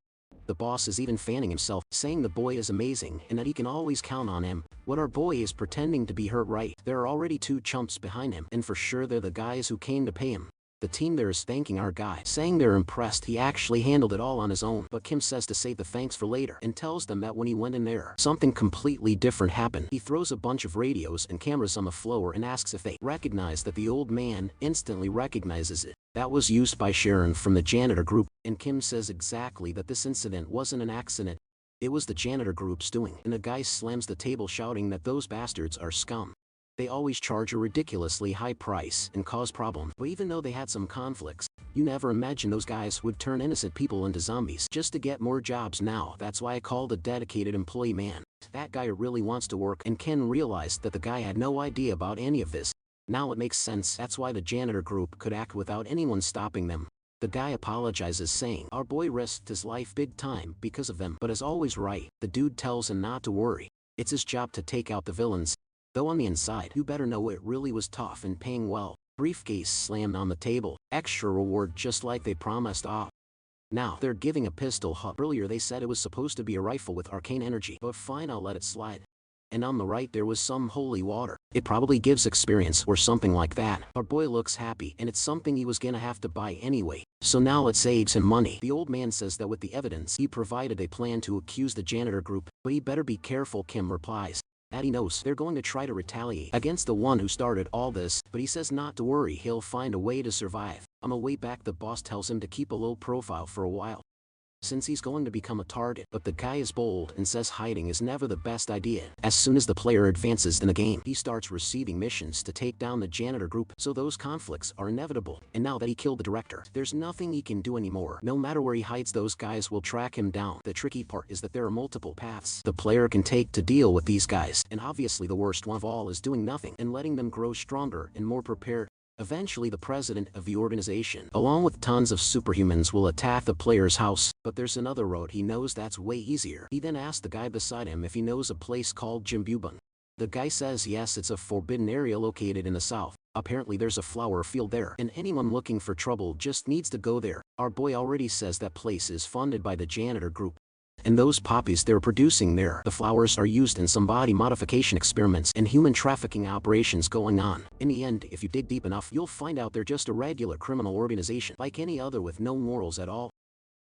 Speaker 1: The boss is even fanning himself, saying the boy is amazing and that he can always count on him. What our boy is pretending to be hurt, right? There are already 2 chumps behind him, and for sure they're the guys who came to pay him. The team there is thanking our guy, saying they're impressed he actually handled it all on his own, but Kim says to save the thanks for later and tells them that when he went in there, something completely different happened. He throws a bunch of radios and cameras on the floor and asks if they recognize that. The old man instantly recognizes it. That was used by Sharon from the janitor group, and Kim says exactly that this incident wasn't an accident. It was the janitor group's doing, and the guy slams the table shouting that those bastards are scum. They always charge a ridiculously high price and cause problems, but even though they had some conflicts, you never imagine those guys would turn innocent people into zombies just to get more jobs. Now that's why I called a dedicated employee man. That guy really wants to work, and Ken realized that the guy had no idea about any of this. Now it makes sense, that's why the janitor group could act without anyone stopping them. The guy apologizes saying our boy risked his life big time because of them, but is always right. The dude tells him not to worry. It's his job to take out the villains. Though on the inside, you better know it really was tough and paying well. Briefcase slammed on the table, extra reward just like they promised. Now they're giving a pistol hut. Earlier they said it was supposed to be a rifle with arcane energy, but fine, I'll let it slide. And on the right there was some holy water. It probably gives experience or something like that. Our boy looks happy, and it's something he was gonna have to buy anyway. So now it saves him money. The old man says that with the evidence he provided they plan to accuse the janitor group, but he better be careful. Kim replies that he knows they're going to try to retaliate against the one who started all this, but he says not to worry, he'll find a way to survive. On the way back the boss tells him to keep a low profile for a while, since he's going to become a target, but the guy is bold and says hiding is never the best idea. As soon as the player advances in the game, he starts receiving missions to take down the janitor group, so those conflicts are inevitable. And now that he killed the director, there's nothing he can do anymore. No matter where he hides, those guys will track him down. The tricky part is that there are multiple paths the player can take to deal with these guys, and obviously the worst one of all is doing nothing and letting them grow stronger and more prepared. Eventually the president of the organization, along with tons of superhumans, will attack the player's house, but there's another road he knows that's way easier. He then asks the guy beside him if he knows a place called Jimbubun. The guy says yes, it's a forbidden area located in the south. Apparently there's a flower field there, and anyone looking for trouble just needs to go there. Our boy already says that place is funded by the janitor group. And those poppies they're producing there, the flowers are used in some body modification experiments and human trafficking operations going on. In the end, if you dig deep enough, you'll find out they're just a regular criminal organization like any other with no morals at all.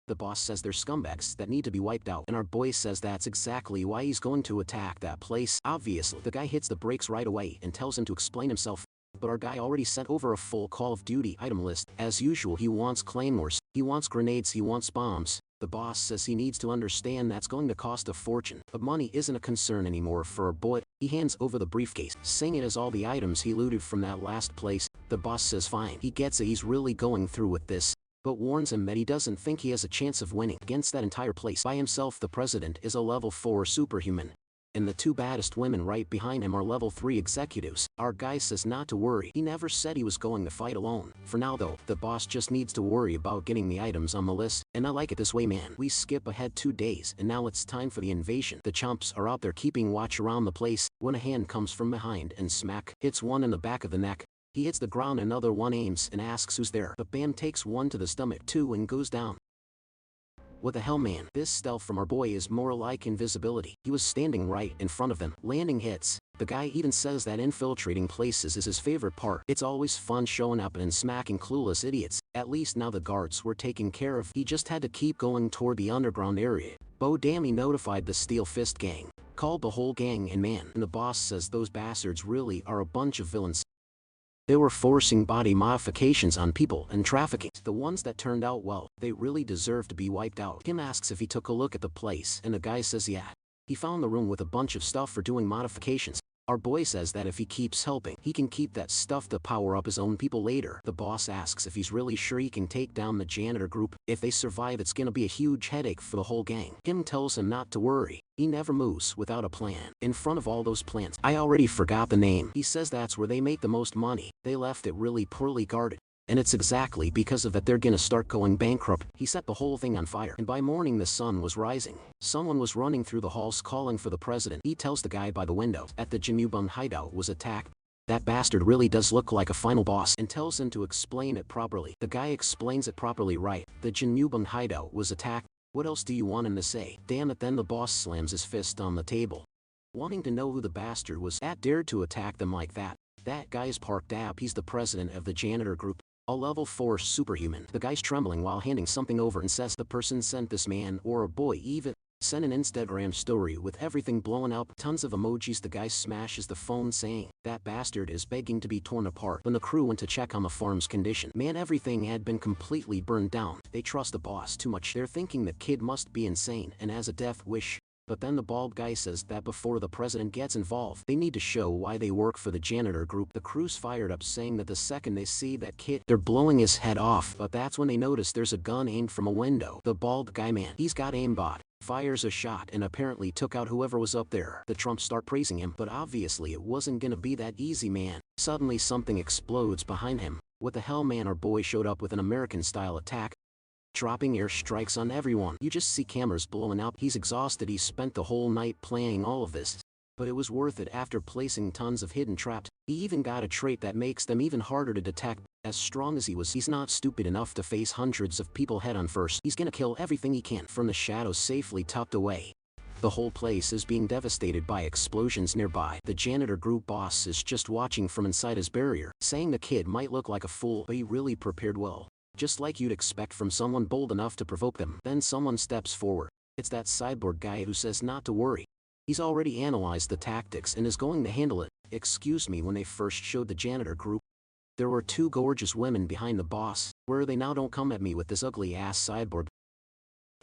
Speaker 1: The boss says they're scumbags that need to be wiped out, and our boy says that's exactly why he's going to attack that place. Obviously, the guy hits the brakes right away and tells him to explain himself. But our guy already sent over a full Call of Duty item list. As usual, he wants claymores, he wants grenades, he wants bombs. The boss says he needs to understand that's going to cost a fortune, but money isn't a concern anymore for our boy. He hands over the briefcase, saying it has all the items he looted from that last place. The boss says fine, he gets it, he's really going through with this, but warns him that he doesn't think he has a chance of winning against that entire place by himself. The president is a level 4 superhuman, and the 2 baddest women right behind him are level 3 executives. Our guy says not to worry, he never said he was going to fight alone. For now though, the boss just needs to worry about getting the items on the list, and I like it this way, man. We skip ahead 2 days, and now it's time for the invasion. The chumps are out there keeping watch around the place, when a hand comes from behind and smack hits one in the back of the neck. He hits the ground, another one aims and asks who's there, but bam, takes one to the stomach too and goes down. What the hell, man? This stealth from our boy is more like invisibility. He was standing right in front of them, landing hits. The guy even says that infiltrating places is his favorite part. It's always fun showing up and smacking clueless idiots. At least now the guards were taken care of. He just had to keep going toward the underground area. Bo damn, he notified the Steel Fist gang, called the whole gang, and man, and the boss says those bastards really are a bunch of villains. They were forcing body modifications on people and trafficking. The ones that turned out well, they really deserve to be wiped out. Kim asks if he took a look at the place and the guy says yeah. He found the room with a bunch of stuff for doing modifications. Our boy says that if he keeps helping, he can keep that stuff to power up his own people later. The boss asks if he's really sure he can take down the janitor group. If they survive, it's gonna be a huge headache for the whole gang. Kim tells him not to worry. He never moves without a plan. In front of all those plants, I already forgot the name. He says that's where they make the most money. They left it really poorly guarded. And it's exactly because of that they're gonna start going bankrupt. He set the whole thing on fire, and by morning the sun was rising. Someone was running through the halls calling for the president. He tells the guy by the window that the Jinmubun hideout was attacked. That bastard really does look like a final boss, and tells him to explain it properly. The guy explains it properly right. The Jinmubun hideout was attacked. What else do you want him to say? Damn it, then the boss slams his fist on the table. Wanting to know who the bastard was that dared to attack them like that. That guy's parked up. He's the president of the janitor group. A level 4 superhuman. The guy's trembling while handing something over and says the person sent this man or a boy even sent an Instagram story with everything blowing up. Tons of emojis. The guy smashes the phone saying that bastard is begging to be torn apart. When the crew went to check on the farm's condition, man, everything had been completely burned down. They trust the boss too much. They're thinking the kid must be insane and has a death wish. But then the bald guy says that before the president gets involved, they need to show why they work for the janitor group. The crew's fired up, saying that the second they see that kid, they're blowing his head off. But that's when they notice there's a gun aimed from a window. The bald guy, man, he's got aimbot, fires a shot and apparently took out whoever was up there. The Trumps start praising him, but obviously it wasn't gonna be that easy, man. Suddenly something explodes behind him. What the hell, man? Our boy showed up with an American-style attack, dropping airstrikes on everyone. You just see cameras blowing up. He's exhausted. He spent the whole night planning all of this. But it was worth it after placing tons of hidden traps. He even got a trait that makes them even harder to detect. As strong as he was, he's not stupid enough to face hundreds of people head on first. He's gonna kill everything he can from the shadows safely tucked away. The whole place is being devastated by explosions nearby. The janitor group boss is just watching from inside his barrier, saying the kid might look like a fool, but he really prepared well. Just like you'd expect from someone bold enough to provoke them. Then someone steps forward. It's that cyborg guy who says not to worry. He's already analyzed the tactics and is going to handle it. Excuse me, when they first showed the janitor group, there were 2 gorgeous women behind the boss. Where are they now? Don't come at me with this ugly ass cyborg.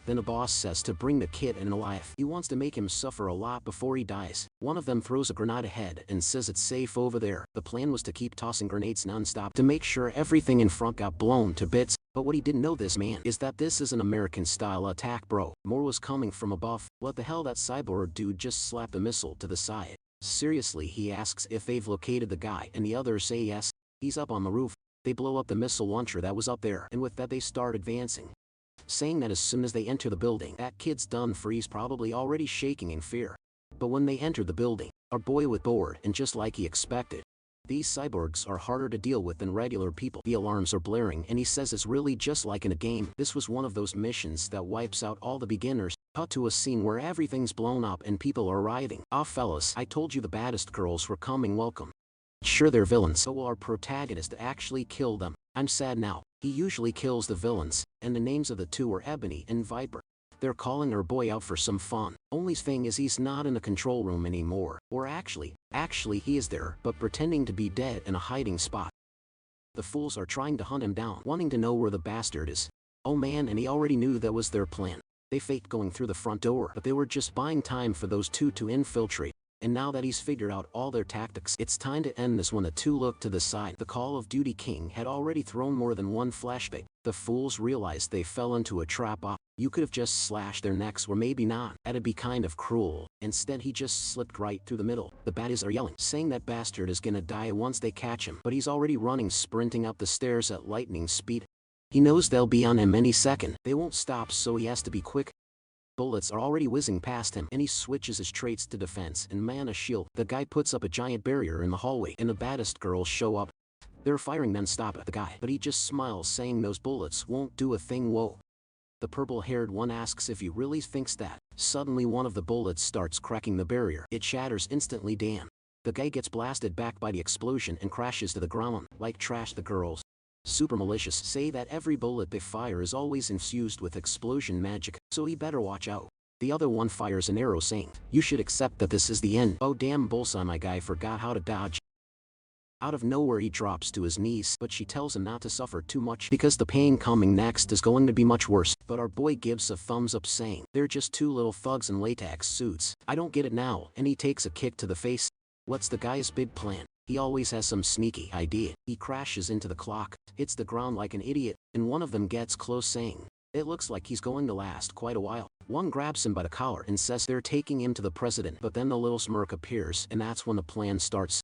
Speaker 1: Then the boss says to bring the kid in alive. He wants to make him suffer a lot before he dies. One of them throws a grenade ahead and says it's safe over there. The plan was to keep tossing grenades non-stop to make sure everything in front got blown to bits. But what he didn't know, this man, is that this is an American-style attack, bro. More was coming from above. What the hell? That cyborg dude just slapped a missile to the side. Seriously, he asks if they've located the guy, and the others say yes. He's up on the roof. They blow up the missile launcher that was up there, and with that they start advancing, saying that as soon as they enter the building, that kid's done for. He's probably already shaking in fear. But when they enter the building, our boy was bored, and just like he expected, these cyborgs are harder to deal with than regular people. The alarms are blaring, and he says it's really just like in a game. This was one of those missions that wipes out all the beginners. Cut to a scene where everything's blown up and people are arriving. Ah, fellas, I told you the baddest girls were coming. Welcome. Sure, they're villains, so will our protagonist actually kill them. I'm sad now. He usually kills the villains, and the names of the 2 are Ebony and Viper. They're calling our boy out for some fun. Only thing is he's not in the control room anymore. Or actually he is there, but pretending to be dead in a hiding spot. The fools are trying to hunt him down, wanting to know where the bastard is. Oh man, and he already knew that was their plan. They faked going through the front door, but they were just buying time for those 2 to infiltrate. And now that he's figured out all their tactics, it's time to end this. When the 2 looked to the side, the Call of Duty king had already thrown more than one flashbang. The fools realized they fell into a trap. You could have just slashed their necks, or maybe not. That'd be kind of cruel. Instead, he just slipped right through the middle. The baddies are yelling, saying that bastard is gonna die once they catch him. But he's already running, sprinting up the stairs at lightning speed. He knows they'll be on him any second. They won't stop, so he has to be quick. Bullets are already whizzing past him, and he switches his traits to defense and mana shield. The guy puts up a giant barrier in the hallway, and the baddest girls show up. They're firing non-stop at the guy, but he just smiles, saying those bullets won't do a thing. Whoa. The purple-haired one asks if he really thinks that. Suddenly one of the bullets starts cracking the barrier. It shatters instantly. Damn. The guy gets blasted back by the explosion and crashes to the ground like trash. The girls, super malicious, say that every bullet they fire is always infused with explosion magic, so he better watch out. The other one fires an arrow, saying, you should accept that this is the end. Oh damn, bullseye, my guy forgot how to dodge. Out of nowhere he drops to his knees, but she tells him not to suffer too much because the pain coming next is going to be much worse. But our boy gives a thumbs up saying, "They're just two little thugs in latex suits. I don't get it now," and he takes a kick to the face. What's the guy's big plan? He always has some sneaky idea. He crashes into the clock, hits the ground like an idiot, and one of them gets close saying, "It looks like he's going to last quite a while." One grabs him by the collar and says they're taking him to the president, but then the little smirk appears and that's when the plan starts.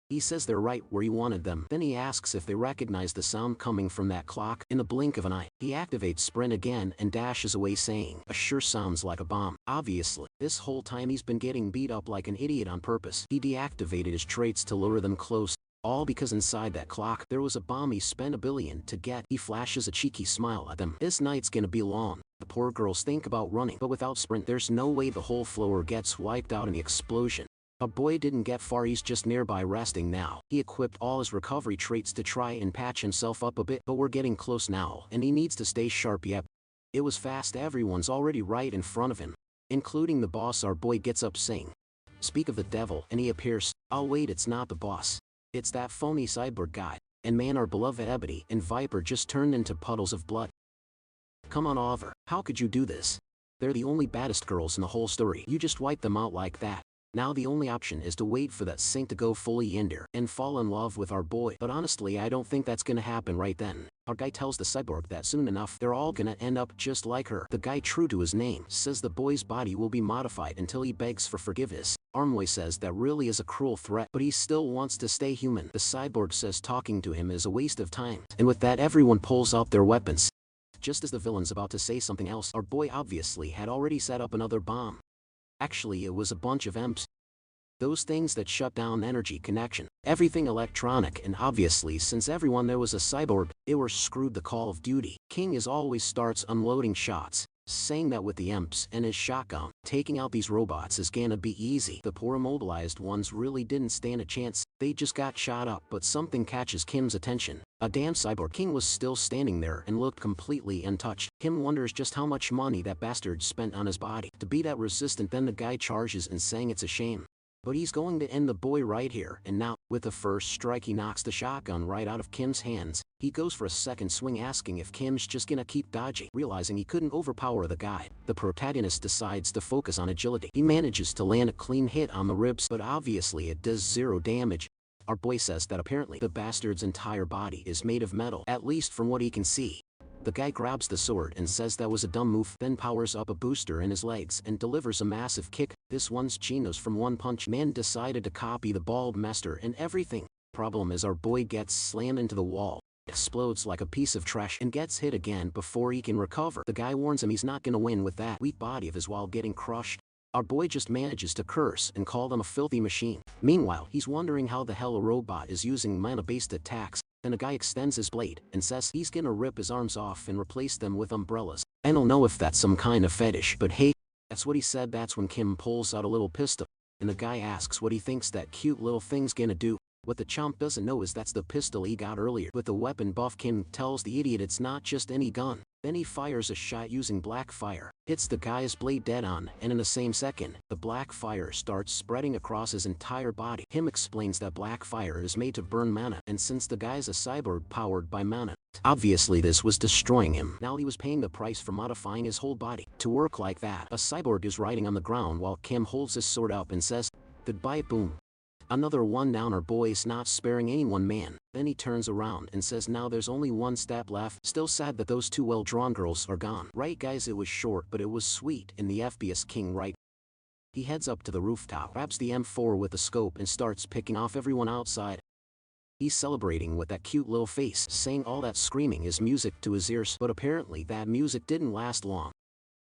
Speaker 1: He says they're right where he wanted them. Then he asks if they recognize the sound coming from that clock. In the blink of an eye, he activates sprint again and dashes away saying, "It sure sounds like a bomb." Obviously, this whole time he's been getting beat up like an idiot on purpose. He deactivated his traits to lure them close. All because inside that clock, there was a bomb he spent $1 billion to get. He flashes a cheeky smile at them. This night's gonna be long. The poor girls think about running, but without sprint, there's no way the whole floor gets wiped out in the explosion. Our boy didn't get far, he's just nearby resting now. He equipped all his recovery traits to try and patch himself up a bit, but we're getting close now, and he needs to stay sharp. Yep. It was fast, everyone's already right in front of him. Including the boss. Our boy gets up saying, "Speak of the devil," and he appears. "Oh wait, it's not the boss. It's that phony cyborg guy." And man, our beloved Ebony and Viper just turned into puddles of blood. Come on, Oliver, how could you do this? They're the only baddest girls in the whole story. You just wipe them out like that. Now the only option is to wait for that sink to go fully under and fall in love with our boy. But honestly, I don't think that's gonna happen right then. Our guy tells the cyborg that soon enough they're all gonna end up just like her. The guy, true to his name, says the boy's body will be modified until he begs for forgiveness. Armway says that really is a cruel threat, but he still wants to stay human. The cyborg says talking to him is a waste of time. And with that, everyone pulls out their weapons. Just as the villain's about to say something else, our boy obviously had already set up another bomb. Actually, it was a bunch of imps. Those things that shut down energy connection. Everything electronic, and obviously since everyone there was a cyborg, they were screwed. The Call of Duty King is always starts unloading shots, saying that with the imps and his shotgun, taking out these robots is gonna be easy. The poor immobilized ones really didn't stand a chance, they just got shot up. But something catches Kim's attention. A damn cyborg King was still standing there and looked completely untouched. Kim wonders just how much money that bastard spent on his body to be that resistant. Then the guy charges and saying it's a shame, but he's going to end the boy right here and now. With the first strike, he knocks the shotgun right out of Kim's hands. He goes for a second swing, asking if Kim's just gonna keep dodging. Realizing he couldn't overpower the guy, the protagonist decides to focus on agility. He manages to land a clean hit on the ribs, but obviously it does 0 damage. Our boy says that apparently the bastard's entire body is made of metal, at least from what he can see. The guy grabs the sword and says that was a dumb move, then powers up a booster in his legs and delivers a massive kick. This one's Chino's from One Punch Man decided to copy the bald master and everything. Problem is our boy gets slammed into the wall, explodes like a piece of trash, and gets hit again before he can recover. The guy warns him he's not gonna win with that weak body of his while getting crushed. Our boy just manages to curse and call them a filthy machine. Meanwhile, he's wondering how the hell a robot is using mana-based attacks. Then a guy extends his blade and says he's gonna rip his arms off and replace them with umbrellas. I don't know if that's some kind of fetish, but hey, that's what he said. That's when Kim pulls out a little pistol, and the guy asks what he thinks that cute little thing's gonna do. What the chump doesn't know is that's the pistol he got earlier. With the weapon buff, Kim tells the idiot it's not just any gun. Then he fires a shot using black fire, hits the guy's blade dead on, and in the same second, the black fire starts spreading across his entire body. Kim explains that black fire is made to burn mana, and since the guy's a cyborg powered by mana, obviously this was destroying him. Now he was paying the price for modifying his whole body to work like that. A cyborg is riding on the ground while Kim holds his sword up and says, "Goodbye." Boom. Another one down. Our boy's not sparing anyone, man. Then he turns around and says now there's only one step left. Still sad that those two well-drawn girls are gone. Right guys, it was short but it was sweet. In the FPS King, right? He heads up to the rooftop, grabs the M4 with the scope and starts picking off everyone outside. He's celebrating with that cute little face, saying all that screaming is music to his ears, but apparently that music didn't last long.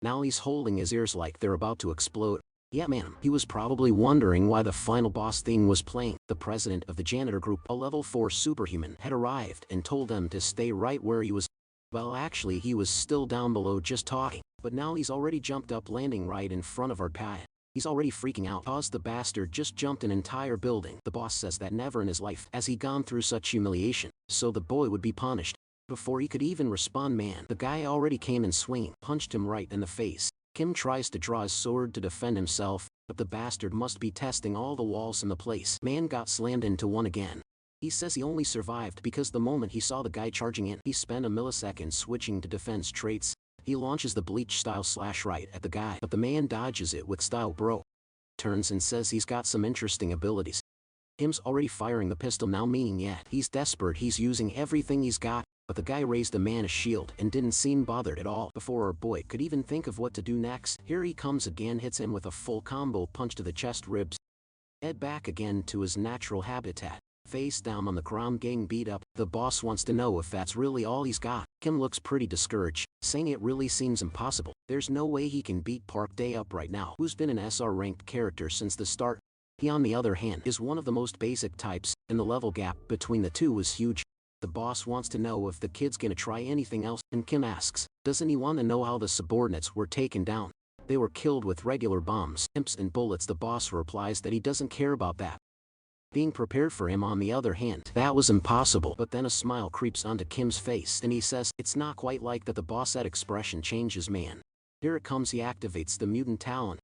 Speaker 1: Now he's holding his ears like they're about to explode. Yeah man, he was probably wondering why the final boss theme was playing. The president of the janitor group, a level 4 superhuman, had arrived and told them to stay right where he was. Well, actually he was still down below just talking, but now he's already jumped up, landing right in front of our guy. He's already freaking out cause the bastard just jumped an entire building. The boss says that never in his life has he gone through such humiliation, so the boy would be punished. Before he could even respond, man, the guy already came in swinging, punched him right in the face. Kim tries to draw his sword to defend himself, but the bastard must be testing all the walls in the place. Man got slammed into one again. He says he only survived because the moment he saw the guy charging in, he spent a millisecond switching to defense traits. He launches the bleach style slash right at the guy, but the man dodges it with style bro. Turns and says he's got some interesting abilities. Kim's already firing the pistol now, meaning yet he's desperate, he's using everything he's got, but the guy raised the man a shield and didn't seem bothered at all before our boy could even think of what to do next. Here he comes again, hits him with a full combo punch to the chest ribs. Ed back again to his natural habitat. Face down on the ground getting beat up. The boss wants to know if that's really all he's got. Kim looks pretty discouraged, saying it really seems impossible. There's no way he can beat Park Day up right now, who's been an SR ranked character since the start. He on the other hand is one of the most basic types, and the level gap between the two is huge. The boss wants to know if the kid's gonna try anything else, and Kim asks, doesn't he want to know how the subordinates were taken down? They were killed with regular bombs, imps and bullets. The boss replies that he doesn't care about that. Being prepared for him on the other hand, that was impossible. But then a smile creeps onto Kim's face and he says, it's not quite like that. The boss, that expression changes, man. Here it comes, he activates the mutant talent.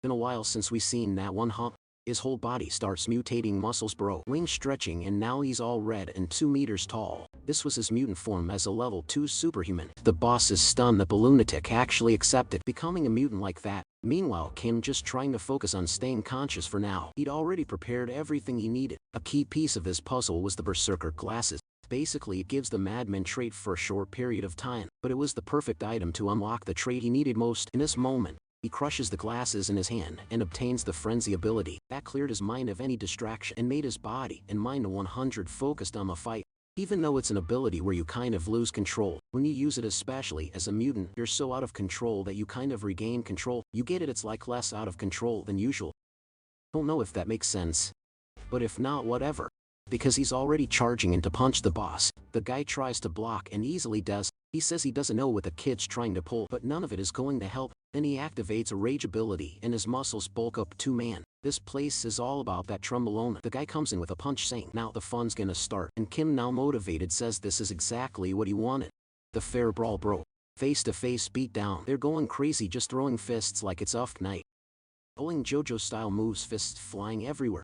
Speaker 1: Been a while since we seen that one, huh? His whole body starts mutating, muscles bro, wings stretching, and now he's all red and 2 meters tall. This was his mutant form as a level 2 superhuman. The boss is stunned that the lunatic actually accepted becoming a mutant like that. Meanwhile, Kim just trying to focus on staying conscious for now. He'd already prepared everything he needed. A key piece of his puzzle was the berserker glasses. Basically, it gives the madman trait for a short period of time, but it was the perfect item to unlock the trait he needed most in this moment. He crushes the glasses in his hand and obtains the frenzy ability. That cleared his mind of any distraction and made his body and mind 100 focused on the fight. Even though it's an ability where you kind of lose control, when you use it, especially as a mutant, you're so out of control that you kind of regain control. You get it, it's like less out of control than usual. Don't know if that makes sense. But if not, whatever. Because he's already charging in to punch the boss. The guy tries to block and easily does. He says he doesn't know what the kid's trying to pull, but none of it is going to help. Then he activates a rage ability and his muscles bulk up 2 man. This place is all about that trombolone. The guy comes in with a punch saying, now the fun's gonna start. And Kim, now motivated, says this is exactly what he wanted. The fair brawl bro. Face to face beat down. They're going crazy, just throwing fists like it's off night. Pulling JoJo style moves, fists flying everywhere.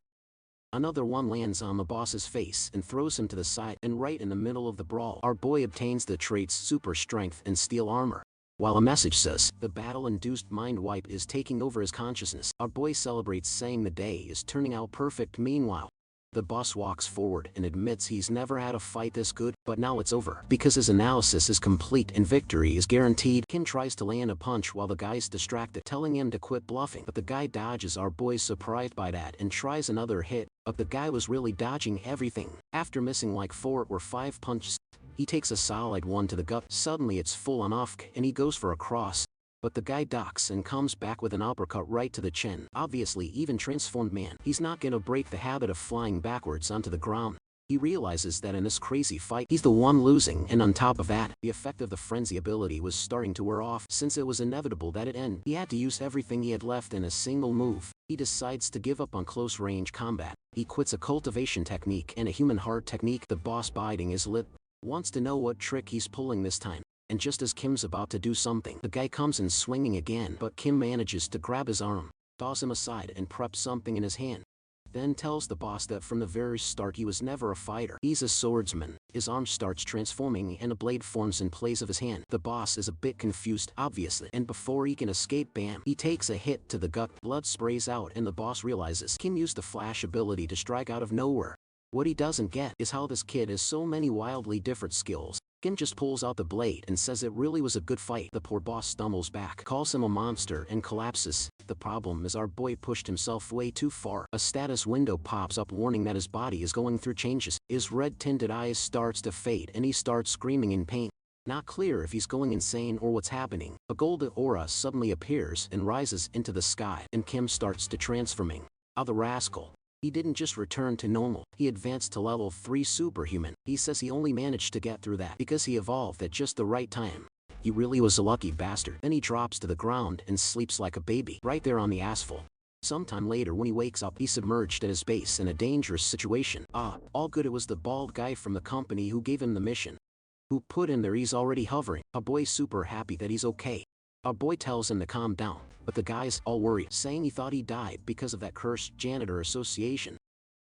Speaker 1: Another one lands on the boss's face and throws him to the side, and right in the middle of the brawl, our boy obtains the traits super strength and steel armor. While a message says, the battle-induced mind wipe is taking over his consciousness, our boy celebrates, saying the day is turning out perfect. Meanwhile, the boss walks forward and admits he's never had a fight this good, but now it's over, because his analysis is complete and victory is guaranteed. Kim tries to land a punch while the guy's distracted, telling him to quit bluffing, but the guy dodges. Our boy's surprised by that and tries another hit, but the guy was really dodging everything. After missing like 4 or 5 punches, he takes a solid one to the gut. Suddenly it's full on off and he goes for a cross. But the guy ducks and comes back with an uppercut right to the chin. Obviously, even transformed man, he's not gonna break the habit of flying backwards onto the ground. He realizes that in this crazy fight, he's the one losing, and on top of that, the effect of the frenzy ability was starting to wear off. Since it was inevitable that it end, he had to use everything he had left in a single move. He decides to give up on close range combat. He quits a cultivation technique and a human heart technique. The boss, biting his lip, wants to know what trick he's pulling this time. And just as Kim's about to do something, the guy comes in swinging again, but Kim manages to grab his arm, toss him aside, and preps something in his hand. Then tells the boss that from the very start he was never a fighter. He's a swordsman. His arm starts transforming and a blade forms in place of his hand. The boss is a bit confused, obviously, and before he can escape, bam, he takes a hit to the gut. Blood sprays out and the boss realizes Kim used the flash ability to strike out of nowhere. What he doesn't get is how this kid has so many wildly different skills. Kim just pulls out the blade and says it really was a good fight. The poor boss stumbles back, calls him a monster, and collapses. The problem is our boy pushed himself way too far. A status window pops up warning that his body is going through changes. His red-tinted eyes starts to fade and he starts screaming in pain. Not clear if he's going insane or what's happening. A golden aura suddenly appears and rises into the sky, and Kim starts to transforming. Oh, the rascal. He didn't just return to normal, he advanced to level 3 superhuman. He says he only managed to get through that because he evolved at just the right time. He really was a lucky bastard. Then he drops to the ground and sleeps like a baby, right there on the asphalt. Sometime later when he wakes up, he's submerged at his base in a dangerous situation. All good, it was the bald guy from the company who gave him the mission. Who put him there. He's already hovering. Our boy's super happy that he's okay. Our boy tells him to calm down, but the guy's all worried, saying he thought he died because of that cursed janitor association.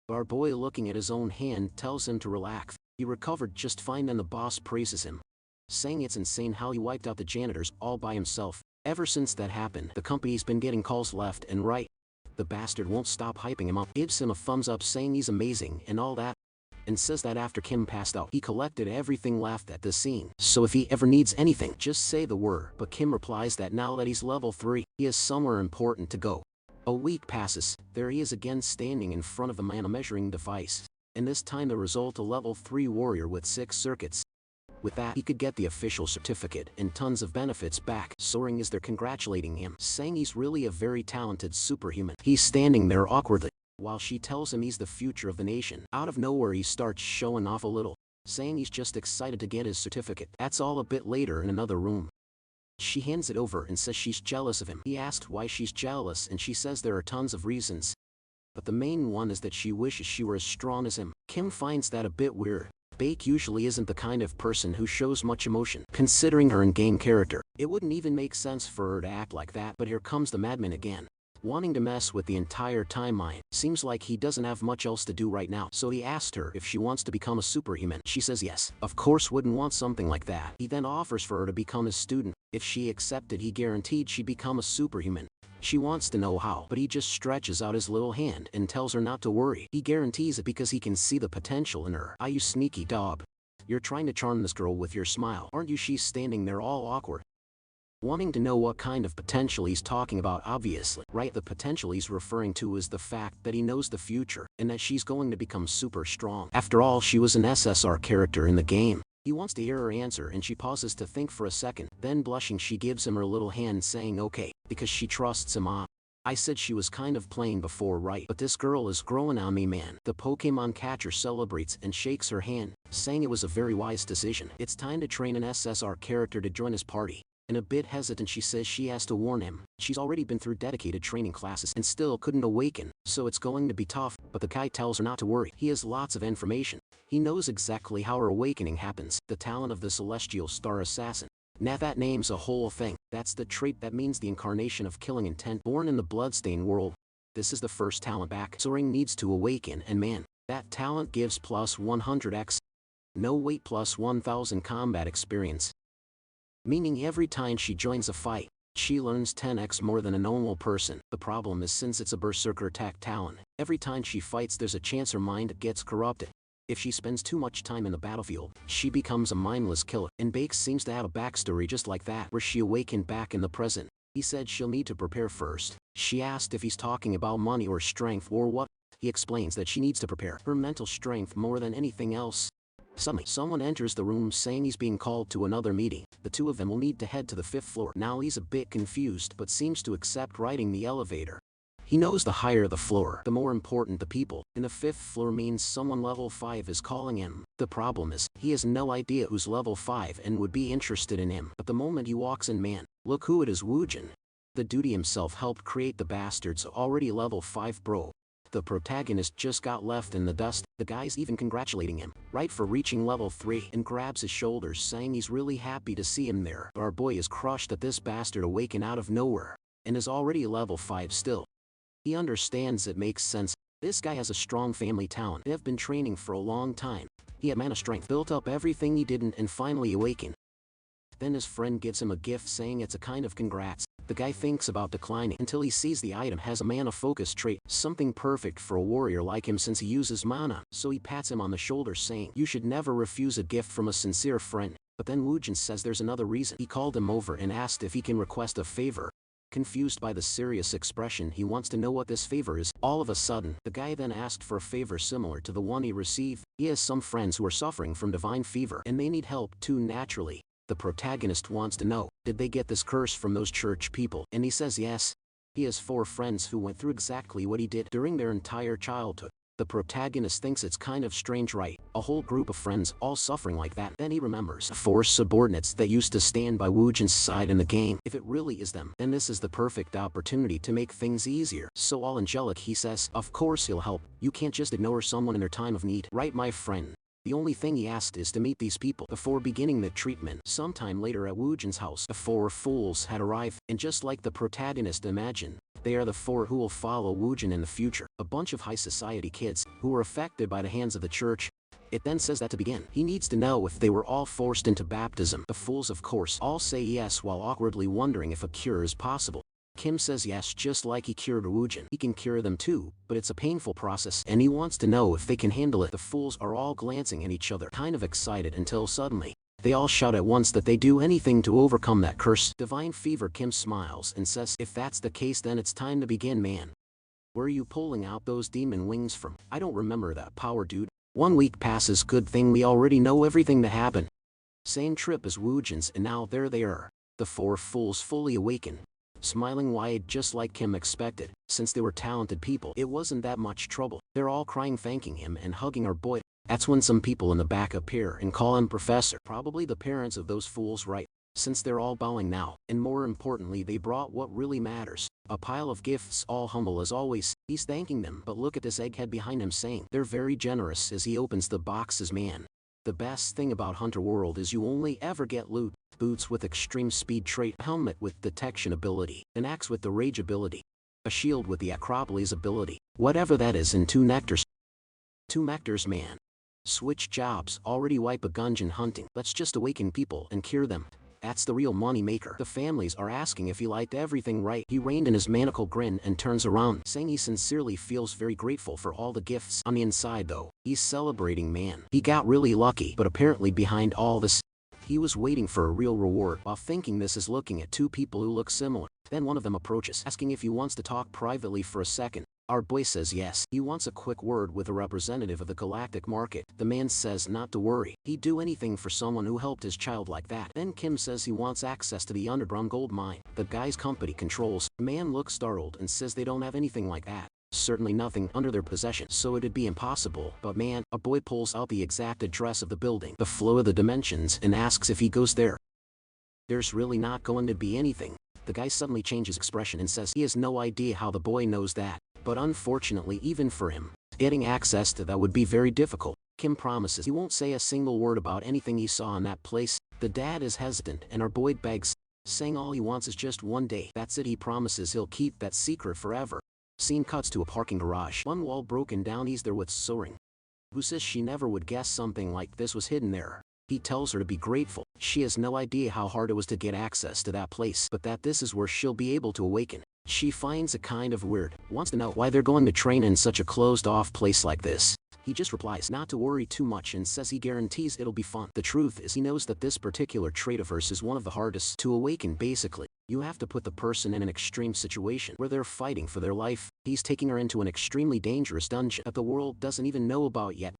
Speaker 1: Our boy, looking at his own hand, tells him to relax. He recovered just fine, then the boss praises him, saying it's insane how he wiped out the janitors all by himself. Ever since that happened, the company's been getting calls left and right. The bastard won't stop hyping him up, gives him a thumbs up saying he's amazing and all that, and says that after Kim passed out, he collected everything left at the scene. So if he ever needs anything, just say the word. But Kim replies that now that he's level 3, he has somewhere important to go. A week passes, there he is again standing in front of the mana measuring device, and this time the result a level 3 warrior with 6 circuits. With that, he could get the official certificate and tons of benefits back. Soaring is there congratulating him, saying he's really a very talented superhuman. He's standing there awkwardly, while she tells him he's the future of the nation. Out of nowhere he starts showing off a little, saying he's just excited to get his certificate. That's all a bit later in another room. She hands it over and says she's jealous of him. He asks why she's jealous and she says there are tons of reasons, but the main one is that she wishes she were as strong as him. Kim finds that a bit weird. Baek usually isn't the kind of person who shows much emotion. Considering her in-game character, it wouldn't even make sense for her to act like that. But here comes the madman again, wanting to mess with the entire timeline. Seems like he doesn't have much else to do right now, so he asked her if she wants to become a superhuman. She says yes, of course, wouldn't want something like that. He then offers for her to become his student. If she accepted, he guaranteed she'd become a superhuman. She wants to know how, but he just stretches out his little hand and tells her not to worry. He guarantees it because he can see the potential in her. "You sneaky dog. You're trying to charm this girl with your smile, aren't you?" She's standing there all awkward, wanting to know what kind of potential he's talking about. Obviously, right, the potential he's referring to is the fact that he knows the future and that she's going to become super strong. After all, she was an SSR character in the game. He wants to hear her answer and she pauses to think for a second, then blushing she gives him her little hand saying okay, because she trusts him. I said she was kind of plain before, right? But this girl is growing on me, man." The Pokemon catcher celebrates and shakes her hand, saying it was a very wise decision. It's time to train an SSR character to join his party. And a bit hesitant she says she has to warn him, she's already been through dedicated training classes and still couldn't awaken, so it's going to be tough. But the guy tells her not to worry, he has lots of information. He knows exactly how her awakening happens, the talent of the Celestial Star Assassin. Now that name's a whole thing. That's the trait that means the incarnation of killing intent. Born in the bloodstained world, this is the first talent back. Soaring needs to awaken, and man, that talent gives plus 100x. No wait, plus 1000 combat experience. Meaning every time she joins a fight, she learns 10x more than a normal person. The problem is, since it's a berserker attack talent, every time she fights there's a chance her mind gets corrupted. If she spends too much time in the battlefield, she becomes a mindless killer. And Baek seems to have a backstory just like that, where she awakened back in the present. He said she'll need to prepare first. She asked if he's talking about money or strength or what. He explains that she needs to prepare her mental strength more than anything else. Suddenly, someone enters the room saying he's being called to another meeting. The two of them will need to head to the 5th floor. Now he's a bit confused but seems to accept riding the elevator. He knows the higher the floor, the more important the people. And the 5th floor means someone level 5 is calling him. The problem is, he has no idea who's level 5 and would be interested in him. But the moment he walks in, man, look who it is, Woojin. The dude himself helped create the bastards, already level 5 bro. The protagonist just got left in the dust. The guy's even congratulating him, right, for reaching level 3, and grabs his shoulders saying he's really happy to see him there. Our boy is crushed that this bastard awakened out of nowhere, and is already level 5 still. He understands it makes sense. This guy has a strong family talent. They've been training for a long time. He had mana strength, built up everything he didn't, and finally awakened. Then his friend gives him a gift saying it's a kind of congrats. The guy thinks about declining until he sees the item has a mana focus trait, something perfect for a warrior like him since he uses mana. So he pats him on the shoulder saying, "You should never refuse a gift from a sincere friend." But then Woojin says there's another reason. He called him over and asked if he can request a favor. Confused by the serious expression, he wants to know what this favor is. All of a sudden, the guy then asked for a favor similar to the one he received. He has some friends who are suffering from divine fever, and they need help too. Naturally, the protagonist wants to know, did they get this curse from those church people? And he says yes. He has 4 friends who went through exactly what he did during their entire childhood. The protagonist thinks it's kind of strange, right? A whole group of friends all suffering like that. Then he remembers 4 subordinates that used to stand by Woojin's side in the game. If it really is them, then this is the perfect opportunity to make things easier. So all angelic, he says, of course he'll help. You can't just ignore someone in their time of need, right, my friend? The only thing he asked is to meet these people before beginning the treatment. Sometime later at Woojin's house, the 4 fools had arrived, and just like the protagonist imagined, They are the 4 who will follow Woojin in the future, a bunch of high society kids who were affected by the hands of the church. It then says that to begin, he needs to know if they were all forced into baptism. The fools of course all say yes while awkwardly wondering if a cure is possible. Kim says yes, just like he cured Woojin. He can cure them too, but it's a painful process and he wants to know if they can handle it. The fools are all glancing at each other, kind of excited, until suddenly, they all shout at once that they do anything to overcome that curse. Divine fever. Kim smiles and says, if that's the case then it's time to begin, man. Where are you pulling out those demon wings from? I don't remember that power, dude. 1 week passes, good thing we already know everything that happened. Same trip as Woojin's and now there they are. The 4 fools fully awaken. Smiling wide just like Kim expected, since they were talented people it wasn't that much trouble. They're all crying, thanking him and hugging our boy. That's when some people in the back appear and call him Professor. Probably the parents of those fools, right? Since they're all bowing now, and more importantly they brought what really matters. A pile of gifts, all humble as always. He's thanking them, but look at this egghead behind him saying they're very generous as he opens the boxes. Man, the best thing about Hunter World is you only ever get loot. Boots with extreme speed trait, a helmet with detection ability, an axe with the rage ability, a shield with the Acropolis ability, whatever that is, and 2 nectars. 2 nectars, man. Switch jobs, already wipe a gungeon hunting. Let's just awaken people and cure them. That's the real money maker. The families are asking if he liked everything right. He reined in his maniacal grin and turns around, saying he sincerely feels very grateful for all the gifts. On the inside though, he's celebrating, man. He got really lucky, but apparently behind all this, he was waiting for a real reward. While thinking this is looking at 2 people who look similar. Then one of them approaches, asking if he wants to talk privately for a second. Our boy says yes. He wants a quick word with a representative of the galactic market. The man says not to worry. He'd do anything for someone who helped his child like that. Then Kim says he wants access to the underground gold mine the guy's company controls. The man looks startled and says they don't have anything like that. Certainly nothing under their possession, so it'd be impossible. But man, a boy pulls out the exact address of the building, the flow of the dimensions, and asks if he goes there. There's really not going to be anything. The guy suddenly changes expression and says he has no idea how the boy knows that. But unfortunately even for him, getting access to that would be very difficult. Kim promises he won't say a single word about anything he saw in that place. The dad is hesitant and our boy begs, saying all he wants is just 1 day. That's it. He promises he'll keep that secret forever. Scene cuts to a parking garage. One wall broken down. He's there with Soaring, who says she never would guess something like this was hidden there. He tells her to be grateful. She has no idea how hard it was to get access to that place, but that this is where she'll be able to awaken. She finds it kind of weird, wants to know why they're going to train in such a closed-off place like this. He just replies not to worry too much and says he guarantees it'll be fun. The truth is he knows that this particular trait of hers is one of the hardest to awaken. Basically, you have to put the person in an extreme situation where they're fighting for their life. He's taking her into an extremely dangerous dungeon that the world doesn't even know about yet.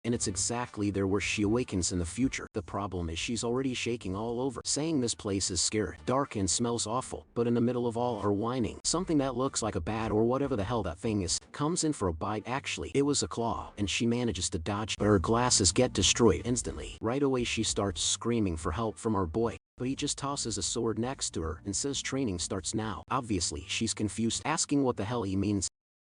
Speaker 1: And it's exactly there where she awakens in the future. The problem is she's already shaking all over, saying this place is scary, dark and smells awful. But in the middle of all her whining, something that looks like a bat or whatever the hell that thing is, comes in for a bite. Actually, it was a claw, and she manages to dodge, but her glasses get destroyed instantly. Right away she starts screaming for help from our boy, but he just tosses a sword next to her and says training starts now. Obviously she's confused, asking what the hell he means.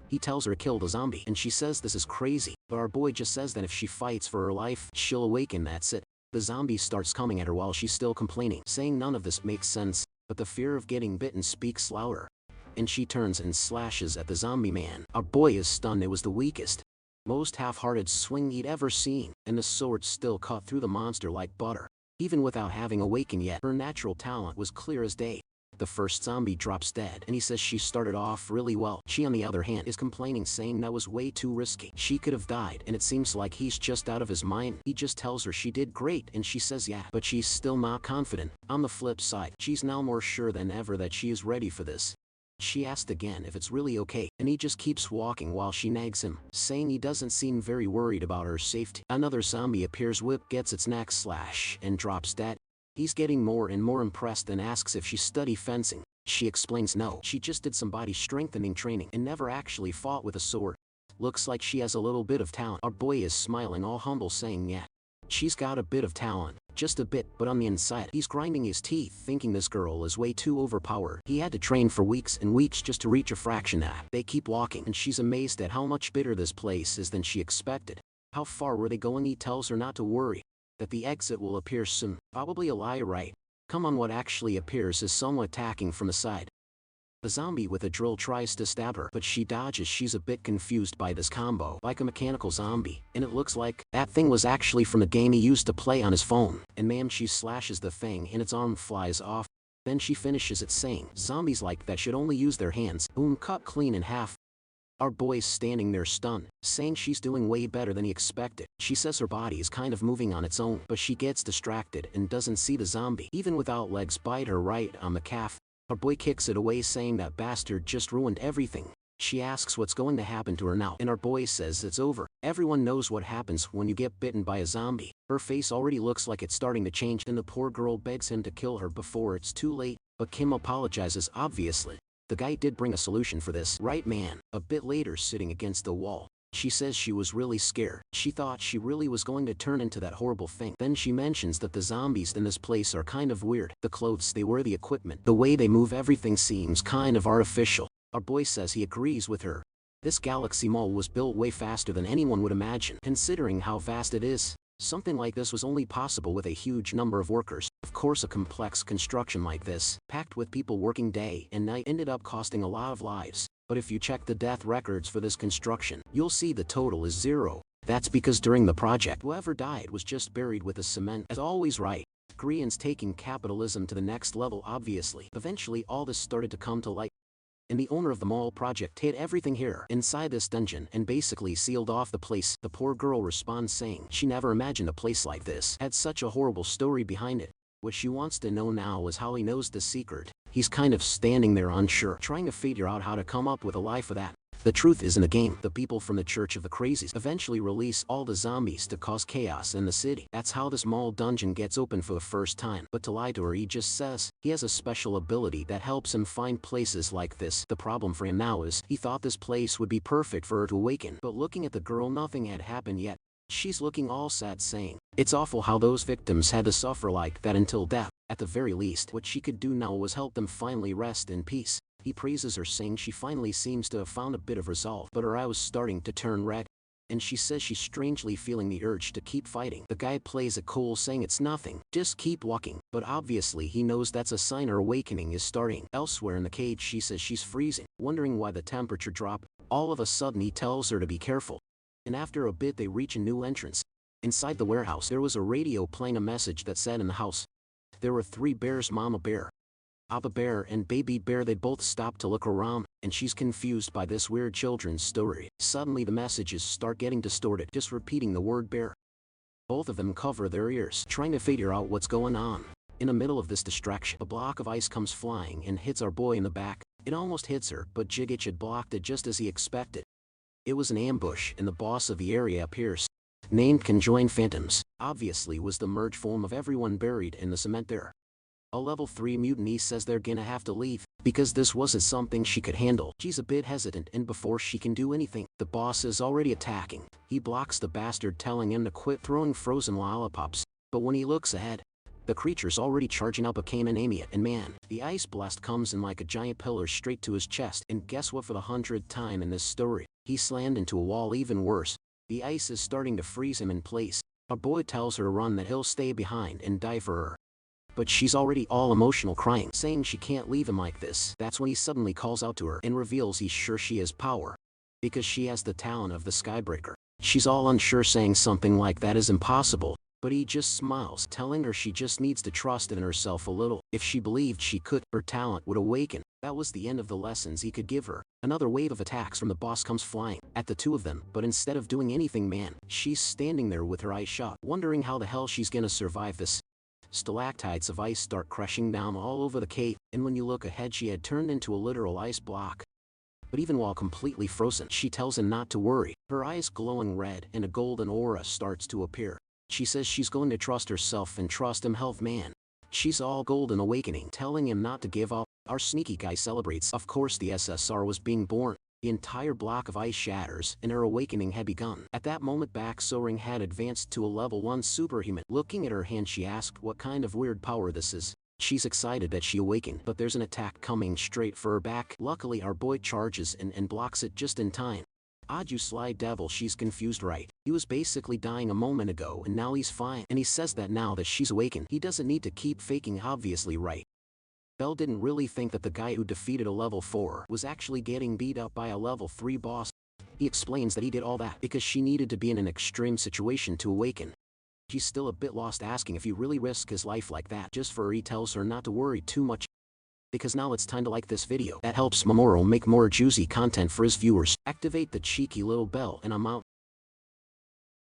Speaker 1: He tells her to kill the zombie, and she says this is crazy, but our boy just says that if she fights for her life, she'll awaken. That's it. The zombie starts coming at her while she's still complaining, saying none of this makes sense, but the fear of getting bitten speaks louder. And she turns and slashes at the zombie man. Our boy is stunned. It was the weakest, most half-hearted swing he'd ever seen, and the sword still cut through the monster like butter. Even without having awakened yet, her natural talent was clear as day. The first zombie drops dead, and he says she started off really well. She on the other hand is complaining, saying that was way too risky. She could have died, and it seems like he's just out of his mind. He just tells her she did great, and she says yeah, but she's still not confident. On the flip side, she's now more sure than ever that she is ready for this. She asked again if it's really okay, and he just keeps walking while she nags him, saying he doesn't seem very worried about her safety. Another zombie appears, whip gets its neck slashed, and drops dead. He's getting more and more impressed and asks if she studied fencing. She explains no, she just did some body strengthening training and never actually fought with a sword. Looks like she has a little bit of talent. Our boy is smiling all humble, saying yeah, she's got a bit of talent, just a bit, but on the inside he's grinding his teeth, thinking this girl is way too overpowered. He had to train for weeks and weeks just to reach a fraction of that. They keep walking, and she's amazed at how much bigger this place is than she expected. How far were they going? He tells her not to worry, that the exit will appear soon. Probably a lie, right? Come on, what actually appears is someone attacking from the side. The zombie with a drill tries to stab her, but she dodges. She's a bit confused by this combo, like a mechanical zombie, and it looks like that thing was actually from the game he used to play on his phone. And ma'am, she slashes the thing and its arm flies off. Then she finishes it saying, "Zombies like that should only use their hands." Boom, cut clean in half. Our boy's standing there stunned, saying she's doing way better than he expected. She says her body is kind of moving on its own, but she gets distracted and doesn't see the zombie, even without legs, bite her right on the calf. Our boy kicks it away, saying that bastard just ruined everything. She asks what's going to happen to her now, and our boy says it's over. Everyone knows what happens when you get bitten by a zombie. Her face already looks like it's starting to change, and the poor girl begs him to kill her before it's too late, but Kim apologizes obviously. The guy did bring a solution for this, right man? A bit later, sitting against the wall, she says she was really scared. She thought she really was going to turn into that horrible thing. Then she mentions that the zombies in this place are kind of weird. The clothes they wear, the equipment, the way they move, everything seems kind of artificial. Our boy says he agrees with her. This galaxy mall was built way faster than anyone would imagine, considering how vast it is. Something like this was only possible with a huge number of workers. Of course, a complex construction like this, packed with people working day and night, ended up costing a lot of lives. But if you check the death records for this construction, you'll see the total is 0. That's because during the project, whoever died was just buried with the cement. As always, right? Koreans taking capitalism to the next level, obviously. Eventually, all this started to come to light, and the owner of the mall project hid everything here inside this dungeon and basically sealed off the place. The poor girl responds saying she never imagined a place like this had such a horrible story behind it. What she wants to know now is how he knows the secret. He's kind of standing there unsure, trying to figure out how to come up with a lie for that. The truth is, in the game, the people from the Church of the Crazies eventually release all the zombies to cause chaos in the city. That's how this mall dungeon gets open for the first time. But to lie to her, he just says he has a special ability that helps him find places like this. The problem for him now is he thought this place would be perfect for her to awaken, but looking at the girl, nothing had happened yet. She's looking all sad, saying, "It's awful how those victims had to suffer like that until death." At the very least, what she could do now was help them finally rest in peace. He praises her, saying she finally seems to have found a bit of resolve, but her eye was starting to turn red, and she says she's strangely feeling the urge to keep fighting. The guy plays it cool, saying it's nothing, just keep walking, but obviously he knows that's a sign her awakening is starting. Elsewhere in the cage, she says she's freezing, wondering why the temperature dropped. All of a sudden he tells her to be careful, and after a bit they reach a new entrance. Inside the warehouse there was a radio playing a message that said, "In the house there were 3 bears, Mama Bear, Papa Bear and Baby Bear." They both stop to look around, and she's confused by this weird children's story. Suddenly the messages start getting distorted, just repeating the word bear. Both of them cover their ears, trying to figure out what's going on. In the middle of this distraction, a block of ice comes flying and hits our boy in the back. It almost hits her, but Jigich had blocked it just as he expected. It was an ambush, and the boss of the area appears, named Conjoined Phantoms. Obviously was the merge form of everyone buried in the cement there. A level 3 mutiny says they're gonna have to leave, because this wasn't something she could handle. She's a bit hesitant, and before she can do anything, the boss is already attacking. He blocks the bastard, telling him to quit throwing frozen lollipops, but when he looks ahead, the creature's already charging up a cannon, aiming it, and man, the ice blast comes in like a giant pillar straight to his chest. And guess what? For the 100th time in this story, he slammed into a wall. Even worse, the ice is starting to freeze him in place. Our boy tells her to run, that he'll stay behind and die for her. But she's already all emotional, crying, saying she can't leave him like this. That's when he suddenly calls out to her and reveals he's sure she has power, because she has the talent of the Skybreaker. She's all unsure, saying something like that is impossible, but he just smiles, telling her she just needs to trust in herself a little. If she believed she could, her talent would awaken. That was the end of the lessons he could give her. Another wave of attacks from the boss comes flying at the two of them, but instead of doing anything, man, she's standing there with her eyes shut, wondering how the hell she's gonna survive this. Stalactites of ice start crashing down all over the cave, and when you look ahead, she had turned into a literal ice block. But even while completely frozen, she tells him not to worry. Her eyes glowing red, and a golden aura starts to appear. She says she's going to trust herself and trust him. Health, man. She's all golden awakening, telling him not to give up. Our sneaky guy celebrates. Of course, the SSR was being born. The entire block of ice shatters, and her awakening had begun. At that moment, Soaring had advanced to a level 1 superhuman. Looking at her hand, she asked what kind of weird power this is. She's excited that she awakened, but there's an attack coming straight for her back. Luckily, our boy charges and blocks it just in time. "Odd, you sly devil," she's confused, right? He was basically dying a moment ago, and now he's fine. And he says that now that she's awakened, he doesn't need to keep faking, obviously, right? Bell didn't really think that the guy who defeated a level 4 was actually getting beat up by a level 3 boss. He explains that he did all that because she needed to be in an extreme situation to awaken. She's still a bit lost, asking if he really risked his life like that just for her. He tells her not to worry too much, because now it's time to like this video. That helps Mamoru make more juicy content for his viewers. Activate the cheeky little bell and I'm out.